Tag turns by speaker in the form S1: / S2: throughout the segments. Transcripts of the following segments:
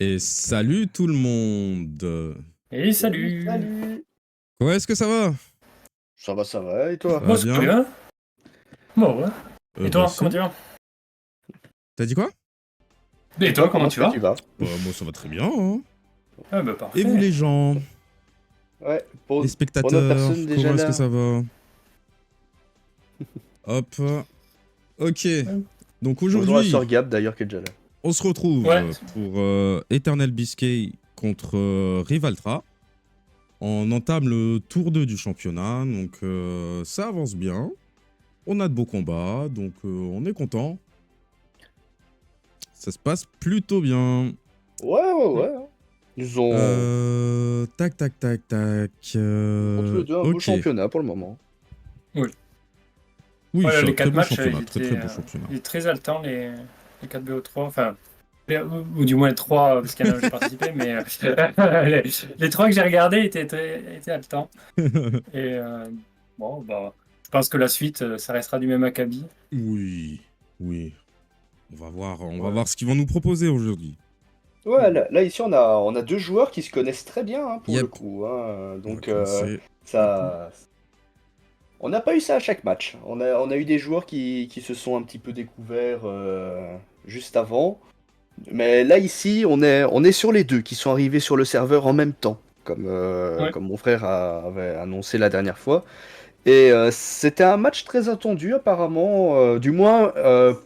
S1: Et salut tout le monde.
S2: Et salut.
S3: Salut.
S1: Comment est-ce que ça va?
S3: Ça va, et toi?
S1: Ça
S2: Moi,
S1: va
S2: c'est
S1: bien?
S2: bien. Bon, ouais. Et
S1: Moi
S2: toi,
S1: aussi.
S2: comment tu vas?
S1: T'as dit quoi?
S2: Et toi, comment tu vas?
S1: Moi ça va très bien. Hein.
S2: Ah bah
S1: Et vous
S2: parfait.
S1: les gens?
S3: Ouais,
S1: Les
S3: pour notre
S1: spectateurs?
S3: personne déjà
S1: Comment est-ce que
S3: là.
S1: ça va? Hop. Ok. Donc
S3: Bonjour à
S1: aujourd'hui,
S3: Sœur Gab d'ailleurs qui est déjà là.
S1: on se retrouve
S2: Ouais.
S1: pour Eternal Biscay contre Rivaltra. On entame le tour 2 du championnat. Donc ça avance bien. On a de beaux combats. Donc on est content. Ça se passe plutôt bien.
S3: Ouais. Ils ont
S1: Tac.
S3: tous les deux un beau
S1: Ok.
S3: championnat pour le moment.
S1: Oui,
S2: Ouais,
S1: c'est un
S2: les
S1: très
S2: 4
S1: beau
S2: matchs,
S1: championnat.
S2: ils
S1: Très
S2: étaient,
S1: beau championnat.
S2: ils étaient très haletants, les 4 BO3. Enfin, ou du moins les 3, parce qu'il y en a où j'ai participé, mais les 3 que j'ai regardés étaient haletants. Et bon, bah, je pense que la suite, ça restera du même acabit.
S1: Oui. On va
S3: Ouais,
S1: voir ce qu'ils vont nous proposer aujourd'hui.
S3: ouais là, ici on a deux joueurs qui se connaissent très bien hein, pour le
S1: Yep.
S3: coup. Hein.
S1: On va
S3: Donc
S1: commencer.
S3: ça. On n'a pas eu ça à chaque match. On a eu des joueurs qui se sont un petit peu découverts juste avant. Mais là, ici, on est sur les deux qui sont arrivés sur le serveur en même temps,
S2: Ouais.
S3: comme mon frère avait annoncé la dernière fois. Et c'était un match très attendu, apparemment. Du moins,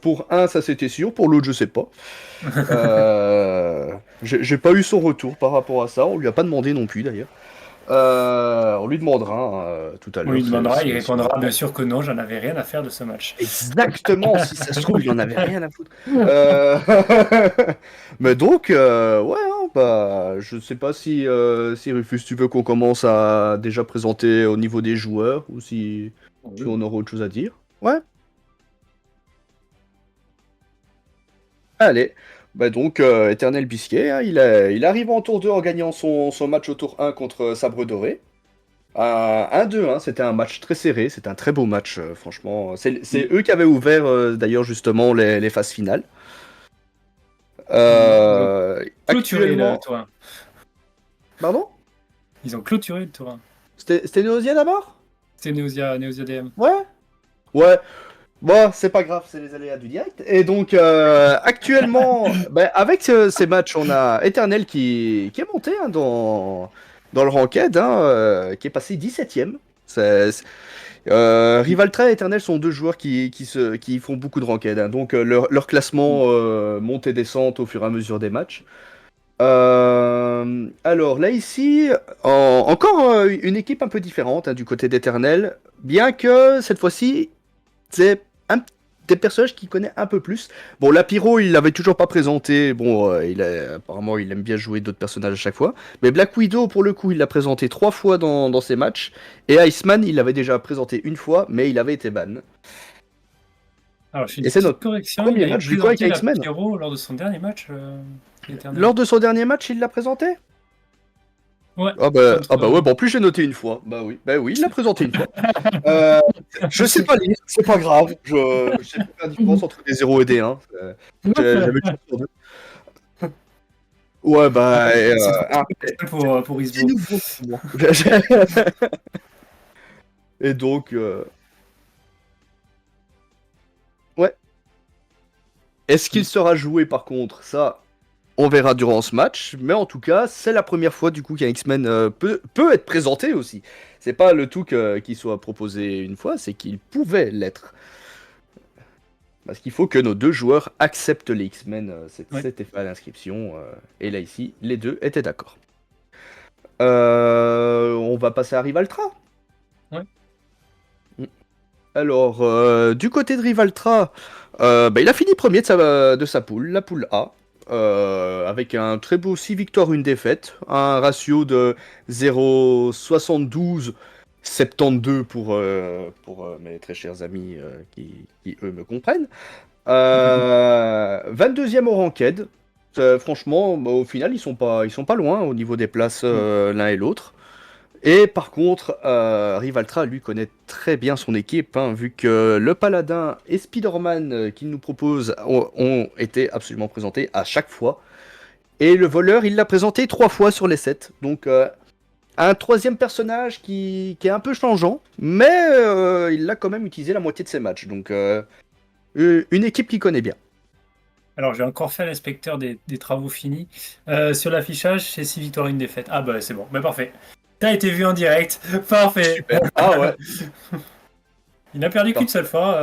S3: pour un, ça c'était sûr, pour l'autre, je sais pas. J'ai pas eu son retour par rapport à ça, on lui a pas demandé non plus d'ailleurs. On lui demandera tout à
S2: On lui
S3: l'heure
S2: demandera, il
S3: si on a
S2: répondra
S3: le
S2: bien
S3: temps.
S2: sûr que non, j'en avais rien à faire de ce match.
S3: Exactement, si ça se trouve, il en avait rien à foutre. Euh, Mais donc, ouais, hein, bah, je sais pas si Rufus, tu veux qu'on commence à déjà présenter au niveau des joueurs ou si on aura autre chose à dire. Ouais, allez. Bah donc, Éternel Bisquet, hein, il arrive en tour 2 en gagnant son match au tour 1 contre Sabre Doré. 1-2, hein, c'était un match très serré, c'était un très beau match, franchement. C'est eux qui avaient ouvert d'ailleurs justement les phases finales.
S2: Ils ont clôturé le
S3: Actuellement.
S2: tour 1.
S3: Pardon?
S2: Ils ont clôturé le tour 1.
S3: C'était Neosia d'abord?
S2: C'est Neosia DM.
S3: Ouais? Ouais. Bon, c'est pas grave, c'est les aléas du direct. Et donc, actuellement, bah, avec ces matchs, on a Eternel qui est monté hein, dans le ranked, hein, qui est passé 17ème. Rivaltra et Eternel sont deux joueurs qui font beaucoup de ranked. Hein, donc, leur classement monte et descend au fur et à mesure des matchs. Alors là ici, encore une équipe un peu différente hein, du côté d'Eternel, bien que cette fois-ci, c'est des personnages qu'il connaît un peu plus. Bon, la Pyro, il l'avait toujours pas présenté, bon, apparemment il aime bien jouer d'autres personnages à chaque fois, mais Black Widow, pour le coup, il l'a présenté 3 fois dans ses matchs, et Iceman, il l'avait déjà présenté une fois, mais il avait été ban.
S2: Alors, je fais une
S3: Et c'est
S2: petite
S3: notre
S2: correction. Il
S3: premier
S2: avait
S3: match du coup avec
S2: présenté la
S3: X-Men.
S2: Pyro lors de son dernier match éternel.
S3: Lors de son dernier match, il l'a présenté.
S2: Ouais,
S3: Ah bah
S2: contre.
S3: ouais, bon, en plus j'ai noté une fois. Bah oui, il l'a présenté une fois. Euh, je sais pas lire, c'est pas grave. Je sais pas la différence entre des 0 et des 1. J'avais une chance sur deux. Ouais, bah.
S2: C'est trop
S3: Ah,
S2: pour
S3: c'est
S2: Isbo.
S3: nouveau pour moi. Et donc, ouais. Est-ce qu'il sera joué par contre? Ça, on verra durant ce match. Mais en tout cas, c'est la première fois du coup qu'un X-Men peut être présenté aussi. C'est pas le tout qu'il soit proposé une fois, c'est qu'il pouvait l'être. Parce qu'il faut que nos deux joueurs acceptent les X-Men,
S2: Ouais.
S3: c'était fait à l'inscription, et là ici, les deux étaient d'accord. On va passer à Rivaltra.
S2: Ouais.
S3: Alors, du côté de Rivaltra, bah, il a fini premier de sa poule, la poule A, avec un très beau 6 victoires, une défaite, un ratio de 0,72 72 pour mes très chers amis qui, eux, me comprennent. 22e au ranked. Franchement, bah, au final, ils sont pas loin au niveau des places l'un et l'autre. Et par contre, Rivaltra, lui, connaît très bien son équipe, hein, vu que le Paladin et Spider-Man qu'il nous propose ont été absolument présentés à chaque fois. Et le voleur, il l'a présenté 3 fois sur les 7. Donc, un troisième personnage qui est un peu changeant, mais il l'a quand même utilisé la moitié de ses matchs. Donc, une équipe qui connaît bien.
S2: Alors, j'ai encore fait l'inspecteur des travaux finis. Sur l'affichage, c'est 6 victoires, 1 défaite. Ah bah c'est bon, bah parfait. Ça a été vu en direct. Parfait.
S3: Super. Ah ouais.
S2: Il n'a perdu qu'une seule fois,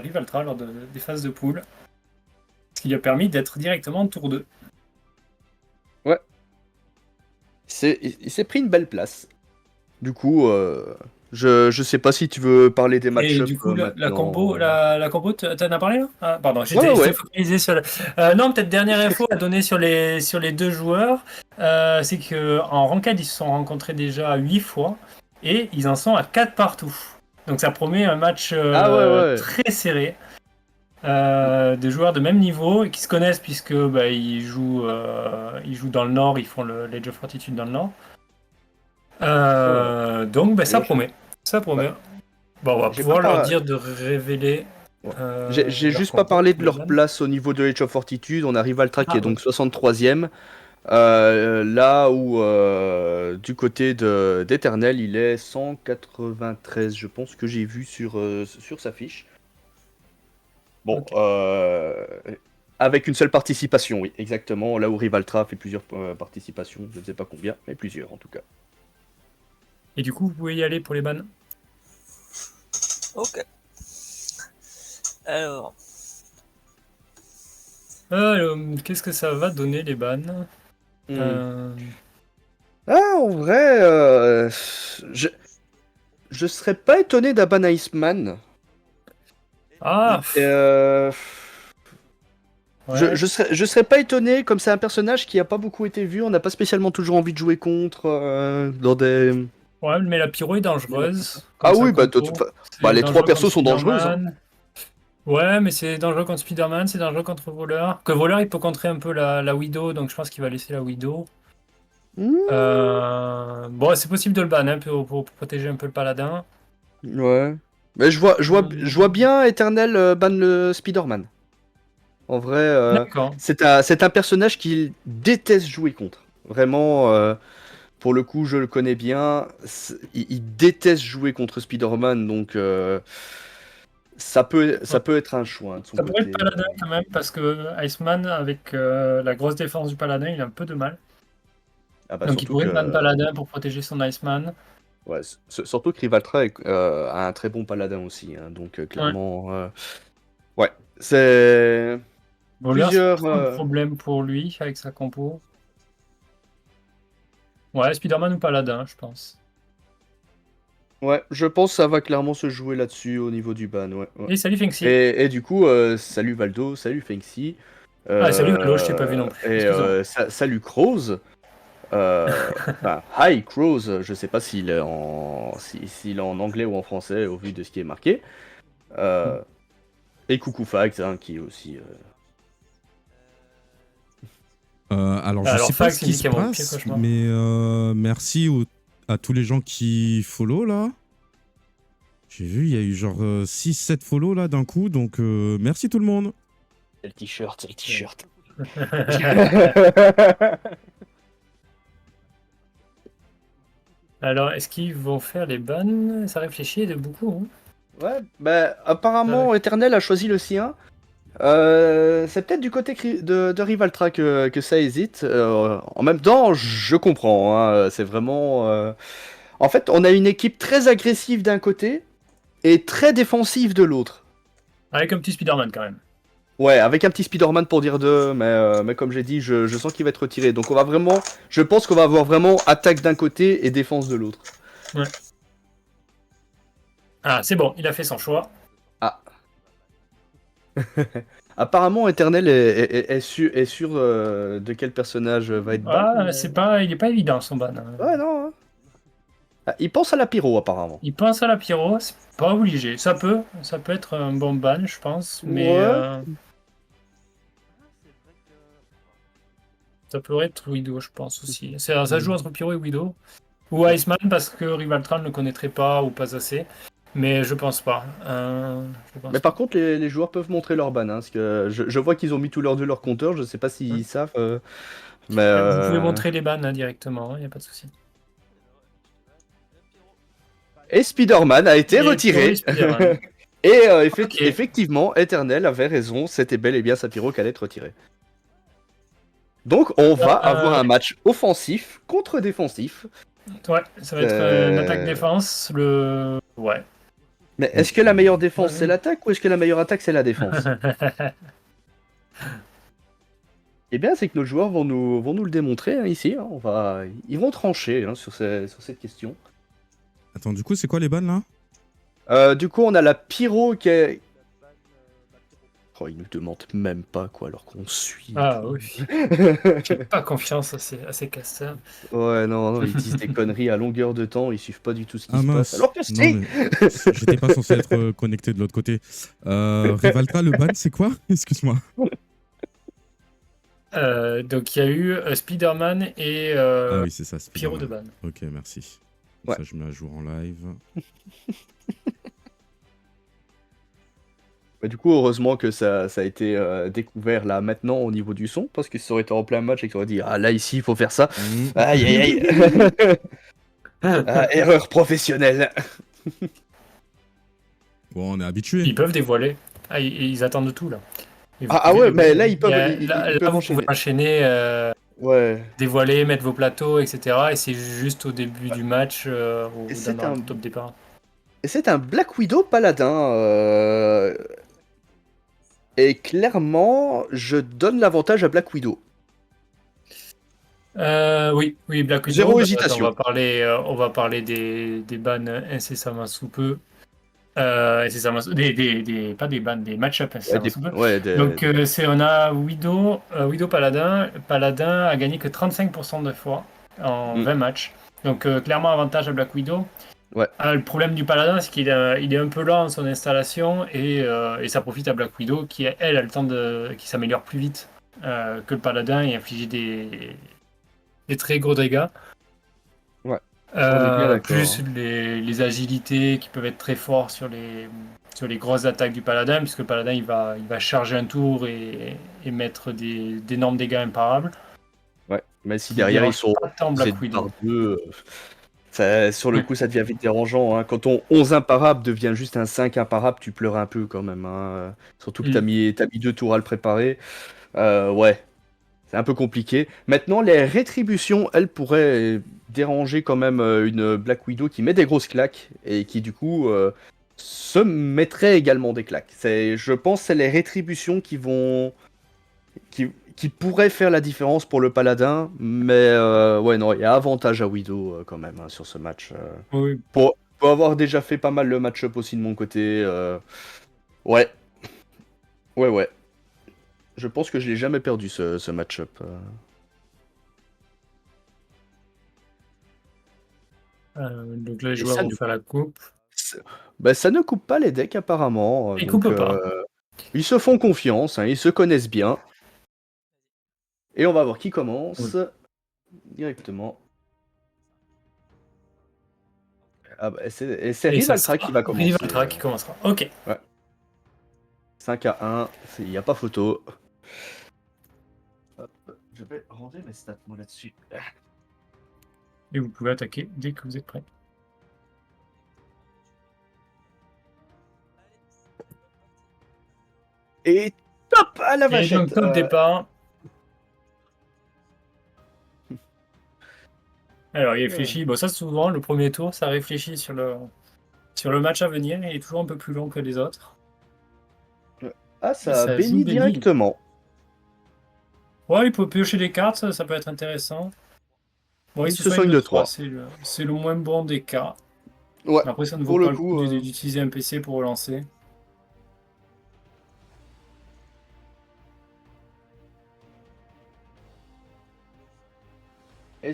S2: Rivaltra, lors des phases de poule. Ce qui lui a permis d'être directement en tour 2.
S3: Ouais. Il s'est pris une belle place. Du coup, je sais pas si tu veux parler des
S2: Et
S3: match-up
S2: du coup, la
S3: maintenant.
S2: combo, la combo, t'en as parlé là? Ah, pardon,
S3: Ouais.
S2: j'étais focalisé sur non, peut-être dernière info à donner sur les deux joueurs, c'est qu'en ranked, ils se sont rencontrés déjà 8 fois et ils en sont à 4 partout. Donc ça promet un match
S3: Ouais.
S2: très serré. De joueurs de même niveau et qui se connaissent puisque bah, ils jouent dans le Nord, ils font l'Age of Fortitude dans le Nord. Donc bah, ça promet. Ça promet.
S3: Ouais.
S2: Bon, on va
S3: J'ai
S2: pouvoir
S3: pas
S2: leur
S3: par-
S2: dire de révéler.
S3: Ouais. J'ai
S2: leur
S3: juste pas
S2: compo
S3: parlé
S2: pour
S3: de
S2: les
S3: leur
S2: vannes.
S3: place au niveau de Age of Fortitude. On arrive à le track qui
S2: Ah,
S3: est donc 63e. Là où du côté d'Eternel, il est 193, je pense que j'ai vu sur sa fiche. Bon,
S2: Ok.
S3: avec une seule participation, oui, exactement. Là où Rivaltra fait plusieurs participations, je ne sais pas combien, mais plusieurs en tout cas.
S2: Et du coup, vous pouvez y aller pour les bannes.
S4: Ok. Alors,
S2: Qu'est-ce que ça va donner les bannes?
S3: Ah, en vrai, je serais pas étonné d'un ban Iceman.
S2: Ah, ouais.
S3: Je serais pas étonné, comme c'est un personnage qui a pas beaucoup été vu, on n'a pas spécialement toujours envie de jouer contre dans des.
S2: Ouais, mais la pyro est dangereuse.
S3: Ah
S2: Comme ça,
S3: oui, bah, de
S2: compo.
S3: toute fa-
S2: C'est
S3: bah, les trois
S2: dangereux
S3: persos
S2: contre
S3: sont dangereux. Hein.
S2: Spider-Man. Ouais, mais c'est dangereux contre Spider-Man, c'est dangereux contre Voleur. Que Voleur, il peut contrer un peu la Widow, donc je pense qu'il va laisser la Widow. Bon, c'est possible de le ban hein, pour protéger un peu le paladin.
S3: Ouais. Mais je vois bien Eternel ban le Spider-Man. En vrai,
S2: D'accord.
S3: c'est un personnage qu'il déteste jouer contre. Vraiment, pour le coup, je le connais bien. Il déteste jouer contre Spider-Man, donc ça peut être un choix hein, de son
S2: Ça pourrait
S3: côté.
S2: être paladin quand même, parce que Iceman, avec la grosse défense du paladin, il a un peu de mal.
S3: Ah bah,
S2: Donc il
S3: surtout
S2: pourrait
S3: que,
S2: ban paladin pour protéger son Iceman.
S3: ouais, surtout que Rivaltra a un très bon paladin aussi. Hein, donc clairement, ouais, c'est
S2: Voleur, c'est pas
S3: plusieurs.
S2: trop un problème pour lui avec sa compo. Ouais, Spider-Man ou paladin, je pense.
S3: Ouais, je pense que ça va clairement se jouer là-dessus au niveau du ban. Ouais, ouais.
S2: Et salut Fenxi.
S3: Et du coup, salut Valdo, salut Fenxi.
S2: Ah, salut Valo, je t'ai pas vu non plus.
S3: Et
S2: Excuse-moi.
S3: salut Crows. Enfin, hi Crows, je sais pas s'il est s'il est en anglais ou en français au vu de ce qui est marqué. Et coucou Fax, hein, qui est aussi.
S1: Alors, je
S2: Alors,
S1: sais pas
S2: Fax,
S1: ce
S2: il
S1: qui
S2: dit
S1: se
S2: qu'il y a mon pire
S1: passe,
S2: cauchemar.
S1: mais merci à tous les gens qui follow là. J'ai vu, il y a eu genre 6-7 follow là d'un coup, donc merci tout le monde.
S3: C'est le t-shirt, c'est le t-shirt.
S2: Alors, est-ce qu'ils vont faire les bans? Ça réfléchit de beaucoup. Hein.
S3: Ouais, bah apparemment Eternel a choisi le sien. C'est peut-être du côté de Rivaltra que ça hésite. En même temps, je comprends. Hein, c'est vraiment. En fait, on a une équipe très agressive d'un côté et très défensive de l'autre.
S2: Avec un petit Spider-Man quand même.
S3: Ouais, avec un petit Spider-Man pour dire deux, mais comme j'ai dit, je sens qu'il va être retiré. Donc on va vraiment. Je pense qu'on va avoir vraiment attaque d'un côté et défense de l'autre.
S2: Ouais. Ah, c'est bon, il a fait son choix.
S3: Ah. Apparemment, Eternel est sûr de quel personnage va être ban.
S2: Ah, il est pas évident son ban. Hein.
S3: Ouais, non. Hein. Ah, il pense à la pyro, apparemment.
S2: Il pense à la pyro, c'est pas obligé. Ça peut être un bon ban, je pense, mais
S3: Ouais.
S2: ça pourrait être Widow, je pense aussi. Ça joue entre pyro et Widow. Ou Iceman parce que Rivaltra ne le connaîtrait pas ou pas assez. Mais je pense pas. Je pense
S3: Mais par contre, les joueurs peuvent montrer leur ban, hein, parce que je vois qu'ils ont mis tout leur de leur compteur, je sais pas s'ils savent, mais
S2: Vous pouvez montrer les bans hein, directement, il n'y a pas de souci.
S3: Et Spider-Man a été
S2: Et
S3: retiré.
S2: Spider-Man.
S3: Et
S2: Ok.
S3: effectivement, Eternel avait raison, c'était bel et bien Sapiro qui allait être retiré. Donc on va avoir un match offensif contre défensif.
S2: Ouais, ça va être une attaque-défense. Ouais.
S3: Mais est-ce que la meilleure défense
S2: Ouais.
S3: c'est l'attaque ou est-ce que la meilleure attaque c'est la défense? Eh bien, c'est que nos joueurs vont nous le démontrer hein, ici. Hein. Ils vont trancher hein, sur cette question.
S1: Attends, du coup, c'est quoi les bannes là?
S3: Du coup, on a la pyro qui est. Oh, ils nous demandent même pas quoi, alors qu'on suit.
S2: Ah oui. J'ai pas confiance à ces casters.
S3: Ouais, non, ils disent des conneries à longueur de temps, ils suivent pas du tout ce qui
S1: Ah
S3: se passe.
S1: mince.
S3: Alors que
S1: Non,
S3: si
S1: mais j'étais pas censé être connecté de l'autre côté. Rivaltra, le ban, c'est quoi? Excuse-moi.
S2: Donc il y a eu Spider-Man et
S1: Ah oui, c'est ça,
S2: Pyro
S1: Spider-Man.
S2: de ban.
S1: Ok, merci. Comme
S3: Ouais.
S1: ça, je mets à jour en live.
S3: Bah, du coup, heureusement que ça a été découvert là maintenant au niveau du son, parce que ça aurait été en plein match et qu'ils auraient dit ah là ici il faut faire ça. Aïe aïe aïe. Ah, erreur professionnelle.
S1: Bon, on est habitué.
S2: Ils peuvent dévoiler. Ah, ils attendent tout là. Et vous
S3: Ah
S2: pouvez
S3: ouais, mais
S2: dévoiler.
S3: là ils peuvent,
S2: Là,
S3: ils peuvent
S2: vous
S3: enchaîner.
S2: pouvez enchaîner,
S3: Ouais.
S2: dévoiler, mettre vos plateaux, etc. Et c'est juste au début du match ou
S3: Et
S2: dans
S3: c'est
S2: un
S3: un,
S2: top départ.
S3: et c'est un Black Widow paladin. Et clairement, je donne l'avantage à Black Widow.
S2: Oui, Black Widow.
S3: Zéro
S2: Bah,
S3: hésitation.
S2: on va parler des bans incessamment sous peu. Pas des bans, des match-ups incessamment sous peu. Donc, on a Widow Paladin. Paladin a gagné que 35% de fois en 20 matchs. Donc, clairement, avantage à Black Widow.
S3: Ouais.
S2: Le problème du Paladin, c'est qu'il est un peu lent en son installation et ça profite à Black Widow qui, elle, a le temps qui s'améliore plus vite que le Paladin et inflige des très gros dégâts.
S3: Ouais. On est bien d'accord.
S2: Plus les agilités qui peuvent être très forts sur les grosses attaques du Paladin, puisque le Paladin il va charger un tour et mettre d'énormes dégâts imparables.
S3: Ouais, mais si
S2: Qui
S3: derrière ils
S2: dérange
S3: sont
S2: pas tant
S3: divisés
S2: Black Widow.
S3: par deux, sur le coup ça devient vite dérangeant. Hein. Quand ton 11 imparable devient juste un 5 imparable, tu pleures un peu quand même. Hein. Surtout que t'as mis 2 tours à le préparer. Ouais, c'est un peu compliqué. Maintenant, les rétributions, elles pourraient déranger quand même une Black Widow qui met des grosses claques et qui du coup se mettrait également des claques. Je pense que c'est les rétributions qui pourraient faire la différence pour le paladin, mais ouais non, il y a avantage à Widow quand même hein, sur ce match.
S2: Oui.
S3: Pour avoir déjà fait pas mal le match-up aussi de mon côté, ouais. Je pense que je l'ai jamais perdu ce match-up.
S2: Donc là, les
S3: Et
S2: joueurs
S3: ça
S2: vont
S3: ne,
S2: faire la coupe.
S3: ça ne coupe pas les decks apparemment.
S2: Ils
S3: Donc,
S2: coupent pas.
S3: ils se font confiance, hein, ils se connaissent bien. Et on va voir qui commence directement. Ah bah, c'est Rivaltra qui va commencer.
S2: Rivaltra qui commencera. Ok.
S3: Ouais. 5-1, il n'y a pas photo. Hop, je vais ranger mes stats moi là-dessus.
S2: Et vous pouvez attaquer dès que vous êtes prêt.
S3: Et top à la
S2: Et
S3: vachette.
S2: donc, top départ. Alors, il réfléchit. Bon, ça, souvent, le premier tour, ça réfléchit sur le match à venir. Il est toujours un peu plus long que les autres.
S3: Ah, ça bénit directement.
S2: Ouais, il peut piocher des cartes, ça peut être intéressant. Bon, il se soigne de 3, c'est le moins bon des cas.
S3: Ouais,
S2: après, ça ne vaut
S3: pour
S2: pas
S3: le coup
S2: d'utiliser un PC pour relancer.
S3: Et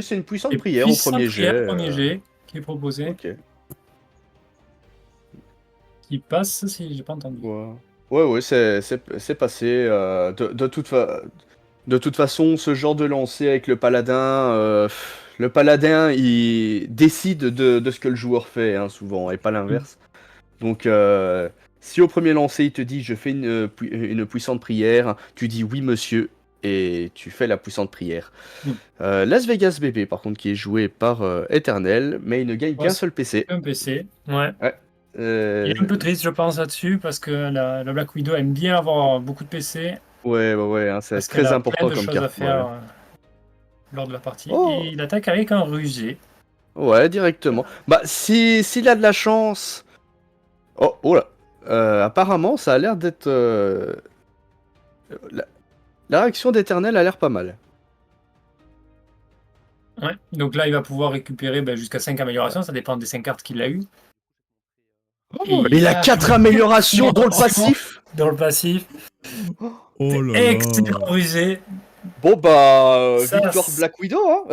S3: c'est une puissante prière au premier jet.
S2: Qui est proposé.
S3: Ok.
S2: Qui passe, si j'ai pas entendu.
S3: Ouais, c'est passé. De toute façon, ce genre de lancer avec le paladin, le paladin, il décide de ce que le joueur fait, hein, souvent, et pas l'inverse. Donc, si au premier lancer, il te dit je fais une puissante prière, tu dis oui, monsieur, et tu fais la puissante prière.
S2: Mm.
S3: Las Vegas bébé, par contre, qui est joué par Eternel, mais il ne gagne
S2: Ouais,
S3: qu'un
S2: c'est
S3: seul PC.
S2: un PC. Ouais.
S3: Ouais.
S2: Il est un peu triste, je pense, là-dessus, parce que la Black Widow aime bien avoir beaucoup de PC,
S3: Ouais, hein, c'est
S2: parce qu'elle
S3: très
S2: a plein
S3: important
S2: de
S3: comme
S2: choses à
S3: carte.
S2: faire
S3: Ouais.
S2: lors de la partie.
S3: Oh,
S2: Et il attaque avec un rusé.
S3: ouais, directement. Bah, s'il a de la chance. Oh là. Apparemment, ça a l'air d'être. La, la réaction d'Eternel a l'air pas mal.
S2: Ouais. Donc là, il va pouvoir récupérer jusqu'à 5 améliorations, ça dépend des 5 cartes qu'il a eues. Et
S3: Il a 4 améliorations dans le
S2: vraiment
S3: passif.
S2: dans le passif.
S1: Oh là
S2: Excellent
S1: là.
S2: rusé.
S3: Bon bah,
S2: Ça,
S3: victoire de Black Widow, hein.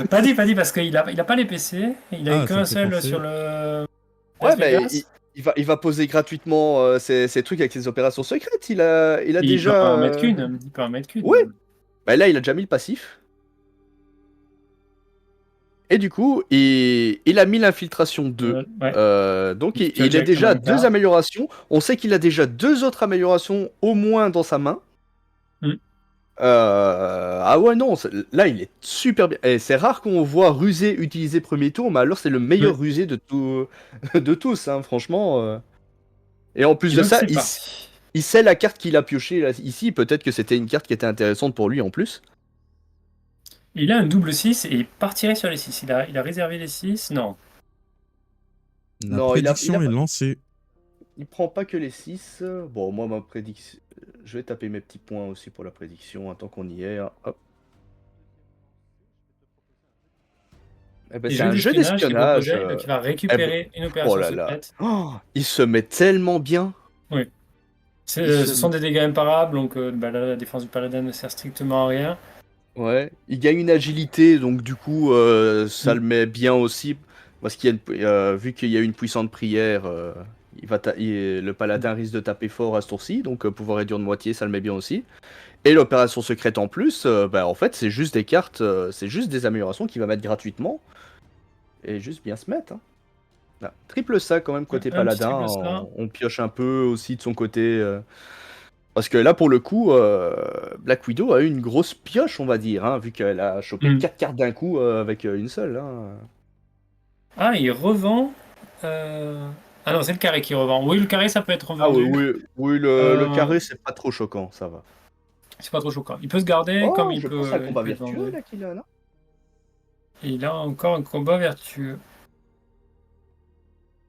S2: pas dit, parce qu'il a pas les PC. Il a eu
S1: Ah, ça me
S2: qu'un
S1: fait
S2: seul
S1: penser.
S2: sur le
S3: Ouais,
S2: Las
S3: mais
S2: Vegas.
S3: il va poser gratuitement ses trucs avec ses opérations secrètes. Il a
S2: Il peut
S3: déjà.
S2: en mettre qu'une. Il peut en mettre qu'une.
S3: Ouais. Bah là, il a déjà mis le passif. Et du coup, il a mis l'infiltration 2.
S2: Ouais.
S3: Donc
S2: Tu as
S3: il a
S2: directement
S3: déjà
S2: une
S3: 2
S2: carte.
S3: améliorations. On sait qu'il a déjà 2 autres améliorations au moins dans sa main.
S2: Mm.
S3: Ah ouais, non, là il est super bien. Et c'est rare qu'on voit rusé utiliser premier tour, mais alors c'est le meilleur
S2: Ouais.
S3: rusé de, de tous, hein, franchement. Et en plus
S2: Et
S3: de
S2: donc
S3: ça,
S2: c'est parti.
S3: il sait la carte qu'il a piochée là, ici. Peut-être que c'était une carte qui était intéressante pour lui en plus.
S2: Il a un double 6 et il partirait sur les 6. Il a réservé les 6. Non.
S1: La
S3: Non,
S1: prédiction est lancée.
S3: il prend pas que les 6. Bon, moi, ma prédiction. Je vais taper mes petits points aussi pour la prédiction, hein, tant qu'on y est, hein. Hop. Eh ben,
S2: Et
S3: c'est
S2: jeu
S3: un jeu
S2: d'espionnage qui
S3: d'espionnage.
S2: proposait, donc il va
S3: Eh ben,
S2: récupérer une
S3: oh
S2: opération
S3: là là.
S2: secrète.
S3: Oh, il se met tellement bien.
S2: Oui.
S3: Il
S2: Ce
S3: se
S2: sont des dégâts imparables, donc là, la défense du paladin ne sert strictement à rien.
S3: Ouais, il gagne une agilité, donc du coup, ça
S2: Mm.
S3: le met bien aussi. Parce vu qu'il y a une puissante prière, le paladin risque de taper fort à ce tour-ci, donc pouvoir réduire de moitié, ça le met bien aussi. Et l'opération secrète en plus, en fait, c'est juste des cartes, c'est juste des améliorations qu'il va mettre gratuitement. Et juste bien se mettre, hein. Ah, triple ça quand même côté
S2: Un petit
S3: paladin,
S2: triple ça.
S3: on pioche un peu aussi de son côté. Parce que là, pour le coup, Black Widow a eu une grosse pioche, on va dire, hein, vu qu'elle a chopé
S2: Mm.
S3: 4 cartes d'un coup avec une seule, hein.
S2: Ah, il revend. Ah non, c'est le carré qui revend. Oui, le carré, ça peut être
S3: Ah oui,
S2: revendu.
S3: oui, le
S2: Euh,
S3: carré, c'est pas trop choquant, ça va.
S2: C'est pas trop choquant. Il peut se garder comme
S3: Oh,
S2: il
S3: je pense à un
S2: peut, il
S3: combat
S2: peut être
S3: vertueux,
S2: vendu.
S3: là, qu'il a, non?
S2: Et il a encore un combat vertueux.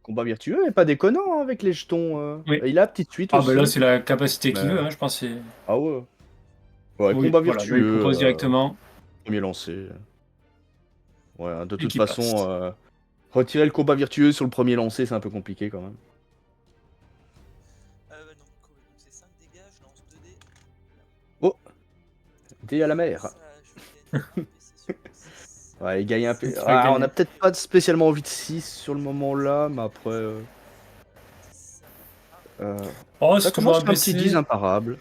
S3: Combat vertueux, et pas déconnant, hein, avec les jetons.
S2: Oui.
S3: Il a la petite suite
S2: Ah, ben là,
S3: aussi.
S2: c'est la capacité qu'il
S3: Mais...
S2: veut, hein, je pense.
S3: Ah ouais. Ouais,
S2: Oui,
S3: combat
S2: voilà, là, il
S3: vertueux,
S2: propose directement
S3: premier lancé. Ouais, hein, de
S2: et
S3: toute
S2: qui passe.
S3: façon, retirer le combat vertueux sur le premier lancé, c'est un peu compliqué quand même.
S4: Donc c'est 5 dégâts, je lance 2 dés.
S3: Oh, dé à la mer.
S4: Ça, je vais gagner un PC sur le 6.
S3: Ouais, il gagne un
S2: Tu
S3: peu.
S2: vas
S3: On
S2: gagner.
S3: a peut-être pas spécialement envie de 6 sur le moment là, mais après.
S4: 10.
S2: Oh,
S3: Ça
S2: c'est toujours
S3: commence
S2: un
S3: sur un petit 10
S2: PC.
S3: imparable.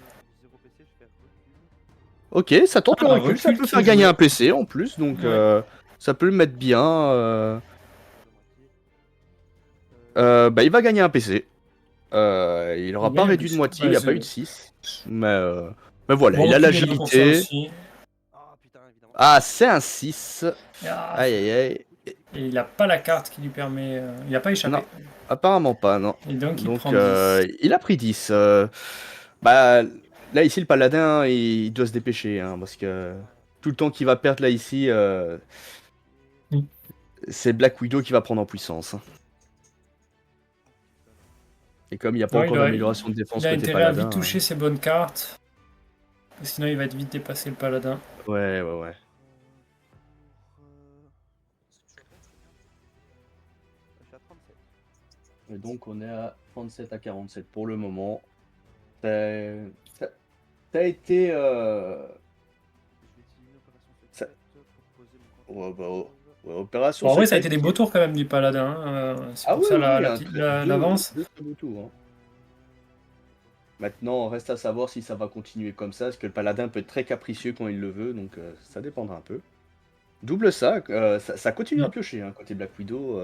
S3: Ok, ça tente le
S2: Ah,
S3: recul, ça
S2: recul
S3: peut
S2: qui
S3: faire
S2: est
S3: gagner
S2: joué.
S3: un PC en plus, donc
S2: Ouais.
S3: ça peut le mettre bien. Il va gagner un PC. Il aura
S2: Il
S3: pas
S2: gagne un
S3: réduit de
S2: PC.
S3: moitié, il
S2: Ouais,
S3: a pas eu de 6. Mais voilà,
S2: bon
S3: il a
S2: recul, il y en a pour ça
S3: l'agilité.
S2: aussi.
S4: Ah putain, évidemment.
S3: Ah, c'est un 6.
S2: Ah,
S3: Aïe aïe aïe.
S2: et il n'a pas la carte qui lui permet. Il n'a pas échappé.
S3: Non, apparemment pas, non.
S2: Et donc, il
S3: Donc
S2: prend 10.
S3: il a pris 10. Bah, là ici, le paladin, il doit se dépêcher, hein, parce que tout le temps qu'il va perdre là ici,
S2: Mm.
S3: c'est Black Widow qui va prendre en puissance, hein. Et comme il n'y a pas
S2: Ouais,
S3: encore d'amélioration de défense
S2: il a
S3: côté
S2: intérêt à
S3: paladin.
S2: vite toucher ses bonnes cartes. Sinon, il va être vite dépasser le paladin.
S3: Ouais. Et donc on est à 37 à 47 pour le moment. Ça a été. Ça- Ouais, opération
S2: Bon, en vrai, ça a
S3: secrète
S2: été des
S3: qui-
S2: beaux tours quand même du paladin, hein. C'est
S3: Ah
S2: pour
S3: oui,
S2: ça
S3: oui,
S2: l'avance.
S3: deux très beaux tours, hein. Maintenant, on reste à savoir si ça va continuer comme ça, parce que le paladin peut être très capricieux quand il le veut, donc ça dépendra un peu. Double sac, ça continue à
S2: Mm.
S3: piocher, hein, côté Black Widow,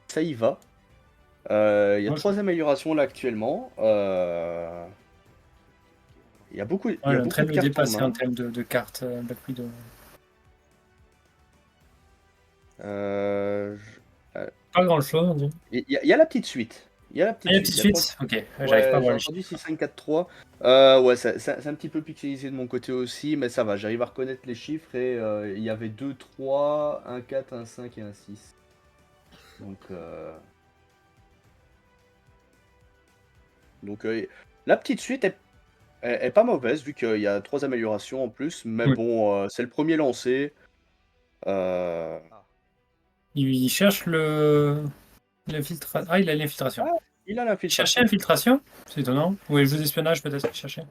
S3: ça y va. Il y a
S2: Moi,
S3: 3 améliorations là actuellement. Il y a beaucoup, il
S2: elle
S3: y
S2: est
S3: a
S2: en train
S3: beaucoup
S2: de
S3: de
S2: me
S3: cartes en
S2: dépasser en
S3: main.
S2: termes de cartes Black Widow.
S3: Euh,
S2: Pas grand chose, on dit.
S3: il y a la petite suite. Il y a la
S2: Ah,
S3: petite
S2: il y a
S3: suite.
S2: petite
S3: Il y a trois-
S2: suite. Ok, j'arrive pas à
S3: Ouais, j'ai
S2: voir les
S3: entendu
S2: chiffres.
S3: 6-5-4-3. Ouais, c'est un petit peu pixelisé de mon côté aussi, mais ça va, j'arrive à reconnaître les chiffres et il y avait 2 3 un 4 un 5 et un 6. Donc, donc la petite suite est pas mauvaise vu qu'il y a 3 améliorations en plus, mais
S2: Oui.
S3: bon, c'est le premier lancé. Euh,
S2: Il cherche l'infiltration. Ah, il a l'infiltration.
S3: Ah, il a
S2: Il cherchait
S3: l'infiltration.
S2: infiltration? C'est étonnant. Ou les jeux d'espionnage, peut-être qu'il cherchait.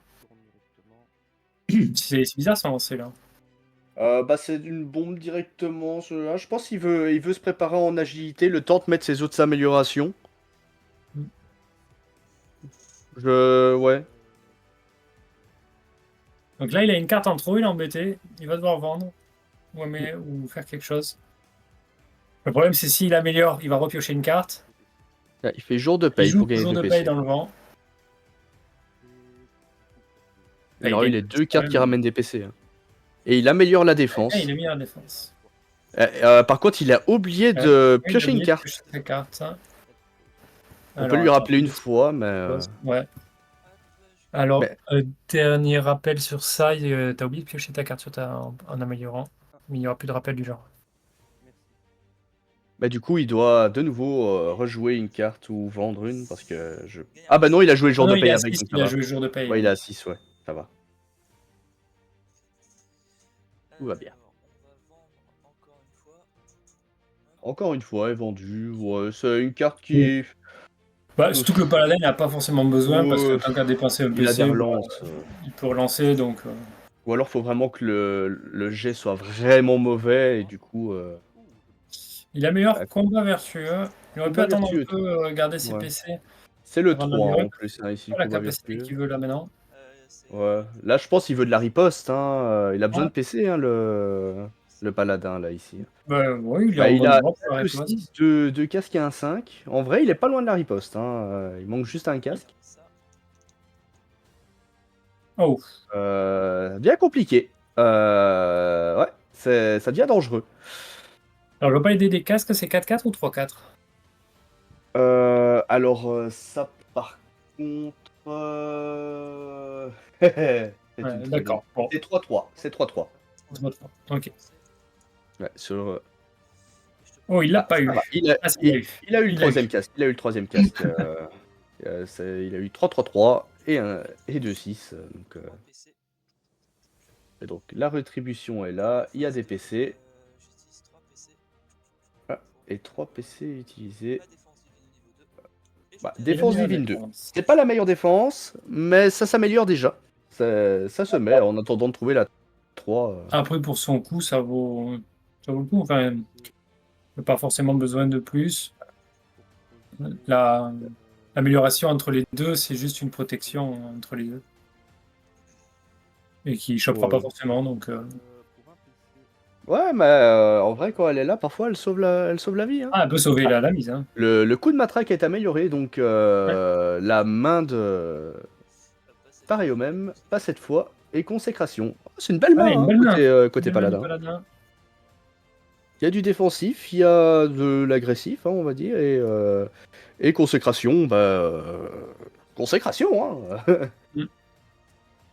S2: C'est bizarre son lancer là.
S3: Bah, c'est une bombe directement. Je pense qu'il veut se préparer en agilité, le temps de mettre ses autres améliorations.
S2: Mm.
S3: Ouais.
S2: Donc là, il a une carte en trop, il est embêté. Il va devoir vendre ou faire quelque chose. Le problème, c'est s'il améliore, il va repiocher une carte.
S3: Ah, il fait jour de
S2: Il
S3: paye
S2: joue
S3: pour gagner
S2: jour
S3: 2
S2: de paye
S3: PC.
S2: dans le vent. Bah,
S3: Il aura eu
S2: gagne
S3: les
S2: plus
S3: 2
S2: quand
S3: cartes qui
S2: même.
S3: ramènent des PC, hein. Et il améliore la
S2: Ah,
S3: défense.
S2: il a mis la défense.
S3: Par contre, il a oublié
S2: Ouais.
S3: de
S2: Oui, il a
S3: piocher une
S2: oublié de
S3: carte.
S2: piocher sa carte. Ça.
S3: On peut
S2: Alors,
S3: lui
S2: attends,
S3: rappeler une fois, mais
S2: ouais. Alors,
S3: mais-
S2: dernier rappel sur ça, t'as oublié de piocher ta carte en améliorant. Mais il n'y aura plus de rappel du genre.
S3: du coup, il doit de nouveau rejouer une carte ou vendre une parce que je. Ah bah non, il a joué le jour
S2: Non,
S3: de
S2: non, il est
S3: paye
S2: à
S3: avec,
S2: 6,
S3: donc ça
S2: il a
S3: va.
S2: joué jour de paye.
S3: Ouais, il est à 6, ouais, ça va. Tout va bien.
S4: On va vendre encore une fois.
S3: Encore une fois, est vendu. Ouais, c'est une carte qui
S2: Oui.
S3: est.
S2: Bah, surtout que le paladin n'a pas forcément besoin parce que
S3: Ouais,
S2: tant qu'à dépenser un
S3: il a des
S2: PC, bah,
S3: relances.
S2: il peut relancer. Donc,
S3: Ou alors, faut vraiment que le jet soit vraiment mauvais et du coup,
S2: il améliore
S3: bah,
S2: combat vertueux. Il aurait pu
S3: combat
S2: attendre un
S3: vertueux.
S2: peu, garder ses
S3: Ouais.
S2: PC
S3: C'est le
S2: avant
S3: 3
S2: d'améliorer.
S3: en plus, hein, ici, le
S2: Pas la
S3: combat
S2: capacité
S3: vertueux.
S2: qu'il veut là maintenant.
S3: Ouais. Là, je pense qu'il veut de la riposte, hein. Il a besoin
S2: Ouais.
S3: de PC, hein, le paladin, là, ici.
S2: Bah, oui, il est
S3: Bah,
S2: en
S3: il
S2: bonne
S3: a
S2: voie pour la
S3: 4 ou
S2: riposte.
S3: 6 de casque et un 5. En vrai, il est pas loin de la riposte, hein. Il manque juste un casque.
S2: Oh,
S3: Bien compliqué. Ouais, ça devient dangereux.
S2: alors je vois pas aider des casques, c'est 4-4 ou 3-4?
S3: Alors, ça, par contre. C'est
S2: Ouais,
S3: une très bonne.
S2: d'accord. Bon,
S3: C'est 3-3. C'est 3-3.
S2: 3-3. Ok.
S3: Ouais, sur.
S2: Oh, il l'a pas
S3: Ça
S2: eu.
S3: va.
S2: Ah, si, il l'a eu.
S3: Il a eu le
S2: Il l'a eu.
S3: troisième casque. Il a eu le troisième casque. Il a eu 3-3-3 et 2-6. Donc la rétribution est là. Il y a des PC. Ah, et 3 PC utilisés. Bah,
S2: Il a
S3: défense
S2: mis la
S3: divine 2.
S2: défense.
S3: C'est pas la meilleure défense, mais ça s'améliore déjà. Ça se met en attendant de trouver la 3.
S2: Après, pour son coup, ça vaut le coup. Enfin, il n'a pas forcément besoin de plus. L'amélioration entre les deux, c'est juste une protection entre les deux. Et qui ne chopera pas
S3: Ouais.
S2: forcément. Donc,
S3: Ouais, mais en vrai, quand elle est là, parfois elle sauve la vie, hein.
S2: Ah, elle peut sauver la mise. Hein.
S3: Le coup de matraque est amélioré, donc la main de pareil au même, pas cette fois, et consécration. Oh, c'est une belle main,
S2: Ouais, une
S3: hein,
S2: belle main.
S3: côté
S2: Belle main du
S3: paladin.
S2: paladin.
S3: Il y a du défensif, il y a de l'agressif, hein, on va dire, et consécration, consécration, hein.
S2: Mm.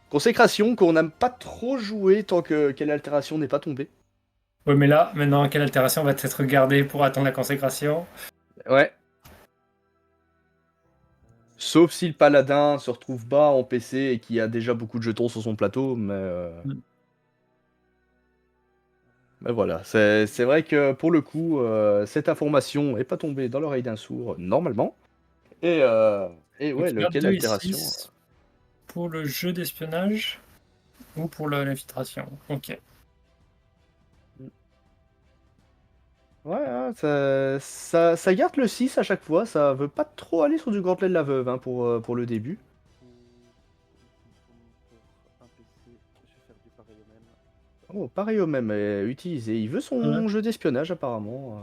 S3: Consécration qu'on n'aime pas trop jouer tant que quelle altération n'est pas tombée.
S2: Ouais, mais là, maintenant, quelle altération va être gardée pour attendre la consécration?
S3: Ouais. Sauf si le paladin se retrouve bas en PC et qu'il y a déjà beaucoup de jetons sur son plateau,
S2: Mm.
S3: mais voilà. C'est vrai que pour le coup, cette information n'est pas tombée dans l'oreille d'un sourd normalement. Et, et
S2: Donc,
S3: ouais,
S2: il garde
S3: quelle
S2: 2 et
S3: altération.
S2: 6 pour le jeu d'espionnage ou pour l'infiltration. Ok.
S3: Ouais, hein, ça garde le 6 à chaque fois. Ça veut pas trop aller sur du gantelet de la veuve, hein, pour le début. Oh, pareil au même, utilisé. Il veut son jeu d'espionnage apparemment.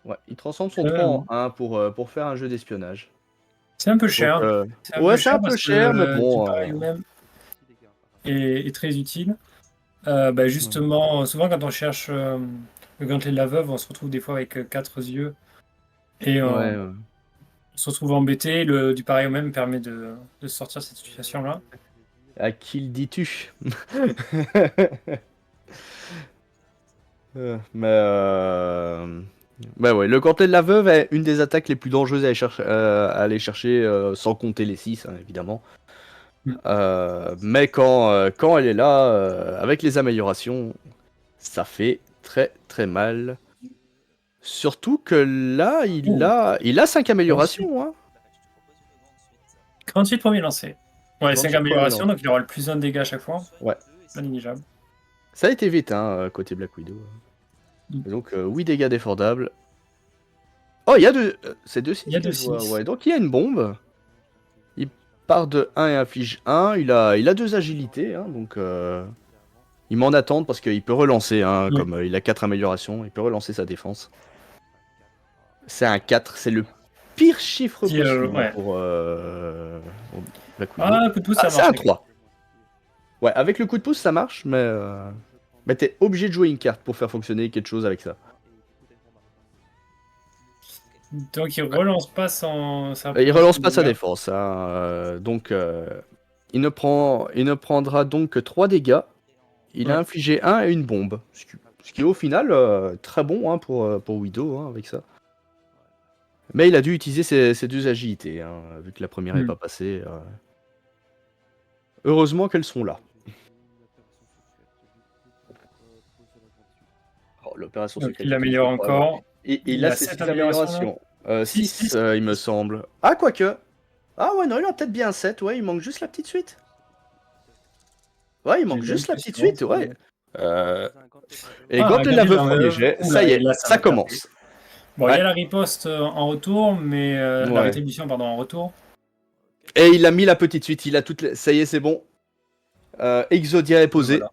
S3: Ouais, il transforme son 3 en 1 pour faire un jeu d'espionnage.
S2: C'est un peu
S3: Donc,
S2: cher.
S3: ouais, c'est un peu
S2: parce que
S3: cher, mais
S2: le
S3: bon.
S2: pareil au même est très utile. Bah, justement, souvent quand on cherche le gantelet de la veuve, on se retrouve des fois avec 4 yeux et
S3: Ouais,
S2: on se retrouve embêté. Du pareil au même permet de sortir de cette situation-là.
S3: à qui le dis-tu? Mais ouais, le gantelet de la veuve est une des attaques les plus dangereuses à aller chercher, sans compter les 6, hein, évidemment. Mais quand elle est là, avec les améliorations, ça fait très très mal. Surtout que là, il a 5 améliorations. Hein.
S2: 38 premiers lancés. Ouais, 5
S3: 38
S2: améliorations,
S3: premiers
S2: donc il aura le plus 1 de dégâts à chaque fois.
S3: Ouais.
S2: Pas négligeable.
S3: Ça a été vite, hein, côté Black Widow. Et donc, 8 dégâts défendables. Oh, il y a deux. C'est 2-6.
S2: Il y a 2-6.
S3: Ouais, donc il y a une bombe. Il part de 1 et inflige 1. Il a 2 agilités, hein, donc il m'en attend parce qu'il peut relancer, hein,
S2: Oui.
S3: comme il a 4 améliorations, il peut relancer sa défense. C'est un 4, c'est le pire chiffre possible
S2: ouais.
S3: pour Black Widow.
S2: Ah, coup de pouce, ça
S3: c'est
S2: marche.
S3: un 3. Ouais, avec le coup de pouce, ça marche, mais t'es obligé de jouer une carte pour faire fonctionner quelque chose avec ça.
S2: Donc il relance pas sa
S3: défense. Hein, donc il ne prendra donc que 3 dégâts. Il a infligé 1 et une bombe. Ce qui est au final très bon, hein, pour Widow, hein, avec ça. Mais il a dû utiliser ses 2 agilités, hein, vu que la première n'est pas passée. Heureusement qu'elles sont là. Oh, l'opération
S2: Donc
S3: secrète.
S2: il l'améliore encore.
S3: Et il a ses 6 améliorations. 6, il me semble. Ah, quoique. Ah ouais, non, il a peut-être bien 7. Ouais, il manque juste la petite suite. Ouais, il manque juste la petite suite, ouais. Et gantelet de la veuve premier jet, ça y est, ça commence.
S2: Bon, il y a la riposte en retour, mais la rétribution, pardon, en retour.
S3: Et il a mis la petite suite, il a toutes ça y est, c'est bon. Exodia est posé.
S2: Voilà.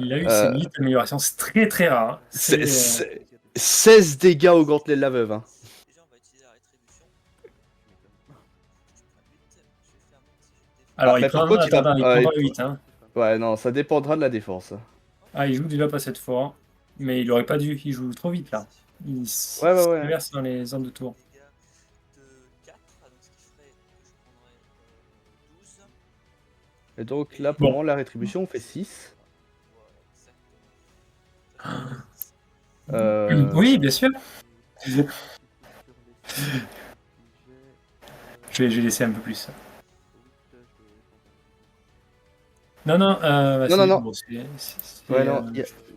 S2: Il a eu ses 8 améliorations, c'est très très rare.
S3: 16 dégâts au gantelet de la veuve. Hein.
S2: Alors, il prendra 8. Hein.
S3: Ouais, non, ça dépendra de la défense.
S2: Ah, il joue déjà pas cette fois. Mais il aurait pas dû, il joue trop vite là. Il se traverse dans les zones de tour.
S3: Et donc là, pour moi, la rétribution, on fait 6.
S2: Oui, bien sûr. Je vais laisser un peu plus. Non.
S3: non.
S2: Bon, je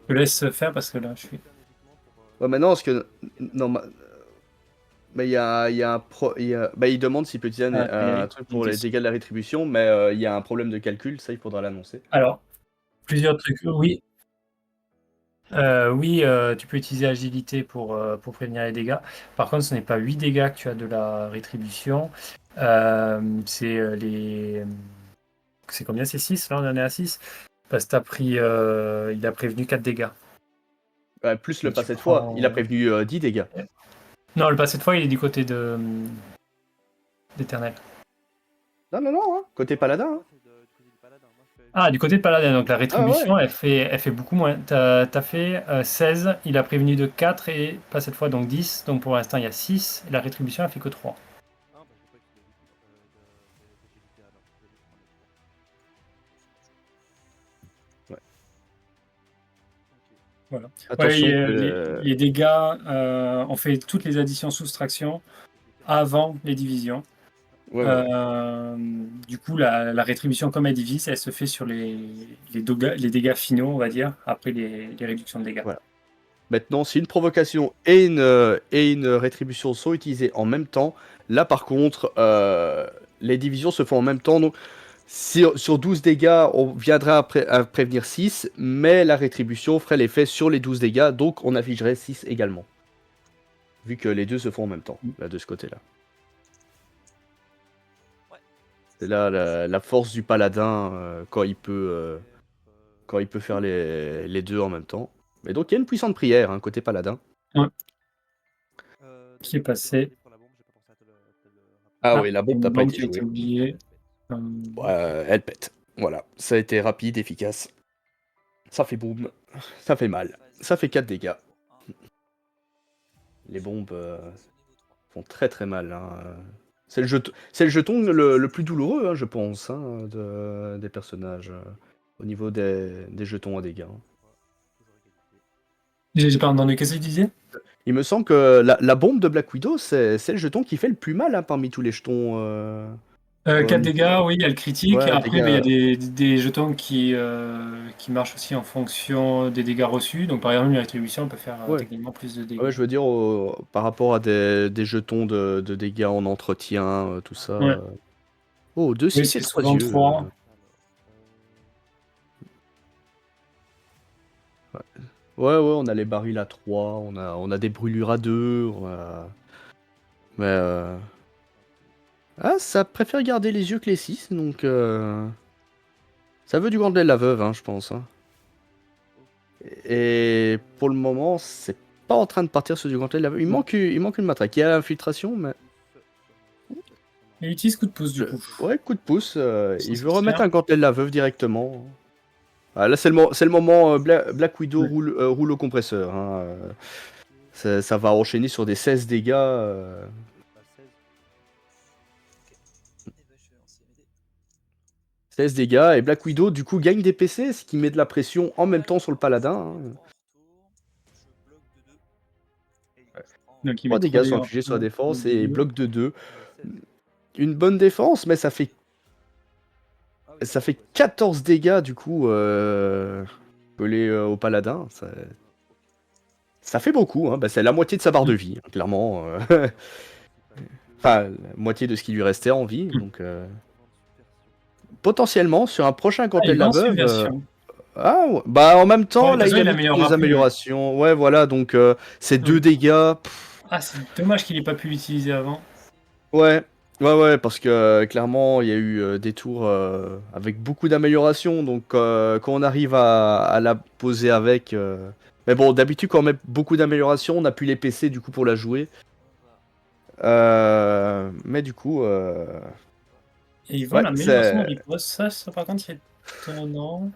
S2: te laisse faire parce que là, je suis...
S3: Ouais, mais non, parce que... Non, mais il y a il demande s'il peut utiliser un truc pour les dégâts de la rétribution, mais il y a un problème de calcul, ça, il faudra l'annoncer.
S2: Alors, plusieurs trucs. Oui. Tu peux utiliser agilité pour prévenir les dégâts. Par contre, ce n'est pas 8 dégâts que tu as de la rétribution. C'est les... C'est combien? C'est 6? Là, on en est à 6. Parce que t'as pris... il a prévenu 4 dégâts.
S3: Ouais, plus le pas cette fois, il a prévenu 10 dégâts.
S2: Non, le pas cette fois, il est du côté d'Éternel.
S3: Non, hein. Côté paladin. Hein.
S2: Ah, du côté de paladin, donc la rétribution, elle fait beaucoup moins. T'as fait 16, il a prévenu de 4 et pas cette fois, donc 10. Donc pour l'instant, il y a 6. Et la rétribution, elle fait que 3. Voilà.
S3: Attention,
S2: les dégâts, on fait toutes les additions-soustractions avant les divisions. Du coup, la rétribution, comme elle divise, elle se fait sur les dégâts finaux, on va dire, après les réductions de dégâts.
S3: Voilà. Maintenant, si une provocation et une rétribution sont utilisées en même temps, là par contre, les divisions se font en même temps. Donc, sur 12 dégâts, on viendra à prévenir 6, mais la rétribution ferait l'effet sur les 12 dégâts, donc on afficherait 6 également. Vu que les deux se font en même temps, là, de ce côté-là. C'est là la force du paladin quand il peut faire les deux en même temps. Mais donc il y a une puissante prière, hein, côté paladin.
S2: Qui est passé.
S3: Ah
S2: Ah,
S3: oui, la bombe
S2: une
S3: n'a pas
S2: bombe
S3: été
S2: qui a été
S3: jouée.
S2: oubliée.
S3: Elle pète. Voilà, ça a été rapide, efficace. Ça fait boum, ça fait mal. Ça fait 4 dégâts. Les bombes font très très mal. Hein. C'est le jeton le plus douloureux, hein, je pense, hein, des personnages. Au niveau des jetons à dégâts. Hein.
S2: J'ai pas entendu. Qu'est-ce que tu disais?
S3: Il me semble que la bombe de Black Widow, c'est le jeton qui fait le plus mal hein, parmi tous les jetons.
S2: 4 dégâts, oui, il y a le critique.
S3: Ouais,
S2: Après,
S3: dégâts.
S2: il y a des jetons qui marchent aussi en fonction des dégâts reçus. Donc, par exemple, une rétribution peut faire
S3: Ouais.
S2: techniquement plus de dégâts.
S3: Ouais, je veux dire, par rapport à des jetons de dégâts en entretien, tout ça.
S2: Ouais.
S3: Oh, 2, 6
S2: c'est
S3: et 3
S2: souvent
S3: yeux.
S2: 3.
S3: Ouais, on a les barils à 3, on a des brûlures à 2. Mais. Ah, ça préfère garder les yeux que les 6, donc. Ça veut du gantelet de la veuve, hein, je pense. Hein. Et pour le moment, c'est pas en train de partir sur du gantelet de la veuve. Il manque une matraque. Il y a l'infiltration, mais.
S2: Il utilise coup de pouce, du coup.
S3: Ouais, coup de pouce. Il veut
S2: se
S3: remettre
S2: faire.
S3: un gantelet de la veuve directement. Ah, là, c'est le moment Black Widow roule au compresseur. Hein. Ça va enchaîner sur des 16 dégâts.
S4: Eh ben, je vais lancer mes dés.
S3: 16 dégâts. Et Black Widow, du coup, gagne des PC, ce qui met de la pression en même temps sur le paladin. Hein.
S4: Je bloque de 2. Et
S3: Ouais.
S4: je prends
S2: Donc, il
S3: 3
S2: met
S3: dégâts sont infligés sur la défense et
S2: bloc.
S3: bloc de 2. Une bonne défense, mais ça fait 14 dégâts, du coup, collés au paladin. Ça fait beaucoup. Hein. Bah, c'est la moitié de sa barre de vie, hein, clairement. Enfin, la moitié de ce qui lui restait en vie. Donc, potentiellement, sur un prochain gantelet de la veuve. Ouais. Bah, en même temps,
S2: Ouais,
S3: là, il
S2: il
S3: a mis
S2: améliorera
S3: des
S2: plus,
S3: améliorations. Ouais, voilà, donc c'est 2 dégâts.
S2: Ah, c'est dommage qu'il ait pas pu l'utiliser avant.
S3: Ouais, parce que clairement, il y a eu des tours avec beaucoup d'améliorations. Donc, quand on arrive à la poser avec. Mais bon, d'habitude, quand on met beaucoup d'améliorations, on n'a plus les PC du coup pour la jouer. Mais du coup.
S2: Et il
S3: Ouais,
S2: vole l'amélioration de riposte. Ça, par contre, c'est étonnant.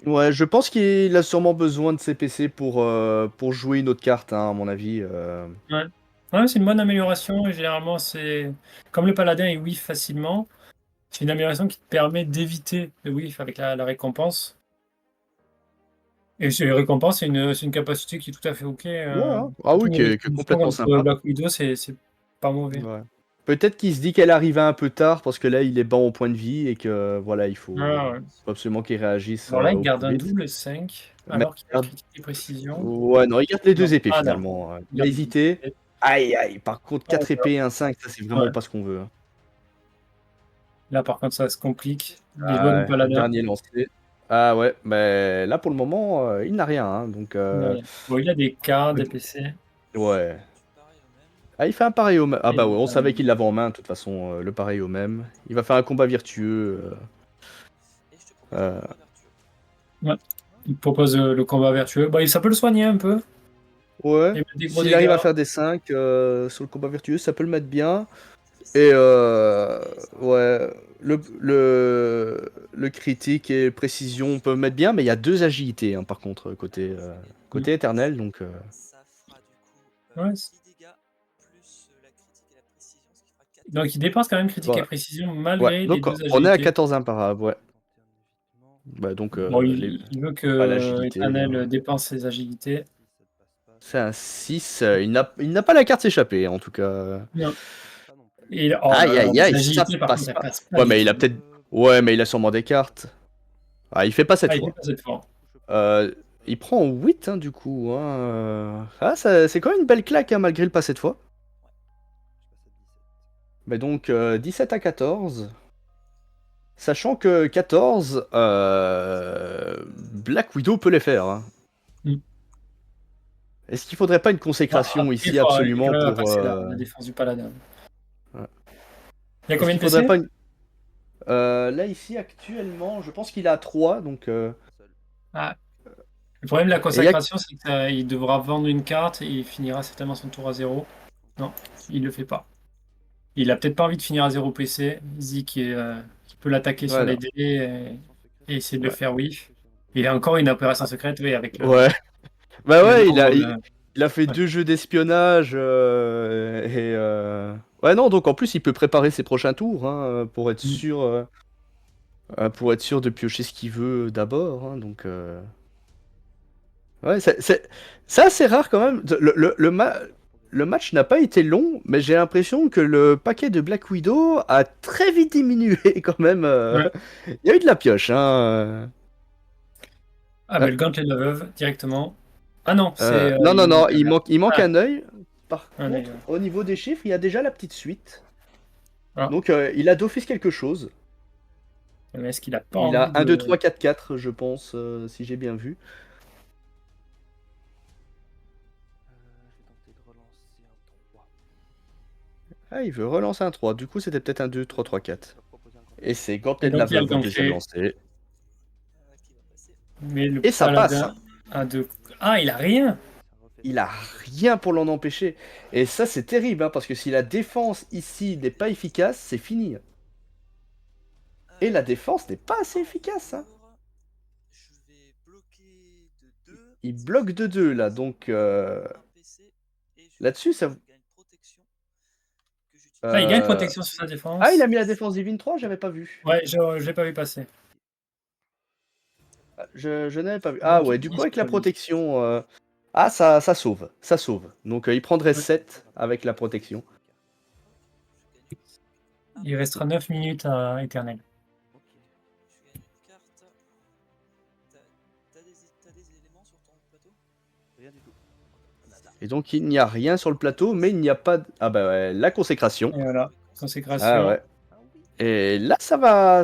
S3: Ouais, je pense qu'il a sûrement besoin de ses PC pour jouer une autre carte, hein, à mon avis.
S2: Ouais, c'est une bonne amélioration. Et généralement, c'est comme le paladin, il whiff facilement. C'est une amélioration qui te permet d'éviter le whiff avec la récompense. Et la récompense, c'est une capacité qui est tout à fait ok.
S3: Ouais, hein. Ah oui, qui est complètement
S2: contre
S3: sympa.
S2: Black Widow, c'est pas mauvais.
S3: Ouais. Peut-être qu'il se dit qu'elle arrivait un peu tard parce que là il est bas au point de vie et que voilà, il faut
S2: Ah, ouais.
S3: absolument qu'il réagisse.
S2: Alors là, il
S3: au
S2: garde
S3: plus
S2: un
S3: vite.
S2: double 5,
S3: Mais-
S2: alors qu'il a critique et précision.
S3: Ouais, non, il garde les deux
S2: Non.
S3: épées
S2: Ah, non.
S3: finalement. Il a
S2: garde
S3: hésité.
S2: les épées.
S3: Aïe, par contre, 4
S2: Ouais.
S3: épées et un 5, ça c'est vraiment
S2: Ouais.
S3: pas ce qu'on veut. Hein.
S2: Là, par contre, ça se complique. Les
S3: Ah
S2: lois du
S3: ouais,
S2: paladin.
S3: dernier lancé. Ah ouais, mais là pour le moment, il n'a rien. Hein, donc,
S2: Bon, il a des cartes, des PC.
S3: ouais.
S4: pareil au même.
S3: Ah, il fait un pareil au même. Ah bah
S2: Et,
S3: ouais, on savait qu'il l'avait en main, de toute façon, le pareil au même. Il va faire un combat virtueux.
S4: Et je te propose un combat vertueux.
S2: Il propose le combat vertueux. Bah, ça peut le soigner un peu.
S3: Ouais,
S2: Il met des gros
S3: s'il arrive à
S2: dégâts.
S3: faire des 5 sur le combat virtueux, ça peut le mettre bien. Et ouais, le critique et précision peuvent mettre bien, mais il y a 2 agilités, hein, par contre, côté éternel. Donc,
S4: Ça fera du coup
S2: Ouais.
S4: 6 dégâts plus la critique et la précision, ce qui fera 4
S2: Donc, il dépense quand même critique
S3: Ouais.
S2: et précision
S3: ouais.
S2: malgré les
S3: Donc,
S2: 2 agilités.
S3: on est à 14 imparables, ouais. Bah, donc,
S2: Bon, il veut
S3: pas
S2: que
S3: l'agilité,
S2: Eternel
S3: hein.
S2: dépense ses agilités.
S3: C'est un 6. Il n'a pas la carte s'échapper, en tout cas.
S2: Non. Et
S3: Aïe, aïe, aïe,
S2: les
S3: ça
S2: agilités, par
S3: passe
S2: contre, elles
S3: pas.
S2: passent pas.
S3: Ouais,
S2: du
S3: mais il a
S2: tout.
S3: peut-être. Ouais, mais il a sûrement des cartes. Ah, il fait pas cette
S2: Ah, il
S3: fois.
S2: fait pas cette fois.
S3: Il prend 8, hein, du coup. Hein. Ah, c'est quand même une belle claque, hein, malgré le pas cette fois. Mais donc, 17 à 14. Sachant que 14, Black Widow peut les faire. Hein.
S2: Mm.
S3: Est-ce qu'il faudrait pas une consécration
S2: Après,
S3: ici,
S2: il faut
S3: absolument,
S2: quand même
S3: pour...
S2: passer la défense du paladin.
S3: Ouais.
S2: Il y a
S3: Est-ce
S2: combien
S3: qu'il
S2: de
S3: faudrait
S2: PC?
S3: pas une... Là, ici, actuellement, je pense qu'il a 3, donc...
S2: Ah. Le problème de la
S3: Et il y a-
S2: consécration, c'est qu'il devra vendre une carte et il finira certainement son tour à 0. Non, il le fait pas. Il a peut-être pas envie de finir à 0 PC. Il se dit qu'il peut l'attaquer sur les
S3: Voilà.
S2: dés et essayer de le
S3: Ouais.
S2: faire whiff. Il a encore une opération secrète, oui, avec
S3: Ouais. Bah
S2: le
S3: ouais,
S2: nombre,
S3: il a fait
S2: ouais.
S3: 2 jeux d'espionnage Ouais, non, donc en plus, il peut préparer ses prochains tours hein, pour être sûr de piocher ce qu'il veut d'abord. Hein, donc, ouais, c'est assez rare quand même. Le match n'a pas été long, mais j'ai l'impression que le paquet de Black Widow a très vite diminué quand même.
S2: Ouais.
S3: Il y a eu de la pioche. Hein.
S2: Ah, mais le gauntlet de la veuve, directement. Ah non,
S3: Non, non,
S2: il
S3: non,
S2: manque un
S3: il manque
S2: Ah,
S3: un œil. Par
S2: un œil,
S3: contre,
S2: ouais.
S3: au niveau des chiffres, il y a déjà la petite suite.
S2: Ah.
S3: Donc, il a d'office quelque chose.
S2: Mais est-ce qu'il a pas
S3: Il
S2: envie
S3: a 1, 2,
S2: de.
S3: 3, 4, 4, je pense, si j'ai bien vu.
S4: Je vais tenter de relancer un 3.
S3: Ah, il veut relancer un 3. Du coup, c'était peut-être un 2, 3, 3, 4. Et c'est
S2: Et
S3: Gauntlet de la
S2: donc, il y a le
S3: Veuve au deuxième
S2: gauntlet.
S3: lancé.
S4: Qui va passer.
S2: Mais le
S3: Et ça passe.
S2: paladin
S3: Hein.
S2: a deux. Ah, il a rien!
S3: Il a rien pour l'en empêcher. Et ça, c'est terrible, hein, parce que si la défense ici n'est pas efficace, c'est fini. Et la défense n'est pas assez efficace. Hein.
S4: Je vais bloquer de 2.
S3: Il bloque de 2 là, donc là-dessus, ça.
S2: Ah, il gagne
S3: Euh,
S2: protection sur sa
S3: Ah,
S2: défense.
S3: il a mis la défense divine 3, j'avais pas vu.
S2: Ouais, je l'ai pas vu passer.
S3: Je n'avais pas vu. Ah
S2: Donc,
S3: ouais,
S2: il
S3: du coup,
S2: utilise
S3: avec la
S2: pas lui.
S3: protection. Ah, ça sauve. Ça sauve. Donc, il prendrait
S2: Ouais.
S3: 7 avec la protection.
S2: Il restera 9 minutes à éternel.
S4: Ok, je gagne une carte. T'as des éléments sur ton plateau? Rien du tout. Nada.
S3: Et donc, il n'y a rien sur le plateau, mais il n'y a pas. Ah bah ouais, la consécration.
S2: Et voilà,
S3: Ah
S2: consécration.
S3: ouais. Et là, ça va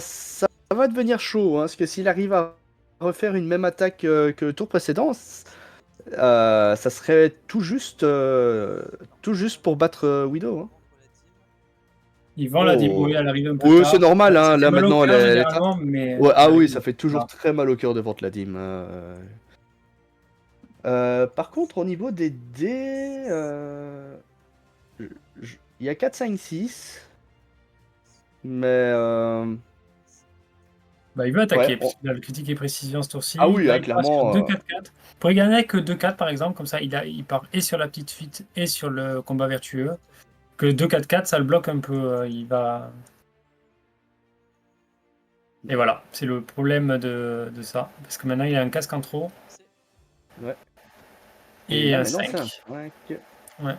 S3: devenir chaud, hein, parce que s'il arrive à refaire une même attaque que le tour précédent, ça serait tout juste pour battre Widow. Hein.
S2: Il vend la dîme.
S3: Oh.
S2: Oui, elle arrive un peu
S3: Oui,
S2: tard.
S3: c'est normal,
S2: Ça
S3: hein.
S2: fait
S3: Là
S2: mal au
S3: maintenant,
S2: cœur
S3: elle est
S2: généralement, mais
S3: Ouais, ah
S2: elle
S3: oui,
S2: arrive
S3: ça
S2: un
S3: fait
S2: peu
S3: toujours
S2: tard.
S3: très mal au cœur de vendre la dîme. Par contre, au niveau des dés, il y a 4, 5, 6. Mais
S2: Bah, il veut
S3: ouais,
S2: attaquer, parce qu'il a le critique et précision ce tour-ci.
S3: ah oui,
S2: Là,
S3: hein,
S2: il part sur
S3: clairement.
S2: 2-4-4. Pour y gagner avec 2-4, par exemple, comme ça, il part et sur la petite fuite et sur le combat vertueux. Que le 2-4-4, ça le bloque un peu. Il va. Et voilà, c'est le problème de ça. Parce que maintenant, il a un casque en trop.
S3: Ouais.
S2: Et
S3: là,
S2: un
S3: maintenant, c'est un
S2: 5.
S3: 5.
S2: Ouais.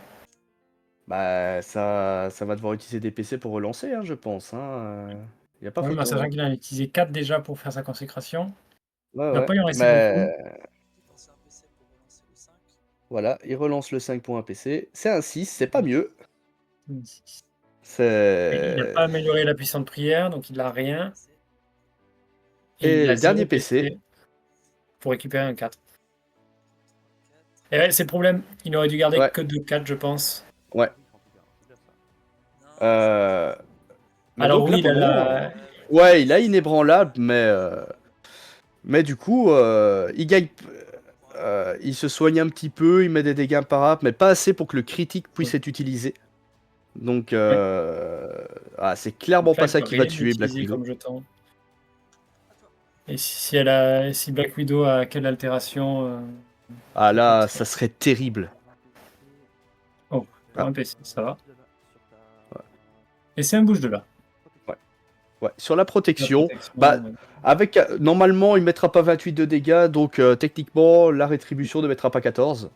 S3: Bah, ça va devoir utiliser des PC pour relancer, hein, je pense. Il n'y a pas
S2: Ouais, mais en
S3: photo.
S2: sachant
S3: Hein.
S2: qu'il a utilisé 4 déjà pour faire sa consécration.
S3: Ouais,
S2: Il va
S3: ouais.
S2: pas y en rester beaucoup.
S3: Mais voilà, il relance le 5 pour un PC. C'est un 6, c'est pas mieux.
S2: Il n'a
S3: C'est.
S2: pas amélioré la puissance de prière, donc il n'a rien. Et il
S3: Et
S2: a 0
S3: dernier PC.
S2: PC pour récupérer un 4. Et ouais, c'est le problème. Il aurait dû garder
S3: Ouais.
S2: que 2-4, je pense.
S3: Ouais. Mais
S2: Alors
S3: donc là,
S2: oui,
S3: pour le moment, ouais, il a inébranlable, mais du coup, il gagne. Il se soigne un petit peu, il met des dégâts imparables, mais pas assez pour que le critique puisse être utilisé. Donc, c'est clairement
S2: Donc là,
S3: pas
S2: il
S3: ça
S2: peut
S3: qui va
S2: rien
S3: tuer Black
S2: utiliser
S3: Widow.
S2: comme jeton. Et si Black Widow a quelle altération
S3: Ah là, ça serait terrible.
S2: Oh, pour
S3: Ah.
S2: un PC, ça va. Et c'est un bouge de là.
S3: Ouais. Sur la protection,
S2: ouais.
S3: avec normalement, il mettra pas 28 de dégâts, donc techniquement, la rétribution ne mettra pas 14.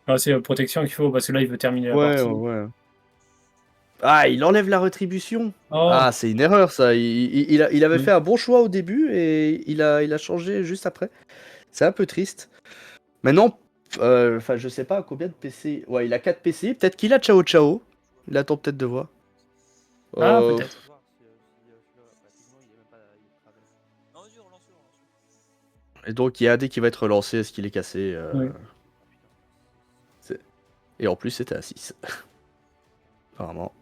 S2: Ah, c'est la protection qu'il faut, parce que là, il veut terminer la
S3: Ouais,
S2: partie.
S3: ouais. Ah, il enlève la rétribution.
S2: Oh,
S3: Ah, c'est une erreur ça. Il avait
S2: Oui.
S3: fait un bon choix au début et il a changé juste après. C'est un peu triste. Maintenant, je sais pas combien de PC. Ouais, il a 4 PC. Peut-être qu'il a Ciao Ciao. Il attend peut-être de voir.
S2: Ah, peut-être.
S3: Et donc, il y a un dé qui va être relancé. Est-ce qu'il est cassé
S2: Oui.
S3: Et en plus, c'était un 6. Apparemment.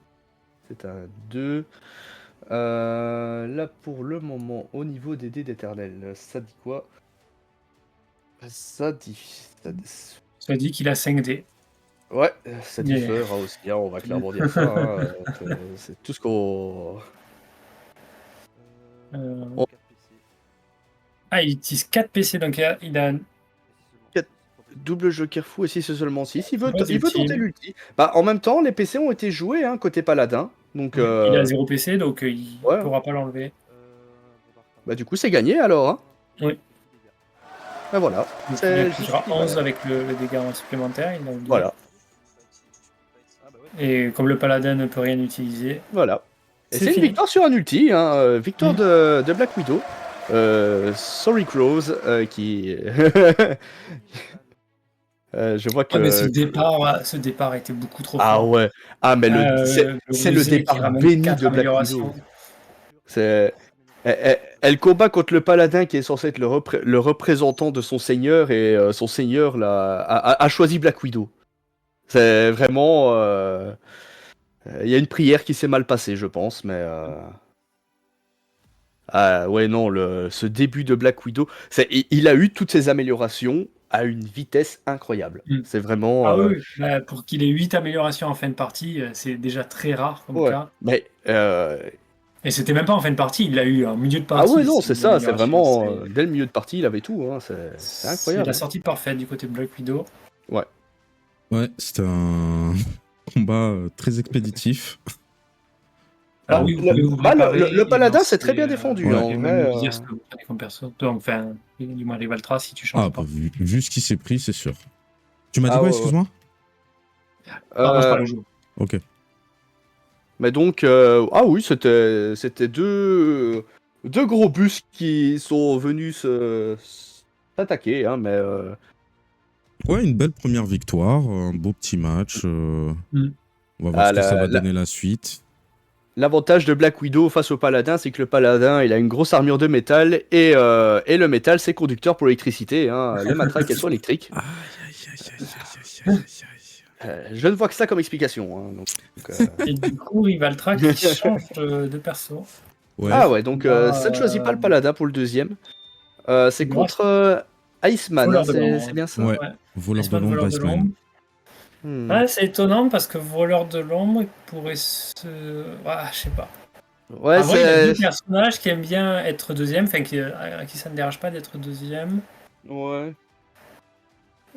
S3: C'est un 2. Là, pour le moment, au niveau des dés d'éternel, ça dit quoi? Ça dit...
S2: Ça dit qu'il a 5 dés.
S3: Ouais, ça
S2: Yeah.
S3: diffère aussi, hein, on va clairement dire ça. Hein, c'est tout ce qu'on...
S2: Euh,
S3: Oh.
S4: 4 PC.
S2: Ah, il utilise 4 PC, donc il a
S3: Double joker fou, et si c'est seulement 6, il veut
S2: Ouais,
S3: tenter
S2: ultime.
S3: l'ulti. Bah, en même temps, les PC ont été joués, hein, côté paladin. Donc,
S2: il a 0 PC, donc il
S3: ouais.
S2: pourra pas l'enlever.
S3: Bah, du coup, c'est gagné alors. Hein.
S2: Oui.
S3: Bah, voilà.
S2: Donc,
S3: C'est
S2: il affichera
S3: juste
S2: 11 avec le dégât supplémentaire. Il a oublié.
S3: Voilà.
S4: Ah bah ouais.
S2: Et comme le paladin ne peut rien utiliser,
S3: Voilà. Et
S2: C'est
S3: c'est une
S2: fini.
S3: victoire sur un ulti, hein, victoire de Black Widow. Sorry Crows, qui... je vois que...
S2: ouais, mais ce départ a été beaucoup trop
S3: Ah
S2: fort.
S3: ouais. Ah, mais c'est le
S2: rusé qui
S3: départ
S2: ramène
S3: béni
S2: 4
S3: de Black
S2: améliorations.
S3: Widow. C'est... Elle combat contre le paladin qui est censé être le représentant de son seigneur, et son seigneur là, a choisi Black Widow. C'est vraiment... Il y a une prière qui s'est mal passée, je pense, mais... Ah ouais, non, ce début de Black Widow, il a eu toutes ses améliorations à une vitesse incroyable.
S2: Mm.
S3: C'est vraiment...
S2: Ah oui, bah, pour qu'il ait 8 améliorations en fin de partie, c'est déjà très rare comme
S3: ouais.
S2: cas.
S3: Mais...
S2: Et c'était même pas en fin de partie, il l'a eu en milieu de partie.
S3: Ah ouais, non, c'est ça, c'est
S2: l'amélioration,
S3: vraiment... dès le milieu de partie, il avait tout, hein, c'est
S2: C'est
S3: incroyable.
S2: la sortie parfaite du côté de Black Widow.
S3: Ouais.
S1: Ouais, c'était un combat très expéditif.
S2: Alors oui, vous
S3: Le-
S2: pouvez vous
S3: bah,
S2: préparer
S3: le
S2: et
S3: paladin,
S2: lancer,
S3: c'est très bien défendu,
S1: ouais.
S3: en
S2: et
S3: vrai.
S2: même nous dire ce que vous prenez comme perso. Donc, enfin, du moins les Valtra si tu changes
S1: Ah,
S2: pas.
S1: bah, vu ce qui s'est pris, c'est sûr. Tu m'as dit
S3: Ah,
S1: quoi,
S3: ouais,
S1: excuse-moi
S2: Moi je parle au jeu.
S1: Ok.
S3: Mais donc, ah oui, c'était deux gros bus qui sont venus s'attaquer, hein, mais...
S1: Ouais, une belle première victoire, un beau petit match. On va voir
S3: Ah,
S1: ce que ça va donner la suite.
S3: L'avantage de Black Widow face au paladin, c'est que le paladin, il a une grosse armure de métal, et le métal, c'est conducteur pour l'électricité. Hein. Les matraques, elles sont électriques.
S1: Aïe, aïe, aïe, aïe, aïe, aïe, aïe, aïe.
S3: Je ne vois que ça comme explication. Hein, donc,
S2: Et du coup, Rivaltra qui change de perso.
S1: Ouais.
S3: Ah ouais, donc
S2: Bah,
S3: ça ne choisit pas le paladin pour le deuxième. C'est
S2: Moi,
S3: contre Iceman,
S2: Voleur
S3: hein,
S2: de l'ombre.
S3: c'est bien ça.
S1: Ouais. Voleur de
S2: Iceman,
S1: l'ombre,
S2: voleur de
S1: Iceman.
S2: l'ombre.
S3: Hmm.
S2: C'est étonnant parce que voleur de l'ombre, il pourrait se. Je sais pas.
S3: Ouais,
S2: En vrai, il a
S3: c'est...
S2: deux personnages qui aiment bien être deuxième, enfin à qui ça ne dérange pas d'être deuxième.
S3: Ouais.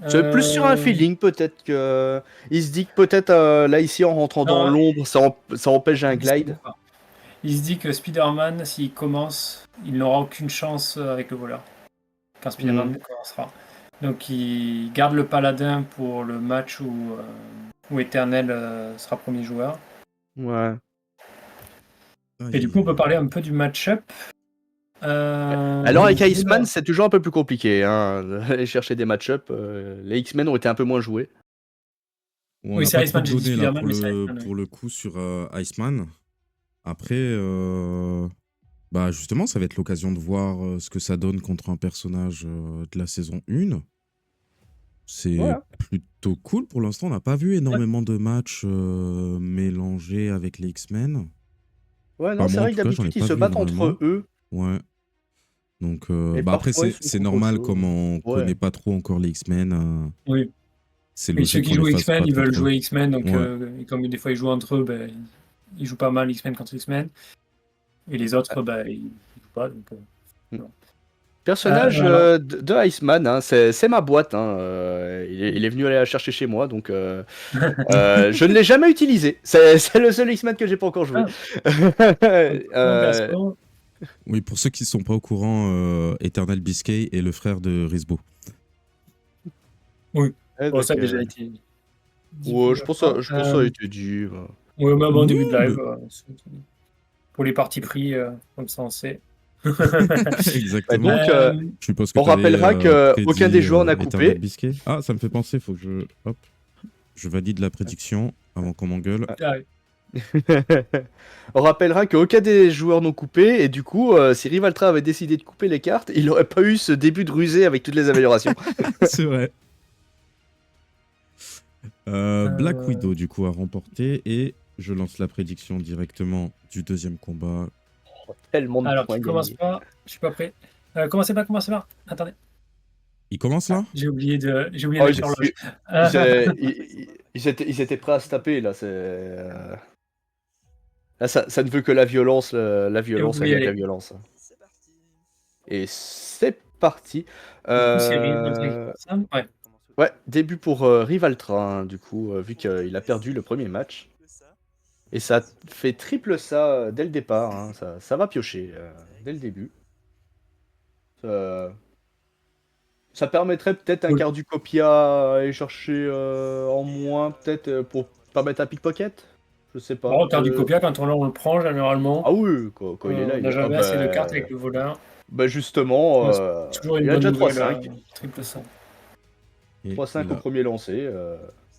S3: C'est plus sur un feeling, peut-être que... Il se dit que peut-être, là, ici, en rentrant dans
S2: Non,
S3: l'ombre, ça empêche un glide.
S2: Il se dit que Spider-Man, s'il commence, il n'aura aucune chance avec le voleur. Quand Spider-Man commencera. Donc il garde le paladin pour le match où Eternel sera premier joueur.
S3: Ouais.
S2: Et du coup, on peut parler un peu du match-up.
S3: Alors, avec Iceman, c'est toujours un peu plus compliqué, hein, d'aller chercher des match-up. Les X-Men ont été un peu moins joués.
S1: On
S2: Oui,
S1: n'a
S2: c'est
S1: pas
S2: Iceman,
S1: trop
S2: j'ai dit
S1: donné là,
S2: Spider-Man, mais c'est Iceman, oui.
S1: pour le coup sur Iceman. Après, bah justement, ça va être l'occasion de voir ce que ça donne contre un personnage de la saison 1. C'est plutôt cool. Pour l'instant, on n'a pas vu énormément de matchs mélangés avec les X-Men.
S3: Ouais, non,
S1: Enfin,
S3: c'est
S1: moi, en
S3: vrai que
S1: tout cas, j'en ai
S3: d'habitude, ils
S1: pas
S3: se
S1: vu
S3: battent
S1: énormément.
S3: entre eux.
S1: Ouais. Donc,
S3: Et
S1: bah après,
S3: parfois, ils sont
S1: c'est
S3: contre
S1: normal,
S3: autre
S1: comme
S3: chose.
S1: on connaît pas trop encore les X-Men.
S2: Oui.
S1: C'est
S2: Et ceux
S1: logique
S2: qui
S1: qu'on
S2: jouent
S1: les fasse
S2: X-Men,
S1: pas
S2: ils
S1: trop
S2: veulent
S1: trop.
S2: jouer X-Men, donc
S1: Ouais.
S2: et comme des fois ils jouent entre eux, ils jouent pas mal X-Men contre X-Men. Et les autres, ils jouent pas. Donc,
S3: Personnage
S2: alors.
S3: de Iceman, hein, c'est ma boîte. Hein, il est venu aller la chercher chez moi, donc je ne l'ai jamais utilisé. C'est le seul X-Men que j'ai pas encore joué.
S2: Perso,
S1: Oui, pour ceux qui ne sont pas au courant, Eternal Biscay est le frère de Risbo.
S3: Ouais,
S2: bon,
S3: donc,
S2: ça a déjà été dit.
S3: ouais, je pense que ça a été dit.
S2: Oui, même en début de
S1: Oui,
S2: live. Pour les parties pris, comme ça on sait.
S1: Exactement.
S3: Donc,
S1: Je suppose que
S3: on rappellera qu'aucun des joueurs n'a coupé.
S1: Eternal Biscay. Ah, ça me fait penser, faut que je... Hop. Je valide la prédiction avant qu'on m'engueule.
S3: On rappellera qu'aucun des joueurs n'ont coupé, et du coup, si Rivaltra avait décidé de couper les cartes, il n'aurait pas eu ce début de rusé avec toutes les améliorations.
S1: C'est vrai. Black Widow, du coup, a remporté, et je lance la prédiction directement du deuxième combat.
S3: Tellement de
S2: Alors,
S3: points
S2: qui commence
S3: gagnés.
S2: pas? Je suis pas prêt. Commencez pas. Attendez,
S1: Il commence là?
S2: j'ai oublié de
S3: Oh,
S2: mettre l'horloge.
S3: ils étaient prêts à se taper là. Là, ça ne veut que la violence, la violence
S2: pouvez y
S3: avec la
S2: aller.
S3: violence.
S4: C'est parti.
S3: Et c'est parti.
S2: Du coup, c'est Rivaltra qui fait ça. Ouais.
S3: Ouais, début pour Rivaltra, hein, du coup, vu qu'il a perdu le premier match. Et ça fait triple ça dès le départ, hein, ça va piocher dès le début. Ça permettrait peut-être un
S2: Oui.
S3: quart du copia à aller chercher en moins, peut-être pour pas mettre un pickpocket. Je sais pas.
S2: Bon, du copia, quand on le prend, généralement,
S3: Ah oui, quand il est là,
S2: on
S3: il
S2: n'a
S3: est. Ah
S2: jamais assez de cartes avec le voleur.
S3: bah justement,
S2: Ouais, c'est toujours une
S3: il a
S2: bonne
S3: déjà
S2: nouvelle,
S3: 3-5.
S2: triple 100.
S1: Et
S3: 3-5 au
S1: la
S3: premier lancé.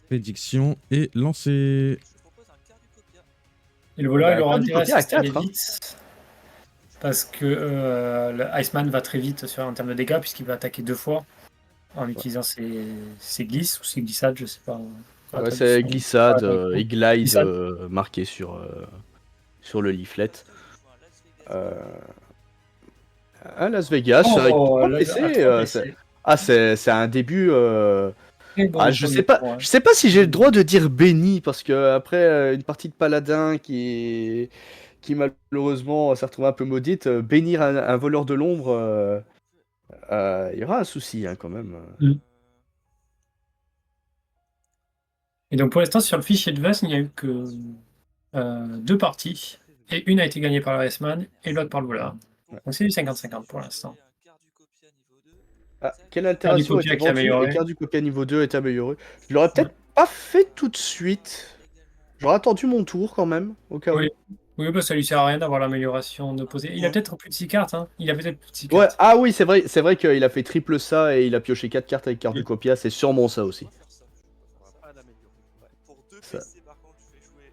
S1: prédiction est lancée.
S4: Je propose un quart du copia.
S2: Et le voleur,
S3: Bah,
S2: il aura
S3: quart du
S2: intérêt à
S3: copia à
S2: s'installer
S3: 4, hein.
S2: vite. Parce que le Iceman va très vite en termes de dégâts, puisqu'il va attaquer 2 fois en utilisant ses glisses ou ses glissades, je sais pas.
S3: Ouais, c'est glissade
S2: Ouais,
S3: et glide
S2: glissade.
S3: marqué sur le leaflet. À Las Vegas,
S2: Oh,
S3: avec 3
S2: là,
S3: PC,
S2: à 3 PC.
S3: c'est un début.
S2: Très bon
S3: Ah, je sais
S2: premier
S3: pas,
S2: tour, hein.
S3: je sais pas si j'ai le droit de dire béni parce que après une partie de paladin qui malheureusement s'est retrouvée un peu maudite, bénir un voleur de l'ombre, il y aura un souci hein, quand même.
S2: Mm. Et donc pour l'instant, sur le fichier de Vest, il n'y a eu que 2 parties. Et une a été gagnée par le Iceman et l'autre par le voleur. Donc c'est du 50-50 pour l'instant.
S3: Ah, quelle
S2: Quart du
S3: altération a
S2: copia
S3: été
S2: qui est
S3: vendue et
S2: amélioré.
S3: quart du copia niveau 2 est amélioré. Je l'aurais peut-être
S2: Ouais.
S3: pas fait tout de suite. J'aurais attendu mon tour quand même, au cas
S2: Oui.
S3: où.
S2: Oui, bah ça lui sert à rien d'avoir l'amélioration de poser. Il a peut-être plus de 6 cartes, hein. Il a peut-être plus de 6
S3: Ouais,
S2: cartes.
S3: ah oui, c'est vrai qu'il a fait triple ça et il a pioché 4 cartes avec quart du copia, c'est sûrement ça aussi.
S4: Pour 2
S3: Ça.
S4: PC, par contre, je fais jouer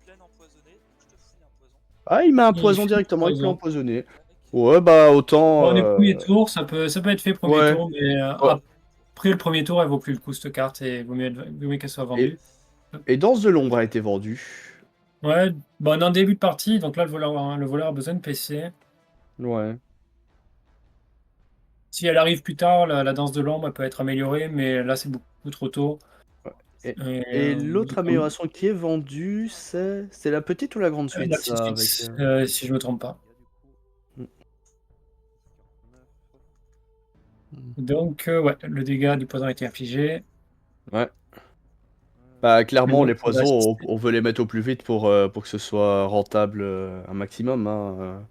S4: plein empoisonné, donc je te fouille un poison.
S3: Ah, il met un
S2: Il
S3: poison
S2: fait
S3: directement, il peut
S2: poison.
S3: empoisonner. Ouais, bah autant.
S2: Bon, les premiers tours, ça peut être fait premier
S3: Ouais.
S2: tour, mais
S3: Ouais.
S2: après le premier tour, elle vaut plus le coup cette carte et vaut mieux qu'elle soit vendue.
S3: Et Danse de l'ombre a été vendu.
S2: Ouais, bon, en début de partie, donc là le voleur a besoin de PC.
S3: Ouais.
S2: Si elle arrive plus tard, la danse de l'ombre, elle peut être améliorée, mais là c'est beaucoup trop tôt.
S3: Et l'autre amélioration qui est vendue, c'est la petite ou la grande suite
S2: la petite
S3: ça,
S2: suite,
S3: avec,
S2: si je me trompe pas. Donc, ouais, le dégât du poison a été infligé.
S3: Ouais. Bah, clairement, les
S2: L'autre va
S3: poisons,
S2: assister.
S3: on veut les mettre au plus vite pour que ce soit rentable un maximum. Hein.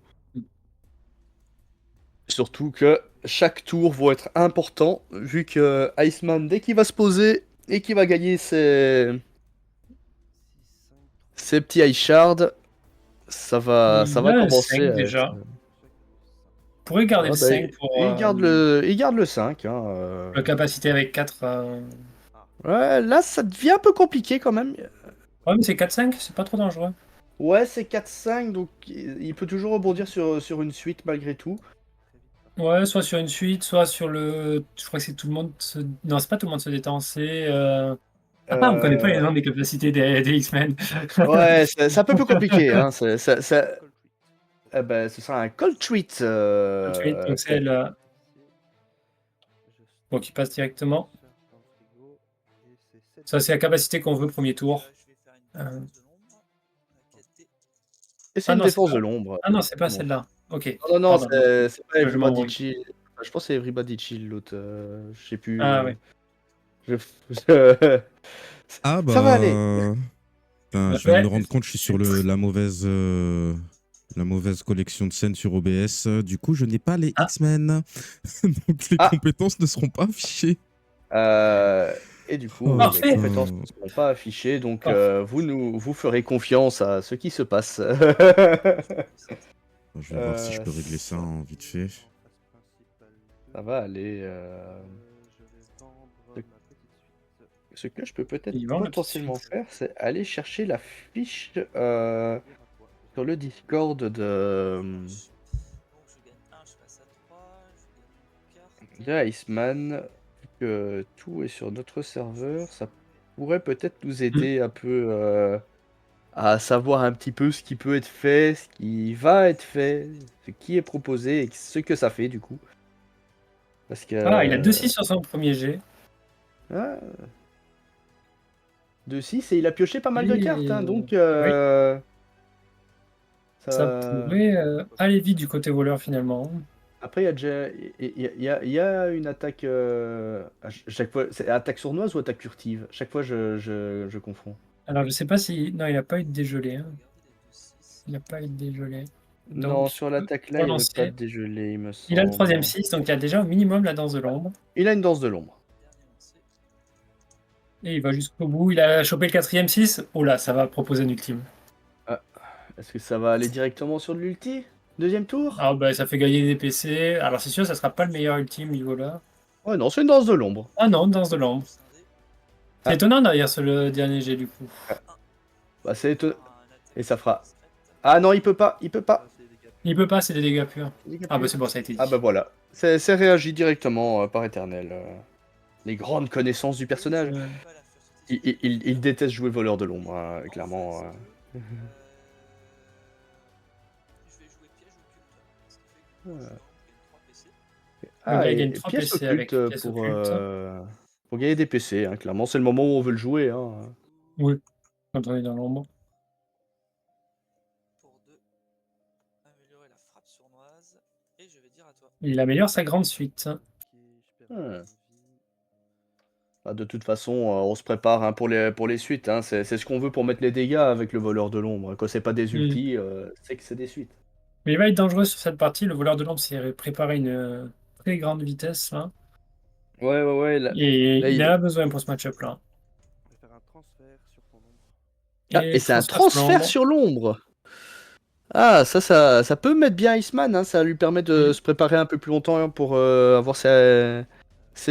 S3: Surtout que chaque tour va être important, vu que Iceman, dès qu'il va se poser et qu'il va gagner ses petits Ice Shards, ça va
S2: Il a un
S3: commencer
S2: 5
S3: à être.
S2: déjà. Pourrait garder
S3: Ah,
S2: le
S3: bah,
S2: 5 pour
S3: il garde le 5. Hein.
S2: la capacité avec 4.
S3: Ouais, là, ça devient un peu compliqué quand même.
S2: Ouais, mais c'est 4-5, c'est pas trop dangereux.
S3: Ouais, c'est 4-5, donc il peut toujours rebondir sur une suite malgré tout.
S2: Ouais, soit sur une suite, soit sur le. Je crois que c'est tout le monde se. Non, c'est pas tout le monde se détend, c'est. Ah, on connaît pas les noms des capacités des X-Men.
S3: Ouais, c'est un peu plus compliqué. Hein. Eh ben, ce sera un cold treat.
S2: Donc c'est elle. Donc il passe directement. Ça, c'est la capacité qu'on veut premier tour.
S3: Et c'est
S2: Ah
S3: une
S2: non, c'est
S3: défense
S2: pas.
S3: de l'ombre.
S2: Ah non, c'est pas
S3: Bon.
S2: celle-là. Ok.
S3: Non, non,
S2: Pardon.
S3: c'est pas
S2: Je
S3: Everybody
S2: m'embrouille.
S3: Chill. Je pense que c'est Everybody Chill, l'autre. Je sais plus.
S2: Ah ouais.
S1: Ah
S3: Ça va aller.
S1: bah. Putain, je viens de me rendre compte, je suis sur la mauvaise collection de scènes sur OBS. Du coup, je n'ai pas les X-Men. Donc les compétences ne seront pas affichées.
S3: Et du coup,
S1: Oh,
S3: les
S2: Parfait.
S3: compétences ne seront pas affichées, donc vous ferez confiance à ce qui se passe.
S1: Je vais voir si je peux régler ça en vite fait.
S3: Ça va aller. Ce que je peux peut-être potentiellement faire, c'est aller chercher la fiche sur le Discord de Iceman. Vu que tout est sur notre serveur, ça pourrait peut-être nous aider un peu à savoir un petit peu ce qui peut être fait, ce qui va être fait, ce qui est proposé et ce que ça fait du coup. Parce que
S2: Ah, il a 2-6 sur son premier jet.
S3: ah, 2-6 et il a pioché pas mal de cartes, hein, donc
S2: Oui, ça
S3: ça...
S2: pourrait aller vite du côté voleur finalement.
S3: Après, il y a déjà il y a une attaque à chaque fois, c'est attaque sournoise ou attaque furtive? Chaque fois, je confonds.
S2: Alors, je sais pas si. Non, il n'a pas eu de dégelé. Hein.
S4: Regardez les 2-6.
S2: Il n'a pas eu de dégelé.
S3: Non,
S2: Donc,
S3: sur
S2: il peut
S3: l'attaque là, il n'y avait pas de
S2: relancer.
S3: dégelé, il me
S2: Il a le
S3: semble.
S2: troisième 6, donc il y a déjà au minimum la danse de l'ombre.
S3: Il a une danse de l'ombre.
S4: Dernier lancé.
S2: Et il va jusqu'au bout. Il a chopé le quatrième 6. Oh là, ça va proposer un ultime.
S3: Est-ce que ça va aller directement sur de l'ulti? Deuxième tour?
S2: Ah bah ça fait gagner des PC. Alors c'est sûr, ça sera pas le meilleur ultime niveau là.
S3: Ouais, non, c'est une danse de l'ombre.
S2: Ah non, danse de l'ombre.
S4: Plus un dé.
S2: C'est
S3: Ah.
S2: étonnant derrière sur le dernier jet du coup.
S3: Bah, c'est étonnant.
S4: Un attaque
S3: Et ça fera.
S4: discrète.
S3: Ah non, il peut pas, il peut pas.
S2: Il peut pas, c'est des dégâts purs. Ah bah c'est bon, ça a été dit.
S3: Ah bah voilà. C'est réagi directement par éternel. Les grandes connaissances du personnage.
S2: Ouais.
S4: Pas la furtivité.
S3: Il déteste jouer voleur de l'ombre, hein, clairement.
S4: Je vais jouer piège occulte. Ce qui fait que
S3: Ouais.
S4: je gagne 3 PC.
S3: Ah,
S2: gars, il
S3: et
S2: gagne 3
S3: pièce
S2: PC avec
S3: occulte
S2: pièce
S3: pour,
S2: occulte.
S3: pour gagner des PC, hein, clairement. C'est le moment où on veut le jouer. Hein.
S2: Oui, quand on est dans l'ombre.
S4: Pour 2. Améliorer la frappe sournoise. Et je vais dire à toi.
S2: Il améliore sa grande suite.
S3: Hmm. Bah, de toute façon, on se prépare hein, pour les suites. Hein. C'est ce qu'on veut pour mettre les dégâts avec le voleur de l'ombre. Quand c'est pas des ultis, c'est que c'est des suites.
S2: Mais il va être dangereux sur cette partie. Le voleur de l'ombre s'est préparé une très grande vitesse là.
S3: Ouais, ouais, ouais. Là,
S2: Et
S3: là,
S2: il en a besoin pour ce match-up là.
S5: Je vais faire un transfert sur ton ombre.
S3: Et c'est un
S2: transfert
S3: transfert
S2: l'ombre.
S3: sur l'ombre. Ah, ça peut mettre bien Iceman. Hein. Ça lui permet de se préparer un peu plus longtemps pour avoir ses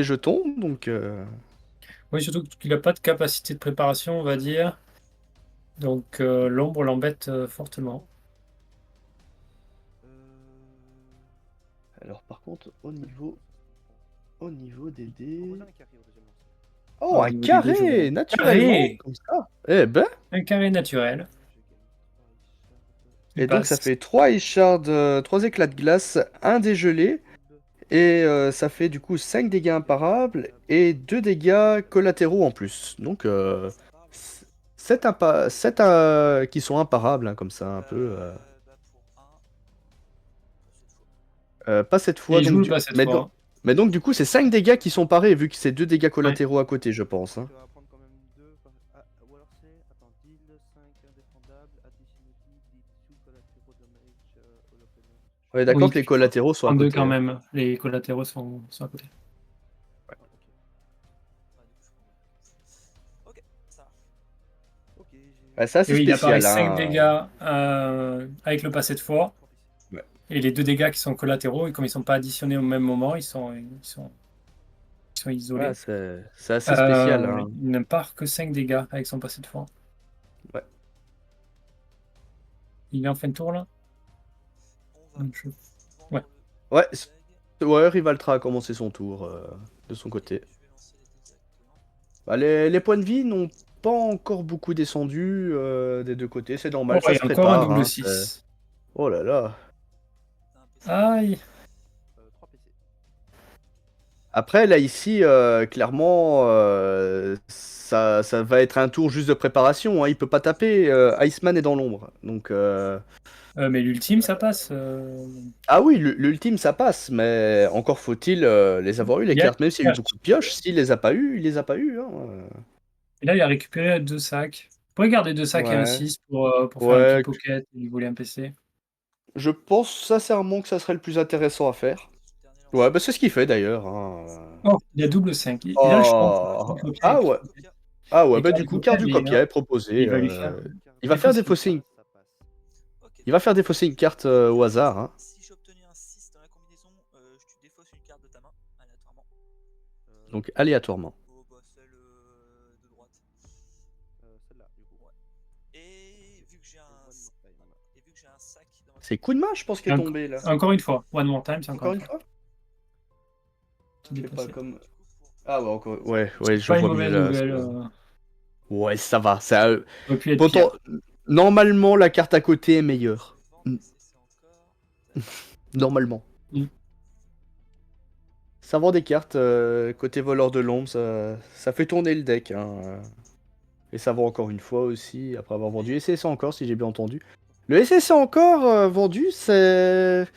S3: jetons. Donc,
S2: Oui, surtout qu'il n'a pas de capacité de préparation, on va dire. Donc l'ombre l'embête fortement.
S3: alors, par contre, au niveau des dés.
S5: Proposez un carré au deuxième lancer.
S3: Oh,
S2: Au
S3: un
S2: niveau des dés, je
S3: carré,
S2: vois.
S3: naturellement,
S2: Carré.
S3: comme ça. Eh ben.
S2: Un carré naturel.
S3: Et donc ça fait 3 Ishard, 3 éclats de glace, un dégelé, et ça fait du coup 5 dégâts imparables et 2 dégâts collatéraux en plus. Donc 7 qui sont imparables, hein, comme ça, un peu.
S4: Bah pour 1.
S3: Pas cette
S2: Et
S3: fois,
S2: il
S3: donc,
S2: joue pas cette
S3: mais,
S2: fois.
S3: mais donc du coup c'est 5 dégâts qui sont parés, vu que c'est 2 dégâts collatéraux à côté, je pense. Hein.
S5: Tu vas prendre quand même 2. Ou alors c'est. Attends, deal 5 indéfendables, additionally, deal 2 collateral damage all opponents.
S3: On est d'accord
S2: Oui,
S3: que les collatéraux sont à
S2: 32
S3: côté.
S2: quand
S3: Hein.
S2: même. Les collatéraux sont à côté.
S4: Ok, ça marche.
S5: Ok, j'ai.
S3: Ouais, ça
S2: Et
S3: c'est
S2: oui, il apparaît
S3: spécial.
S2: 5
S3: Hein.
S2: dégâts avec le passé de foi.
S3: Ouais.
S2: Et les 2 dégâts qui sont collatéraux, et comme ils sont pas additionnés au même moment, ils sont isolés.
S3: Ouais, c'est assez spécial. Hein.
S2: Il ne part que 5 dégâts avec son passé de foi.
S3: Ouais.
S2: Il est en fin de tour là.
S4: On va.
S2: Je-
S4: vendre
S2: Ouais.
S4: le
S3: Ouais,
S4: leg.
S3: ouais, Rivaltra a commencé son tour de son côté.
S4: Je vais lancer les dés directement.
S3: Bah, les points de vie n'ont pas encore beaucoup descendu des deux côtés, c'est normal,
S2: Oh,
S3: ça
S2: il y
S3: se
S2: a encore un
S3: prépare.
S2: double
S3: Hein,
S2: 6.
S3: oh là là.
S4: T'as un PC.
S2: Aïe.
S5: 3 PC.
S3: Après, là, ici, clairement, ça va être un tour juste de préparation. Hein, il peut pas taper. Iceman est dans l'ombre. Donc,
S2: Mais l'ultime, ça passe.
S3: ah oui, l'ultime, ça passe, mais encore faut-il les avoir eu, les
S2: Il y a-
S3: cartes. Même s'il y a eu beaucoup de pioches, s'il les a pas eu, il les a pas eu. Hein.
S2: Et là, il a récupéré 2 sacs. Vous pouvez garder 2 sacs et un
S3: Ouais.
S2: 6 pour faire un
S3: Ouais,
S2: pickpocket et voler un PC.
S3: je pense sincèrement que ça serait le plus intéressant à faire.
S4: Dernier lancé.
S3: Ouais, bah c'est ce qu'il fait d'ailleurs. Hein.
S2: Oh, il a double 5. Il a le choix.
S3: Oh. Ah ouais. Ah ouais,
S2: Et
S3: bah
S2: carte
S3: du
S2: du
S3: coup,
S2: Copia,
S3: carte du
S2: lui,
S3: Copia
S2: hein.
S3: est proposée.
S2: Il va lui faire.
S3: Il va faire défausser
S2: défausser
S3: une...
S5: Ça passe.
S4: Ok.
S3: Il va faire défausser une carte au hasard. Hein.
S4: Si j'ai obtenu un 6 dans la combinaison, tu défausses une carte de ta main, aléatoirement.
S3: Donc aléatoirement.
S4: Oh bah celle de droite.
S5: Celle-là, du coup.
S4: Et vu que j'ai un sac dans ma
S3: C'est coup de main, je pense, qui est
S2: Un-
S3: tombé là.
S2: Encore une fois. One more time, c'est
S3: Encore une
S2: fois.
S3: fois
S2: Qui
S3: C'est
S2: dépassait.
S3: pas comme...
S4: du coup, pour
S3: Ah ouais, encore... ouais, je
S2: Pas une
S3: vois mieux
S2: mauvaise
S3: là.
S2: nouvelle.
S3: Ouais, ça va. Ça,
S2: Aurait pu être pire.
S3: Normalement, la carte à côté est meilleure.
S4: Vendre
S3: Mm.
S4: les CC encore.
S3: Normalement.
S2: Mm.
S3: Ça vend des cartes, côté voleur de l'ombre, ça fait tourner le deck. Hein. Et ça vend encore une fois aussi, après avoir vendu SSC encore, si j'ai bien entendu. Le SSC encore vendu, c'est...
S5: J'ai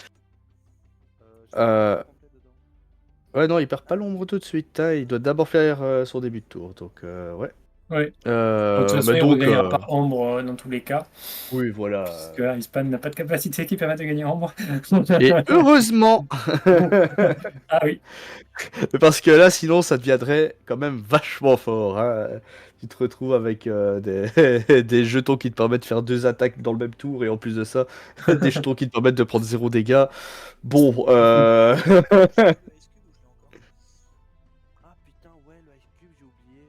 S3: Euh,
S5: complet dedans.
S3: Ouais, non, il perd pas l'ombre tout de suite. Hein. Il doit d'abord faire son début de tour. Donc, ouais.
S2: Ouais. De toute façon,
S3: Mais
S2: il
S3: donc,
S2: regagnera par ombre dans tous les cas.
S3: oui, voilà.
S2: Parce que Iceman n'a pas de capacité qui permet de gagner ombre.
S3: Et heureusement
S2: Ah oui.
S3: Parce que là, sinon, ça deviendrait quand même vachement fort. Hein. Tu te retrouves avec des jetons qui te permettent de faire 2 attaques dans le même tour, et en plus de ça, des jetons qui te permettent de prendre 0 dégâts. Bon,
S4: Le Ice Cube ou je l'ai encore?
S5: Ah putain, ouais, le Ice Cube, j'ai oublié.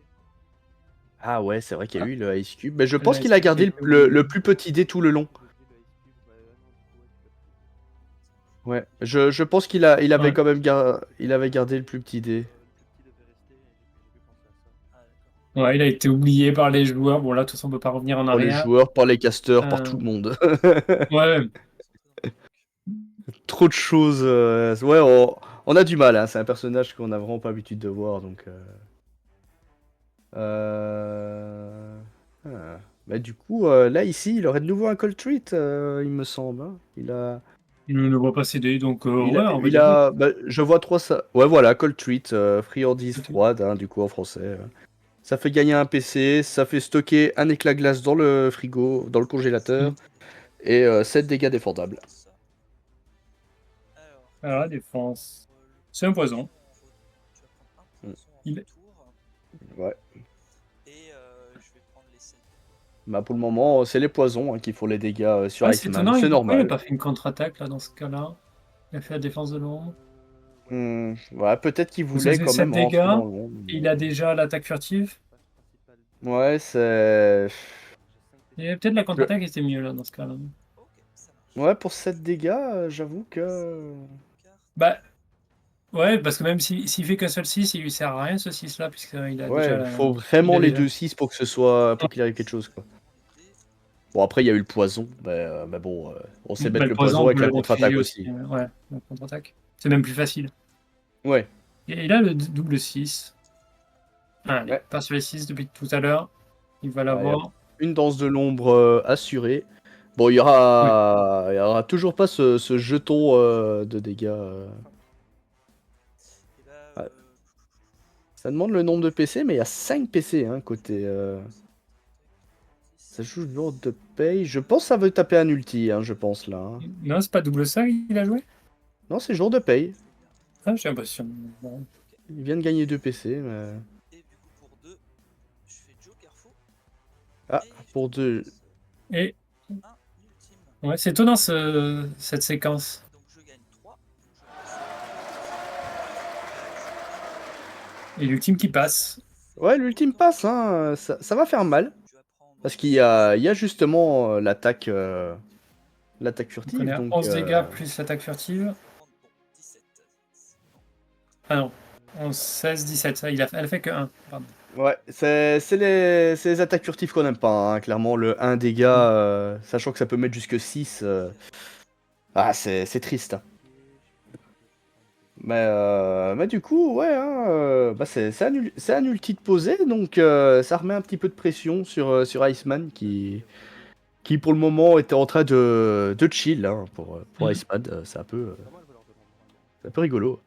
S3: Ah ouais, c'est vrai qu'il y a eu le Ice Cube. Mais je
S2: Le
S3: pense
S2: Ice
S3: qu'il a
S2: Cube,
S3: gardé
S2: j'ai
S3: le
S2: oublié.
S3: plus petit dé tout le long.
S5: J'ai oublié le Ice Cube, ouais, non, du coup, ouais, tu l'as pris.
S3: Ouais, je pense qu'il avait
S2: Ouais.
S3: quand même il avait gardé le plus petit dé.
S5: Le plus petit devait rester, et j'ai pu penser à ça.
S4: Ah, d'accord.
S2: Ouais, il a été oublié par les joueurs. Bon, là, de toute façon, on peut pas revenir en
S3: Par les
S2: arrière.
S3: joueurs, par les casters, par
S2: Euh,
S3: tout le monde.
S2: Ouais.
S3: Trop de choses. Ouais, on a du mal. Hein. C'est un personnage qu'on a vraiment pas l'habitude de voir. Donc, ah. Bah, du coup, là, ici, il aurait de nouveau un Cold Treat, il me semble. Hein.
S2: Il ne le voit pas céder, donc ouais, on va dire oui.
S3: Bah, je vois 3 ça. Ouais, voilà, Cold Treat, friandise
S2: C'est tout.
S3: froide, hein, du coup, en français. Ça fait gagner un PC, ça fait stocker un éclat glace dans le frigo, dans le congélateur, et 7 dégâts défendables.
S4: Ça. Alors,
S2: Alors, la défense. C'est un poison.
S4: tu vas prendre un poison en
S2: Il-
S4: retour.
S3: Ouais.
S4: Et je vais prendre les 7.
S3: Bah, pour le moment, c'est les poisons hein, qui font les dégâts sur
S2: Ah, c'est
S3: Iceman.
S2: étonnant.
S3: C'est
S2: Pourquoi il n'a
S3: normal.
S2: pas fait une contre-attaque, là, dans ce cas-là? Il a fait la défense de l'ombre.
S3: Ouais, peut-être qu'il
S2: Donc, ça
S3: voulait
S2: fait
S3: quand
S2: 7
S3: même rentrer
S2: dégâts.
S3: dans l'ombre.
S2: Il a déjà l'attaque furtive.
S5: Phase principale.
S3: Ouais, c'est...
S2: Il y avait peut-être la
S3: Je-
S2: contre-attaque était mieux, là, dans ce cas-là.
S4: Ok, ça marche.
S3: Ouais, pour 7 dégâts, j'avoue que...
S4: Carte.
S2: Bah, ouais, parce que même s'il fait qu'un seul 6, il lui sert à rien, ce 6-là, puisqu'il a
S3: Ouais,
S2: déjà...
S3: faut
S2: il
S3: vraiment
S2: a
S3: les
S2: déjà...
S3: 2-6 pour que ce soit... pour qu'il arrive quelque chose, quoi. Bon, après, il y a eu le poison, mais bon, on sait
S2: Bah,
S3: mettre
S2: le
S3: le
S2: poison,
S3: poison
S2: on
S3: avec
S2: peut
S3: la
S2: le
S3: contre-attaque
S2: diffuser
S3: aussi.
S2: Ouais, la contre-attaque. C'est même plus facile.
S3: Ouais,
S2: Et là, le double 6. Allez,
S3: Ouais.
S2: pas sur les 6 depuis tout à l'heure. Il va
S3: il y a
S2: l'avoir.
S3: une danse de l'ombre assurée. Bon, il y aura toujours pas ce jeton de dégâts.
S4: Et là,
S3: Ouais. Ça demande le nombre de PC, mais il y a 5 PC hein, côté... Ça joue le jour de paye. Je pense que ça veut taper un ulti, hein, je pense, là. Hein.
S2: Non, c'est pas double 5 il a joué?
S3: Non, c'est jour de paye.
S2: Ah, j'ai l'impression. Bon.
S3: Il vient de gagner 2 PC, mais...
S4: et du coup, pour 2, je fais Joker faux.
S3: Ah,
S4: Et je
S3: pour 2...
S2: Et
S4: un ultime.
S2: ouais, c'est étonnant cette séquence.
S4: Donc je gagne 3.
S2: Et l'ultime qui passe.
S3: Ouais, l'ultime passe, hein. Ça va faire mal.
S4: Tu vas prendre.
S3: Parce qu'il y a justement l'attaque
S2: Donc
S3: furtive.
S2: on est à
S3: Donc,
S2: 11 dégâts plus l'attaque furtive.
S4: Bon, 17.
S2: Ah non, 11, 16, 17. Ça, elle fait que 1. Pardon.
S3: ouais, c'est les attaques furtives qu'on n'aime pas. Hein. Clairement, le 1 dégât, sachant que ça peut mettre jusque 6. Ah, c'est triste. Hein. Mais du coup, ouais, hein, bah c'est un ulti de posé, donc ça remet un petit peu de pression sur Iceman qui pour le moment était en train de chill hein, pour
S2: Mhm.
S3: Iceman. C'est un peu
S5: Pas mal, voleur de l'ombre, vraiment.
S3: c'est un peu rigolo.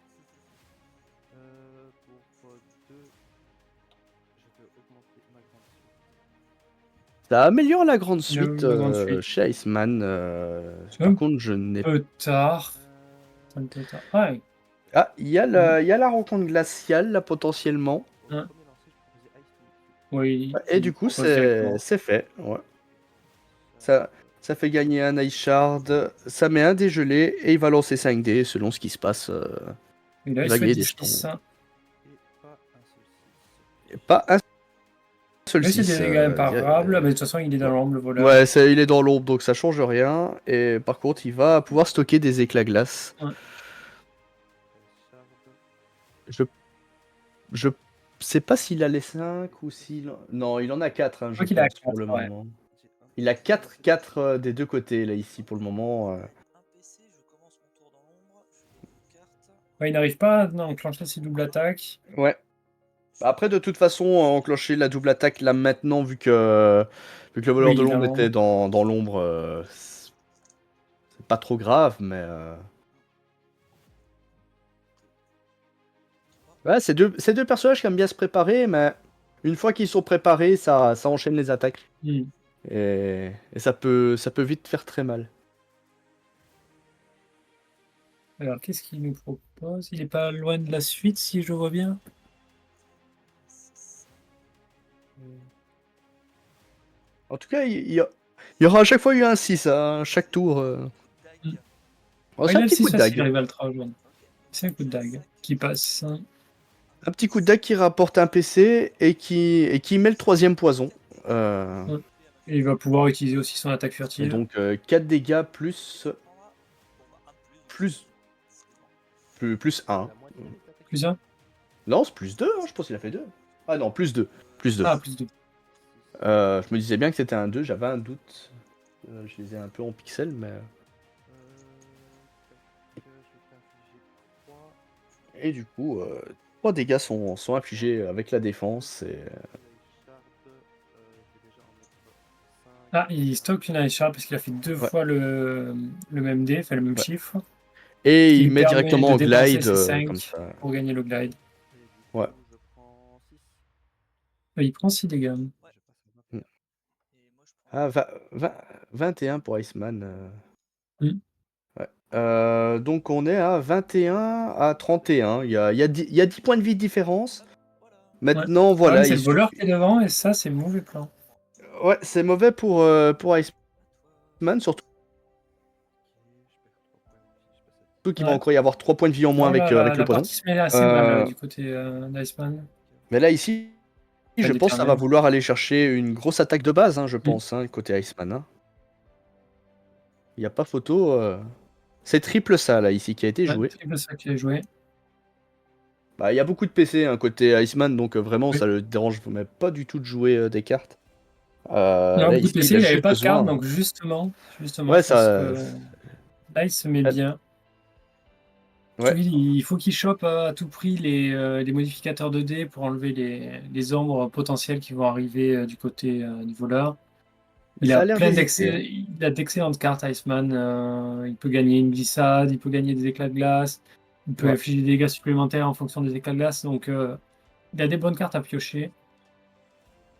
S5: Pour 2, je vais augmenter ma grande suite.
S3: Ça améliore la grande suite
S2: La grande suite.
S3: chez Iceman.
S2: C'est
S3: Par
S2: un
S3: contre, je n'ai
S2: peu tard. Un peu tard. Ah, oui.
S3: Ah, il y a la rencontre glaciale là potentiellement.
S5: Au
S2: Hein.
S5: premier lancer, je proposais Ice Team.
S2: Oui.
S3: Et du coup,
S2: propose directement.
S3: c'est fait. Ouais. Ça fait gagner un Ice Shard, ça met un dégelé et il va lancer 5 dés selon ce qui se passe.
S2: Et là,
S3: il
S2: il
S3: va
S2: se fait
S3: gagner des
S2: 10,
S3: jetons.
S2: 6.
S5: Et pas un seul 6.
S3: Et pas un seul
S2: Oui, c'est
S3: 6.
S2: des dégâts imparables. Mais de toute façon, il est dans l'ombre, le voleur.
S3: Ouais, il est dans l'ombre donc ça change rien. Et par contre, il va pouvoir stocker des éclats glace.
S2: Ouais.
S3: Je sais pas s'il a les 5 ou s'il. Non, il en a 4, hein, je
S2: crois qu'il a
S3: pense, pour
S2: 4,
S3: le
S2: ouais.
S3: moment. Il a 4 des deux côtés, là, ici, pour le moment.
S4: Un PC, je commence mon tour dans l'ombre. Je fais une carte.
S2: Ouais, il n'arrive pas à enclencher ses doubles attaques.
S3: Ouais. Après, de toute façon, enclencher la double attaque là maintenant, vu que le voleur
S2: Oui,
S3: de l'ombre
S2: évidemment.
S3: était dans l'ombre, c'est pas trop grave, mais. Ouais, c'est deux personnages qui aiment bien se préparer, mais une fois qu'ils sont préparés, ça enchaîne les attaques.
S2: Hmm.
S3: Et ça peut vite faire très mal.
S2: Alors, qu'est-ce qu'il nous propose? Il est pas loin de la suite, si je vois bien.
S3: En tout cas, il y aura à chaque fois eu un 6 à chaque tour.
S4: Dague.
S3: Oh,
S2: Ouais,
S3: c'est
S2: il
S3: un
S2: a le
S3: petit
S2: 6
S3: coup de
S2: facile,
S3: dague.
S2: Rival 3 aujourd'hui.
S4: Ok.
S2: C'est un coup de dague qui passe.
S3: Un petit coup de dague qui rapporte un PC et qui met le troisième poison.
S2: Ouais. Et il va pouvoir utiliser aussi son attaque
S3: Et
S2: furtive.
S3: donc 4 dégâts plus,
S4: Prends là. Bon, bah, un de
S3: plus,
S4: C'est bon.
S3: plus 1.
S5: La moitié des attaques.
S2: Plus 1?
S3: Non, c'est plus 2, hein, je pense qu'il a fait 2. Ah non, plus 2. Plus 2.
S2: Ah, plus 2.
S3: Je me disais bien que c'était un 2, j'avais un doute. Je les ai un peu en pixels, mais.
S5: Je vais t'infliger 3.
S3: Et du coup, 3 dégâts sont infligés avec la défense. Et...
S5: Shard, je vais déjà en mettre 5.
S2: Ah, il stocke une Ice Shard parce qu'il a fait 2
S3: Ouais.
S2: fois le même dé, enfin le même
S3: Ouais.
S2: chiffre.
S3: Et
S2: Qui
S3: il
S2: lui
S3: met
S2: permet
S3: directement
S2: de
S3: en
S2: dépenser
S3: glide,
S2: ses 5
S3: comme ça.
S2: pour gagner le glide.
S5: Et du
S3: Ouais.
S5: coup, je prends 6.
S2: Il prend 6 dégâts.
S5: Ouais, je passe à 21.
S4: Et moi, je prends.
S3: Ah, 21 pour Iceman.
S2: Hmm.
S3: Ouais. Donc on est à 21 à 31. Il y a 10 points de vie de différence.
S4: Voilà.
S3: Maintenant,
S2: Ah,
S3: voilà.
S2: c'est le voleur qui est devant et ça, c'est mauvais plan.
S3: Ouais, c'est mauvais pour Iceman, surtout qu'il va
S2: Ouais.
S3: encore y avoir 3 points de vie en moins
S2: Oh là là,
S3: avec le
S2: la
S3: poison.
S2: partie se mêle assez mal
S3: Euh,
S2: du côté d'Iceman.
S3: Mais là, ici,
S2: Pas
S3: je pense que ça va
S2: d'éternel.
S3: vouloir aller chercher une grosse attaque de base, hein, je pense, hein, côté Iceman. Hein. Il n'y a pas photo. C'est triple ça, là, ici, qui a été
S2: Ouais,
S3: joué.
S2: triple ça qui est joué.
S3: Bah, il y a beaucoup de PC côté Iceman, donc vraiment,
S2: Oui.
S3: ça le dérange mais pas du tout de jouer des cartes.
S2: Non,
S3: Là,
S2: beaucoup de
S3: ici,
S2: PC,
S3: il a
S2: il n'avait
S3: juste
S2: pas de carte,
S3: besoin.
S2: donc justement,
S3: Ouais,
S2: je pense
S3: ça.
S2: que là, il se met
S3: Ah,
S2: bien.
S3: Ouais.
S2: Il faut qu'il chope à tout prix les modificateurs de dés pour enlever les ombres potentielles qui vont arriver du côté du voleur. Il
S3: Ça
S2: a
S3: a l'air d'hésiter. Hein.
S2: il a d'excellentes cartes, Iceman. Il peut gagner une glissade, il peut gagner des éclats de glace, il peut
S3: Ouais.
S2: infliger des dégâts supplémentaires en fonction des éclats de glace. Donc, il a des bonnes cartes à piocher.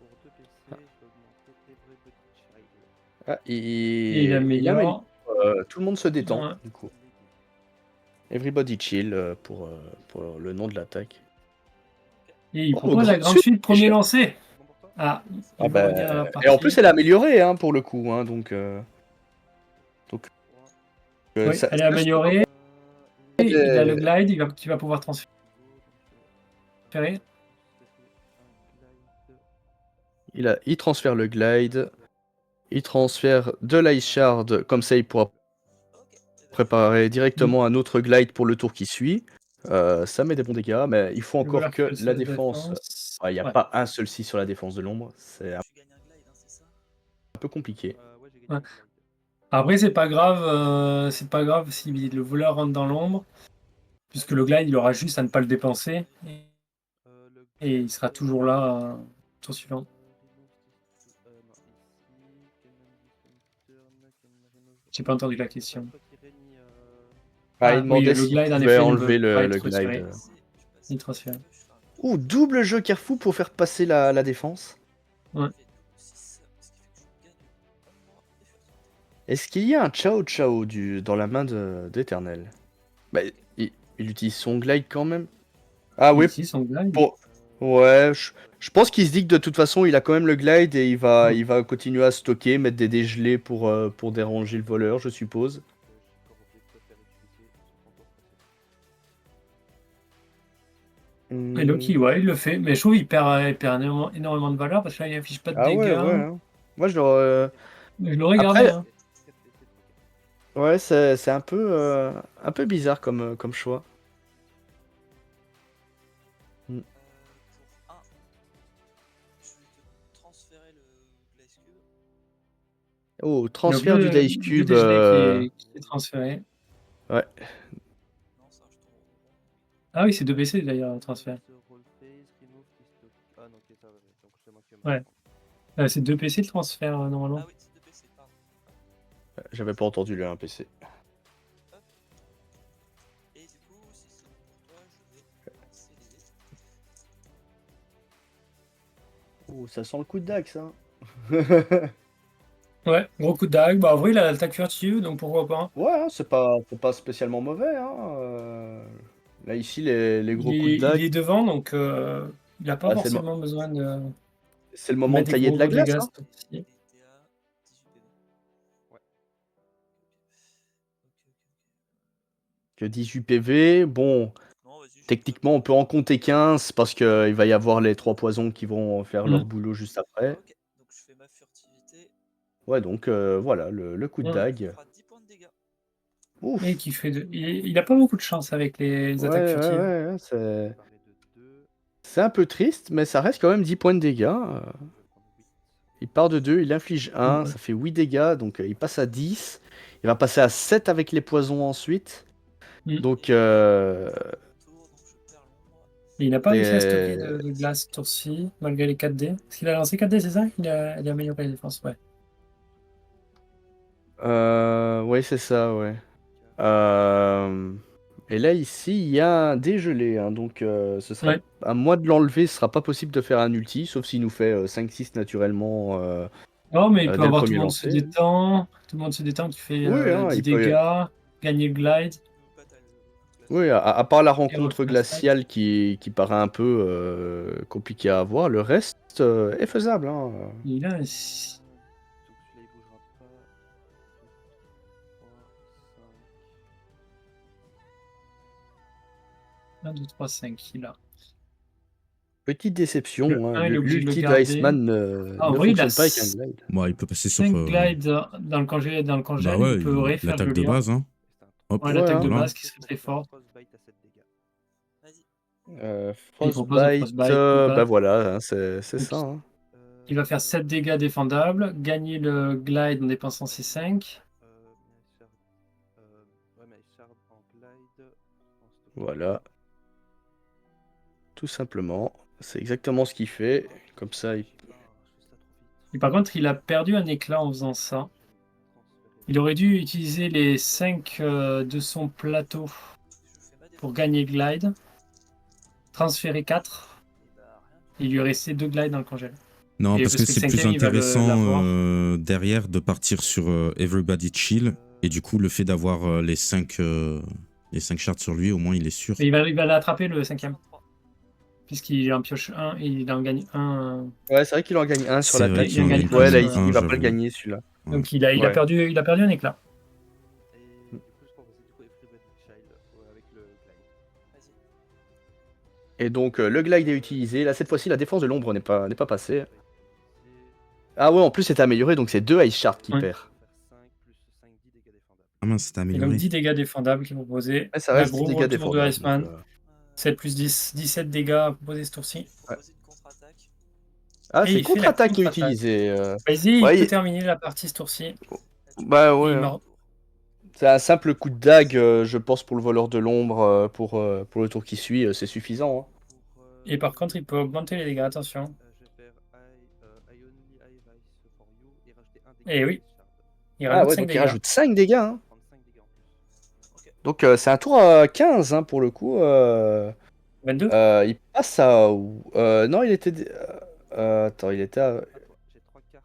S5: Pour 2 PC, je vais augmenter Everybody Child.
S3: Ah,
S2: Et il
S3: il améliore.
S2: améliore.
S3: Tout le monde se détend,
S2: Ouais.
S3: du coup. Everybody chill pour le nom de l'attaque.
S2: Et il
S3: Oh,
S2: propose la grande suite, premier lancé.
S5: C'est bon pour toi?
S2: Ah,
S3: Ah
S2: il veut regarder la
S3: bah,
S2: partie.
S3: et en plus, elle est améliorée hein, pour le coup. Hein, donc,
S2: Oui,
S3: ça,
S2: elle est
S3: ça,
S2: améliorée. Il a le
S3: euh,
S2: glide qu'il va pouvoir transférer.
S3: il transfère le glide. Il transfère de l'ice shard. Comme ça, il pourra
S4: Ok.
S3: préparer directement un autre glide pour le tour qui suit. Ça met des bons dégâts, mais il faut
S2: Le
S3: encore
S2: voleur qui
S3: que
S2: fait
S3: la
S2: sa
S3: défense. Il n'y a
S2: Ouais.
S3: pas un seul 6 sur la défense de l'ombre. C'est un
S4: Tu gagnes un glide, hein, c'est ça?
S3: peu compliqué.
S5: Ouais, j'ai gagné
S2: Ouais.
S5: un glide.
S2: Après, c'est pas grave si le voleur rentre dans l'ombre, puisque le glide, il aura juste à ne pas le dépenser, et il sera toujours là tour suivant. J'ai pas entendu la question.
S3: Ah, il
S2: oui,
S3: demandait
S2: le
S3: s'il
S2: glide, en
S3: pouvait
S2: effet, ne
S3: enlever
S2: veut pas
S3: le
S2: être transféré.
S3: glide.
S2: Il transfère.
S3: Ouh, double jeu Carrefour pour faire passer la défense.
S2: Ouais.
S3: Est-ce qu'il y a un Chao Chao dans la main d'Eternel? Bah, il utilise son glide quand même. Ah oui,
S2: Ici, son glide.
S3: ouais, je pense qu'il se dit que de toute façon, il a quand même le glide et il va continuer à stocker, mettre des dégelés pour déranger le voleur, je suppose.
S2: Et donc, il le fait. Mais je trouve qu'il perd énormément de valeur parce que là, il affiche pas de
S3: Ah
S2: dégâts.
S3: ouais, ouais. Hein. Moi, je l'aurais.
S2: Je l'aurais gardé.
S3: Après,
S2: Hein.
S3: ouais, c'est un peu bizarre comme choix.
S4: Pour 1, je vais te transférer le Glace Cube.
S3: Oh,
S2: Le
S3: transfert du
S2: bleu,
S3: Dice
S2: le bleu
S3: Cube.
S2: dégelé qui est transféré.
S3: Ouais.
S4: Non, ça, je tombe en rond.
S2: Ah oui, c'est 2 BC d'ailleurs, le transfert.
S5: Roll phase, remove this token. Ah non, ok, ça va. Donc c'est moi qui vais
S2: Ouais.
S5: me
S2: C'est 2 PC le transfert normalement.
S4: Ah oui, c'est 2 PC, pardon.
S3: J'avais pas entendu le 1 PC.
S4: Et du coup, si c'est bon pour toi, je vais lancer les dés.
S3: Oh, ça sent le coup de dague, ça.
S2: Ouais, gros coup de dague. Bah, en vrai, il a l'attaque furtive, donc pourquoi pas.
S3: Ouais, hein, c'est pas spécialement mauvais. Hein. Là, ici, les gros coups de
S2: Il
S3: dague,
S2: est devant, donc il n'a pas
S3: Ah, c'est le, mo-
S2: forcément besoin de
S3: c'est le moment de
S2: mettre des
S3: tailler de la
S2: gros
S3: glace.
S2: dégâts.
S3: Hein.
S2: ce coup-ci.
S4: Les DA, 18 PV.
S5: Ouais.
S4: Ok.
S3: Que 18 PV, bon,
S4: Non, vas-y, je
S3: techniquement, on peut en compter 15 parce qu'il va y avoir les 3 poisons qui vont faire leur
S2: Mm.
S3: boulot juste après.
S4: Ok, donc je fais ma furtivité.
S3: Ouais, donc voilà, le coup de
S2: Ouais.
S4: Ça
S3: dague.
S4: fera 10 points de dégâts.
S3: Ouf.
S2: Et qui fait il a pas beaucoup de chance avec les attaques
S3: Ouais,
S2: furtives.
S3: ouais, c'est
S5: séparé de 2.
S3: c'est un peu triste, mais ça reste quand même 10 points de dégâts.
S5: Je vais prendre 8.
S3: Il part de 2, il inflige 1,
S2: Ouais.
S3: ça fait 8 dégâts, donc il passe à 10. Il va passer à 7 avec les poisons ensuite.
S2: Mm.
S3: Donc,
S4: Tour, donc je perds l'ombre.
S2: Et il n'a pas réussi à stocker
S3: les-
S2: de glace ce tour-ci, malgré les 4D. Parce qu'il a lancé 4D, c'est ça? Il a amélioré la défense, ouais.
S3: ouais, c'est ça, ouais. Et là, ici, il y a un dégelé, hein, donc ce sera
S2: Ouais.
S3: à moi de l'enlever, ce sera pas possible de faire un ulti, sauf s'il nous fait 5-6 naturellement
S2: Non, mais il peut
S3: dès le
S2: avoir tout
S3: premier
S2: le monde se
S3: lancer.
S2: détend. Tout le monde se détend qui fait
S3: Oui, hein,
S2: 10
S3: il peut.
S2: dégâts, gagner le glide.
S4: Pas t'as le classique.
S3: Oui, à part la
S2: Et
S3: rencontre
S2: refaire
S3: glaciale qui paraît un peu compliquée à avoir, le reste est faisable. Hein.
S2: Il a un
S5: Donc celui-là il bougera pas. 3, 5.
S2: 1, 2, 3, 5. Il a.
S3: Petite déception,
S2: Le
S3: hein,
S2: 1, il est obligé de le
S3: l'ulti de
S2: garder.
S3: Iceman
S2: Ah, en
S3: ne
S2: vrai, il a
S3: fonctionne pas avec un glide.
S1: Bon, il peut passer sur.
S2: 5 glides dans le congèle,
S1: Bah ouais,
S2: il peut refaire
S1: l'attaque
S2: le
S1: de
S2: lien.
S1: base, hein.
S5: C'est un
S1: Hop,
S2: Ouais,
S3: Ouais,
S2: l'attaque de
S1: voilà.
S2: base qui serait très forte.
S5: Frostbite à 7 dégâts.
S4: Vas-y.
S2: Il propose le
S3: Frostbite,
S2: Frostbite de
S3: bah
S2: base.
S3: voilà, hein, c'est
S2: Donc,
S3: ça. Hein.
S2: il va faire 7 dégâts défendables, gagner le glide en dépensant ses 5.
S5: Ouais, mais Shard en glide. je pense que-
S3: Voilà. Tout simplement. C'est exactement ce qu'il fait. Comme ça, il...
S5: Ah, je fais ça trop vite.
S2: Et par contre, il a perdu un éclat en faisant ça. Il aurait dû utiliser les 5 de son plateau
S4: Je fais ma défense.
S2: pour gagner glide. Transférer 4.
S4: Et bah, rien.
S2: Il lui restait 2 glides dans le congèle.
S1: Non,
S2: Et
S1: parce
S2: parce
S1: que
S2: que
S1: c'est
S2: le
S1: plus
S2: cinquième, il va
S1: intéressant
S2: l'avoir.
S1: derrière de partir sur Everybody Chill. Et du coup, le fait d'avoir les 5 shards sur lui, au moins, il est sûr.
S2: Mais il va l'attraper le 5e. Puisqu'il en pioche 1 et il en gagne 1.
S3: Ouais, c'est vrai qu'il en gagne un sur
S1: C'est vrai
S3: l'attaque.
S2: qu'il en gagne
S3: Ouais,
S2: un
S3: là,
S2: sur-
S3: il va pas
S1: j'avoue.
S3: le gagner, celui-là.
S2: Donc il a
S3: Ouais.
S2: perdu un éclat.
S5: Et du coup, je pense que c'est du coup Everybody Child avec le glide.
S4: Vas-y.
S3: Et donc, le glide est utilisé. Là, cette fois-ci, la défense de l'ombre n'est pas passée.
S5: C'est
S3: Ah ouais, en plus, c'est amélioré, donc c'est 2 Ice Shards qui
S2: Ouais.
S3: perd.
S5: faire 5 plus 5, 10 dégâts défendables.
S1: Ah mince, c'est
S2: Et donc
S1: amélioré.
S2: 10 dégâts défendables qui est proposé.
S3: Ouais, ça
S2: Un
S3: reste 10
S2: gros
S3: dégâts
S2: retour de
S3: défendables.
S2: Iceman.
S3: donc,
S2: 7 plus 10, 17 dégâts à proposer ce tour-ci.
S4: Proposer une contre-attaque.
S3: Ah,
S2: Et
S3: c'est
S2: il fait la
S3: contre-attaque qui est
S2: contre-attaque.
S3: utilisé.
S2: Vas-y,
S3: Ouais,
S2: il peut
S3: il-
S2: terminer la partie ce tour-ci.
S3: Bah
S2: Et
S3: ouais.
S2: il
S3: hein.
S2: meurt.
S3: C'est un simple coup de dague, je pense, pour le voleur de l'ombre, pour le tour qui suit, c'est suffisant. Hein.
S5: Pour,
S2: Et par contre, il peut augmenter les dégâts, attention.
S5: je vais faire I only have ice for you et rajouter un
S2: Eh
S5: dégât.
S2: oui. Il
S3: Ah
S2: rajoute
S3: ouais,
S2: 5
S3: donc il
S2: dégâts.
S3: rajoute 5 dégâts. Hein.
S5: 35 dégâts en plus.
S3: Donc c'est un tour à 15 hein, pour le coup.
S2: 22.
S3: Il passe à... non, il était... attends, il était à...
S5: J'ai 3 cartes.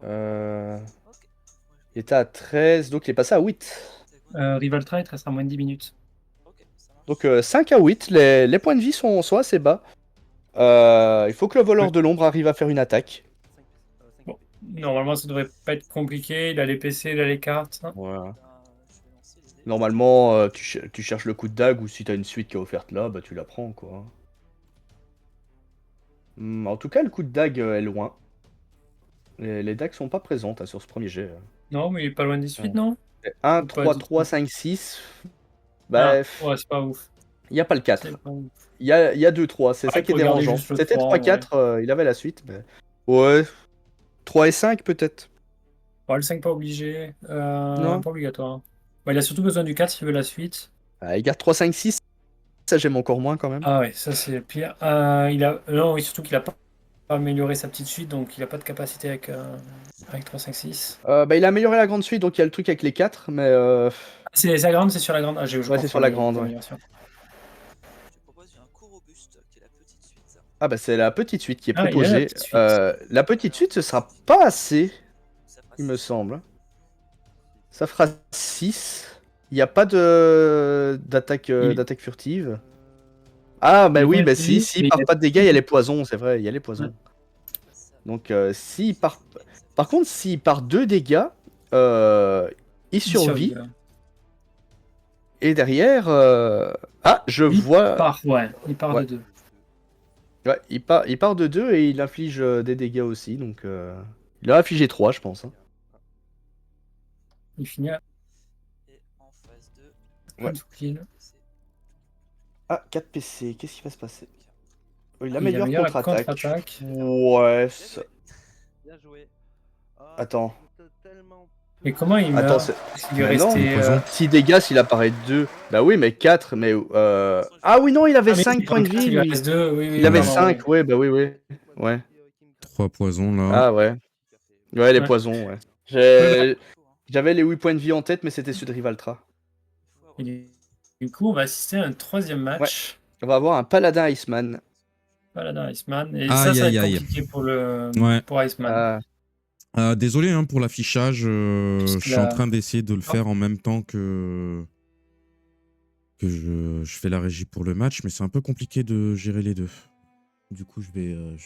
S3: euh,
S4: Ok.
S3: il était à 13, donc il est passé à 8.
S2: Rivaltra, il te restera moins de 10 minutes.
S4: Ok, ça marche.
S3: Donc 5 à 8, les points de vie sont assez bas. Il faut que le voleur
S2: Oui.
S3: de l'ombre arrive à faire une attaque.
S5: 5
S2: Bon. Normalement, ça devrait pas être compliqué. Il a les PC, il a les cartes.
S3: Voilà.
S4: Ben, je vais lancer les dés.
S3: Normalement, tu cherches le coup de dague ou si t'as une suite qui est offerte là, bah tu la prends quoi. En tout cas, le coup de dague est loin. Les dagues sont pas présentes hein, sur ce premier jet.
S2: Non, mais il est pas loin des suites, non?
S3: 1,
S2: Ou pas
S3: 3,
S2: du
S3: 3,
S2: tout.
S3: 5, 6.
S2: Ah,
S3: Bah,
S2: ouais, c'est pas ouf.
S3: il n'y a pas le 4.
S2: C'est pas ouf.
S3: Il y a 2, 3. C'est
S2: Ah,
S3: ça
S2: il
S3: qui est
S2: peut regarder
S3: dérangeant.
S2: juste le
S3: C'était
S2: 3,
S3: 3, 4, il avait la suite. Mais... Ouais, 3 et 5 peut-être.
S2: Bon, le 5 pas obligé.
S3: Non.
S2: Pas obligatoire. Bon, il a surtout besoin du 4 s'il veut la suite.
S3: Il garde 3, 5, 6. Ça, j'aime encore moins quand même.
S2: Ah ouais, ça c'est pire. Il a... Non, oui, surtout qu'il a pas amélioré sa petite suite, donc il a pas de capacité avec 3, 5, 6.
S3: Bah, il a amélioré la grande suite, donc il y a le truc avec les 4, mais
S2: C'est la grande, c'est sur la grande. Ah, je
S3: ouais, c'est
S2: confonds
S3: sur la
S2: les
S3: grande, ouais.
S2: améliorations.
S4: Je propose un court robuste, qui est la petite suite.
S3: Ah bah c'est la petite suite qui est
S2: Ah, il y a la
S3: proposée.
S2: petite suite.
S3: La petite suite, ce sera pas assez,
S4: Ça fera
S3: il me
S4: six.
S3: semble. Ça fera 6. Il n'y a pas de d'attaque d'attaque furtive. Ah bah
S2: Il
S3: oui,
S2: va
S3: bah
S2: vite,
S3: s'il
S2: mais
S3: part pas de dégâts, il y a les poisons, c'est vrai, il y a les poisons.
S4: Ça
S3: Donc
S4: fait
S3: s'il
S4: six,
S3: part...
S4: ça fait
S3: Par
S4: six.
S3: contre, s'il part 2 dégâts, il survit. Et derrière... Ah, je
S2: Il
S3: vois...
S2: part, ouais, il part
S3: Ouais.
S2: de 2.
S3: Ouais, il part de 2 et il inflige des dégâts aussi, donc... Il a infligé 3, je pense. Hein.
S2: Il finit à
S4: Et en phase 2,
S3: Ouais.
S2: 4 kills.
S3: Ah, 4 PC, qu'est-ce qui va se passer? Il
S2: Il
S3: améliore
S2: améliore la
S3: contre-attaque.
S2: contre-attaque.
S3: Ouais,
S5: Bien joué. Ah,
S3: Attends.
S5: tellement
S2: Mais comment il
S3: Attends,
S2: meurt?
S3: c'est...
S2: Parce qu'il est
S3: Mais non,
S2: resté.
S1: poison.
S3: 6 dégâts s'il apparaît 2. Bah oui, mais 4, mais... Ah oui, non, il avait
S2: Ah, mais
S3: 5
S2: il
S3: points de
S2: prend
S3: vie,
S2: quatre, il lui
S3: lui.
S2: reste 2. Oui,
S3: Il
S2: oui,
S3: avait
S1: Ouais.
S2: pardon,
S3: 5,
S2: oui.
S3: ouais, bah oui, oui. Ouais.
S1: 3 poisons là.
S3: Ah ouais. Ouais, les
S2: Ouais.
S3: poisons, ouais.
S2: Ouais,
S3: J'avais les 8 points de vie en tête, mais c'était ceux de Rivaltra.
S2: Et du coup, on va assister à un troisième match.
S3: On va avoir un Paladin Iceman.
S2: Paladin Iceman. Et
S1: Aïe,
S2: ça va
S1: aïe,
S2: être
S1: aïe.
S2: compliqué
S1: Ouais.
S2: pour Iceman.
S1: Désolé hein, pour l'affichage. Je
S2: Puisque
S1: suis en
S2: la-
S1: train d'essayer de le faire en même temps que je fais la régie pour le match, mais c'est un peu compliqué de gérer les deux. Du coup, je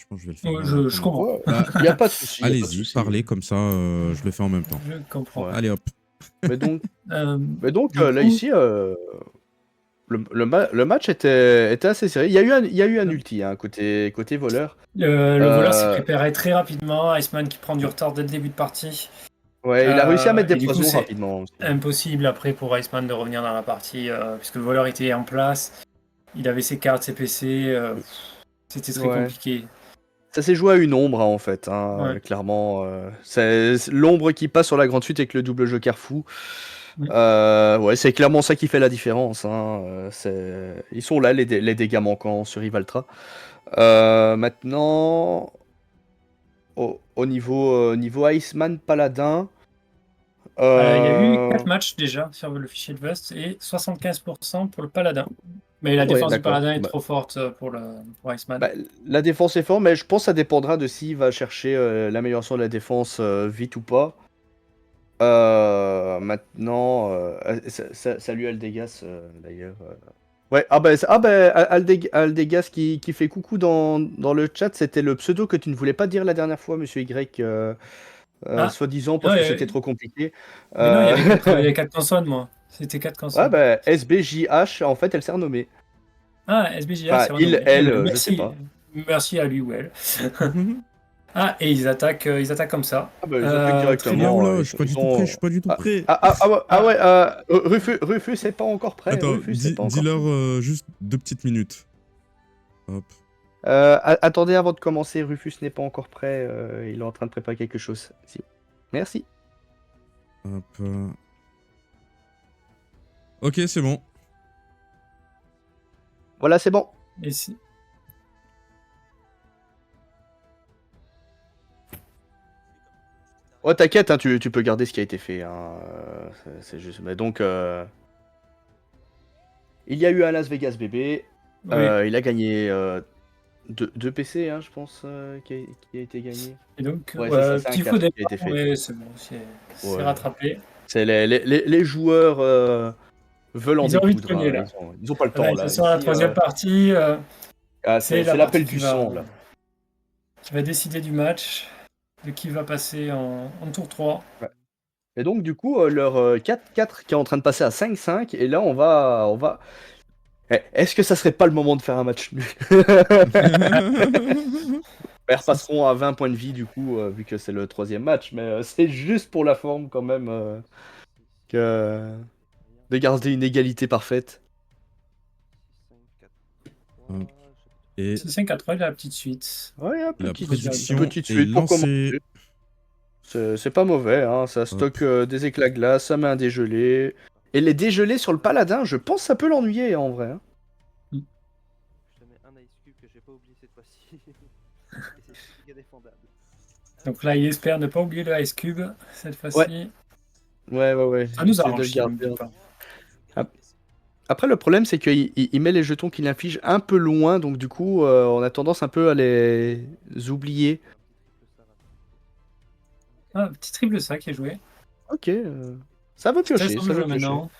S1: pense que je vais le faire.
S2: Ouais, je comprends.
S3: Ouais, il n'y a pas de souci. y a pas de
S1: Allez-y,
S3: souci.
S1: parlez comme ça, je le fais en même temps.
S2: Je comprends.
S3: Ouais.
S1: Allez hop.
S3: Mais donc,
S2: Du
S3: là,
S2: coup-
S3: ici, le match était assez serré. Il y a eu un ulti, hein, côté voleur.
S2: Le voleur s'est préparé très rapidement. Iceman qui prend du retard dès le début de partie.
S3: Ouais, il a réussi à mettre
S2: et
S3: des
S2: du coup,
S3: poisons
S2: c'est
S3: rapidement.
S2: impossible après pour Iceman de revenir dans la partie puisque le voleur était en place. Il avait ses cartes, ses PC. C'était très
S3: Ouais.
S2: compliqué.
S3: Ça s'est joué à une ombre, hein, en fait, hein,
S2: Ouais.
S3: clairement. C'est l'ombre qui passe sur la grande suite avec le double joker fou. Ouais, c'est clairement ça qui fait la différence. Hein. Ils sont là, les dégâts manquants sur Rivaltra. Maintenant, au niveau Iceman Paladin.
S2: Il y a eu 4 matchs déjà sur le fichier de Vust et 75% pour le Paladin. Mais la
S3: Ouais,
S2: défense du
S3: d'accord.
S2: Paladin est
S3: Bah.
S2: trop forte pour Iceman.
S3: Bah, la défense est forte, mais je pense que ça dépendra de s'il va chercher l'amélioration de la défense vite ou pas. Maintenant, salut Aldegas d'ailleurs. Ouais, Aldegas qui fait coucou dans le chat, c'était le pseudo que tu ne voulais pas dire la dernière fois, monsieur Y, soi-disant parce que c'était trop compliqué.
S2: Mais non, il y avait 4 consonnes, moi. C'était 4 consonnes.
S3: Ah bah SBJH, en fait, elle s'est renommée.
S2: Ah, SBJA,
S3: Enfin,
S2: c'est renommé.
S3: elle, je
S2: Merci.
S3: sais pas.
S2: Merci à lui ou elle. Ah, et ils attaquent comme ça.
S3: Ah bah ils attaquent directement.
S1: Oula, je suis pas du tout prêt, je suis pas du tout prêt.
S3: Rufus c'est pas encore prêt.
S1: Attends,
S3: Rufus, c'est pas encore
S1: dis-leur juste 2 petites minutes. Hop.
S3: attendez avant de commencer, Rufus n'est pas encore prêt. Il est en train de préparer quelque chose. Merci.
S1: Hop. Ok, c'est bon.
S3: Voilà, c'est bon.
S2: Et si...
S3: Oh, t'inquiète, hein, tu peux garder ce qui a été fait. Hein. C'est juste. Mais donc, il y a eu un Las Vegas bébé.
S2: Oui.
S3: Il a gagné 2 PC, hein, je pense, qui a été gagné.
S2: Et donc,
S3: Ouais, c'est ça, c'est
S2: petit
S3: un
S2: faux
S3: cap qui a
S2: départ,
S3: été fait.
S2: mais c'est bon, c'est rattrapé.
S3: C'est les joueurs veulent en
S2: Ils ont envie de
S3: découdre.
S2: cogner, là.
S3: Ils ont pas le temps, là.
S2: Ils sont à la
S3: Ici,
S2: troisième partie.
S3: c'est
S2: la
S3: l'appel
S2: partie
S3: du sang, là.
S2: qui va décider du match, de qui va passer en tour 3.
S3: Ouais. Et donc, du coup, leur 4-4 qui est en train de passer à 5-5. Et là, on va... Est-ce que ça serait pas le moment de faire un match nul? Ils repasseront à 20 points de vie, du coup, vu que c'est le 3e match. Mais c'est juste pour la forme, quand même, de garder une égalité parfaite.
S2: Et... C'est 5-4, il a la petite suite.
S3: Ouais,
S1: la
S3: petite
S1: prédiction
S3: petite
S1: est
S3: suite pour
S1: lancée.
S3: commencer. C'est pas mauvais, hein. Ça stocke des éclats de glace, ça met un dégelé. Et les dégelés sur le paladin, je pense que ça peut l'ennuyer en vrai, hein.
S5: Je te mets un Ice Cube que j'ai pas oublié cette fois-ci. Et c'est 6 dégâts défendables.
S2: Donc là, il espère ne pas oublier le Ice Cube cette fois-ci.
S3: Ouais.
S2: Ça nous
S3: J'essaie de
S2: arrange,
S3: le
S2: si je ne me
S3: garder.
S2: dis pas.
S3: Ah. Après, le problème, c'est qu'il met les jetons qu'il inflige un peu loin, donc du coup, on a tendance un peu à les oublier.
S2: Ah, petit triple ça qui est joué.
S3: Ok, ça va
S2: C'est
S3: piocher,
S2: intéressant
S3: ça
S2: de
S3: va
S2: jouer
S3: piocher.
S2: maintenant.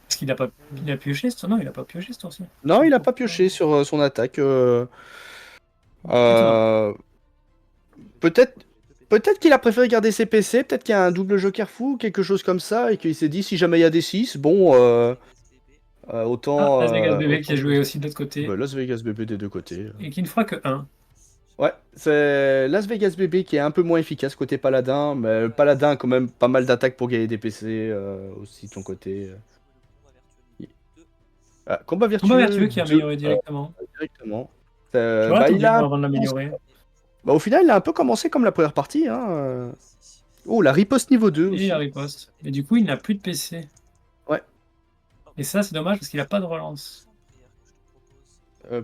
S2: Parce qu'il a pas, il a pioché ce tour. Non, il a pas pioché ce tour-ci.
S3: Non, il a pas pioché sur son attaque.
S2: Étonnant.
S3: Peut-être peut-être qu'il a préféré garder ses PC, peut-être qu'il y a un double joker fou, quelque chose comme ça, et qu'il s'est dit si jamais il y a des 6, bon,
S2: Ah,
S3: autant.
S2: Las Vegas Bébé qui
S3: Autant
S2: a joué aussi de l'autre côté.
S3: Bah, Las Vegas bébé des deux côtés.
S2: Et qui ne fera que 1.
S3: Ouais, c'est Las Vegas bébé qui est un peu moins efficace côté paladin, mais le paladin a quand même pas mal d'attaques pour gagner des PC aussi de son côté. Ah, combat
S2: Combat
S3: vertueux,
S2: vertueux qui a
S3: 2,
S2: amélioré directement.
S3: directement.
S2: J'aurais
S3: Bah,
S2: attendu de voir avant de l'améliorer.
S3: bah, au final, il a un peu commencé comme la première partie, hein. Oh, la riposte niveau 2
S2: Et
S3: aussi.
S2: il a riposte. Et du coup, il n'a plus de PC.
S3: Ouais.
S2: Et ça, c'est dommage parce qu'il n'a pas de relance.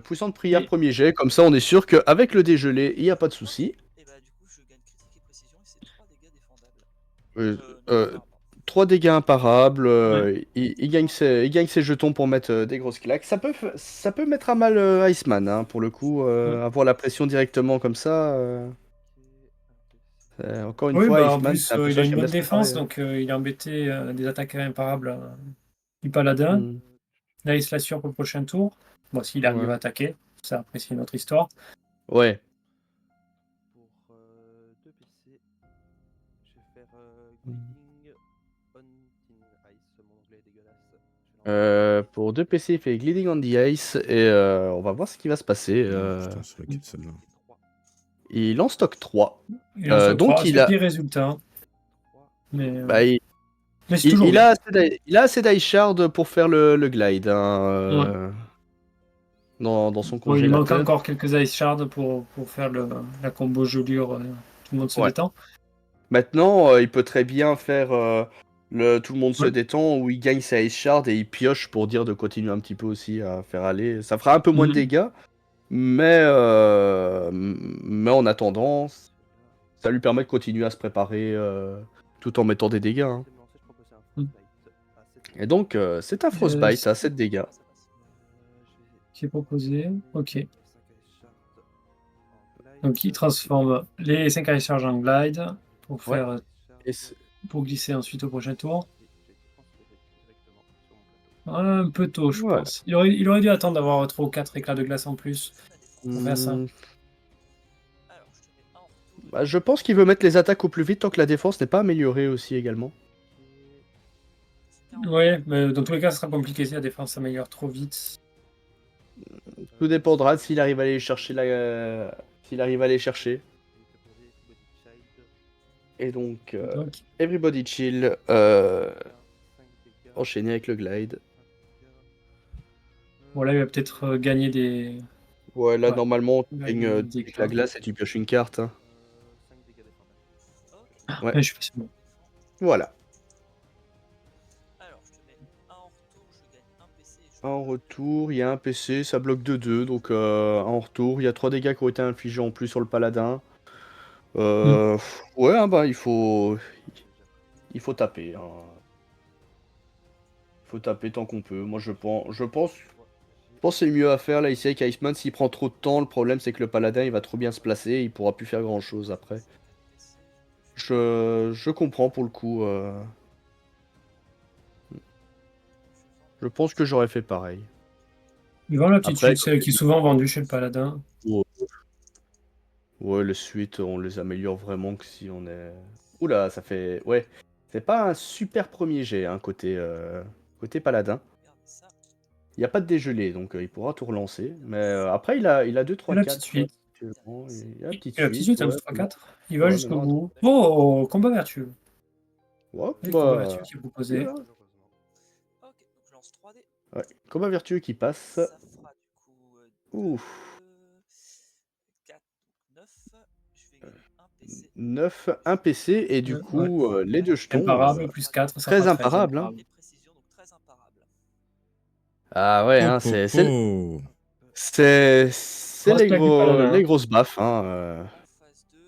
S3: Puissante prière
S2: Et-
S3: premier jet, comme ça on est sûr qu'avec le dégelé, il n'y a pas de souci.
S4: Et bah, du coup, je gagne critique et précision et c'est 3 dégâts défendables.
S3: Euh,
S4: Non,
S3: 3 dégâts imparables,
S2: Ouais.
S3: il gagne ses jetons pour mettre des grosses claques. Ça peut mettre à mal Iceman, hein, pour le coup, avoir la pression directement comme ça. Encore une
S2: Oui,
S3: fois,
S2: bah en
S3: Iceman,
S2: plus,
S3: c'est un
S2: il a
S3: personnage
S2: une
S3: qui aime bien
S2: bonne
S3: se préparer,
S2: défense,
S3: hein.
S2: donc il est embêté des attaques imparables du paladin.
S3: Hmm.
S2: Là, il se l'assure pour le prochain tour. Bon, s'il arrive
S3: Ouais.
S2: à attaquer, ça après, c'est une autre histoire.
S3: Ouais.
S5: Pour 2 PC, je vais faire Bleeding on Thin Ice, mon anglais est dégueulasse. Je vais l'envoyer.
S3: Pour 2 PC, il fait Gliding on the Ice et on va voir ce qui va se passer.
S1: Putain, c'est laquelle celle-là?
S3: Il en stocke 3.
S2: Il en sort
S3: Donc
S2: 3,
S3: il
S2: c'est
S3: a,
S2: pire résultat. Mais,
S3: bah,
S2: mais c'est toujours
S3: il
S2: bien.
S3: a il a assez d'ice shard pour faire le glide, hein, dans son
S2: Bon, il lui manque
S3: congélateur.
S2: encore quelques Ice Shards pour faire la combo gelure. Tout le monde se
S3: Ouais.
S2: détend.
S3: Maintenant, il peut très bien faire tout le monde se
S2: Ouais.
S3: détend, où il gagne sa ice shard et il pioche pour dire de continuer un petit peu aussi à faire aller. Ça fera un peu moins de
S2: Mhm.
S3: dégâts, mais en attendant, ça lui permet de continuer à se préparer tout en mettant des dégâts, hein. Et donc, c'est un Frostbite à 7 dégâts.
S2: Qui est proposé. Ok. Donc, il transforme les 5 Ice Charge en glide pour
S3: Ouais.
S2: faire
S3: Et
S2: pour glisser ensuite au prochain tour. Un peu tôt, je
S3: Voilà.
S2: pense. Il aurait dû attendre d'avoir 3 ou 4 éclats de glace en plus pour faire ça.
S3: Hmm, bah, je pense qu'il veut mettre les attaques au plus vite tant que la défense n'est pas améliorée aussi également.
S2: Ouais, mais dans tous les cas, ce sera compliqué si la défense s'améliore trop vite.
S3: Tout dépendra de s'il arrive à aller chercher s'il arrive à aller chercher. Et donc,
S2: Donc,
S3: Everybody Chill, enchaîné avec le glide.
S2: bon, là, il va peut-être gagner des.
S3: Ouais, là,
S2: Ouais.
S3: normalement, tu
S2: Ouais,
S3: gagnes
S2: des
S3: avec la glace et tu pioches une carte, hein. Ouais.
S2: Ouais, je suis bon.
S3: Voilà.
S4: Alors, je te mets un en retour, je gagne un PC.
S3: En retour, il y a un PC, ça bloque de 2. Donc, en retour, il y a 3 dégâts qui ont été infligés en plus sur le paladin. Ouais, hein, bah, il faut taper, hein. Il faut taper tant qu'on peut. Moi, je pense que c'est le mieux à faire là ici avec Iceman. S'il prend trop de temps, le problème c'est que le paladin il va trop bien se placer, il pourra plus faire grand chose après. Je comprends pour le coup. Je pense que j'aurais fait pareil.
S2: Ils vendent la petite
S3: Après,
S2: suite, celle qui est souvent vendue chez le paladin.
S3: ouais, le suite, on les améliore vraiment que si on est. Oula, ça fait. Ouais. C'est pas un super premier jet, hein, côté paladin. Il n'y a pas de dégelé, donc il pourra tout relancer. Mais après, il a 2, 3,
S2: Et la
S3: 4.
S2: petite suite.
S3: Actuellement. Il y a la petite
S2: Et la petite
S3: suite,
S2: suite, un
S3: ouais.
S2: 3-4. Il va
S3: Ouais,
S2: jusqu'au
S3: maintenant,
S2: bout. Oh, combat vertueux.
S3: ouais,
S2: Le
S3: bah,
S2: combat vertueux qui est proposé.
S3: voilà.
S4: Ok, donc je lance 3D.
S3: Ouais. Combat vertueux qui passe.
S4: Ça fera du coup
S3: Ouf.
S4: 4, 9. Je vais gagner un PC.
S3: 9, un PC, et du
S2: Ouais.
S3: coup, les deux jetons,
S2: Imparable, plus 4, ça
S3: très
S2: fera 13.
S3: imparable, hein.
S4: Les précisions, donc très imparables.
S3: Ah ouais, hein,
S1: Oh,
S3: c'est
S1: oh.
S2: Grosse claque du paladin.
S3: les grosses baffes, hein.
S4: En phase 2,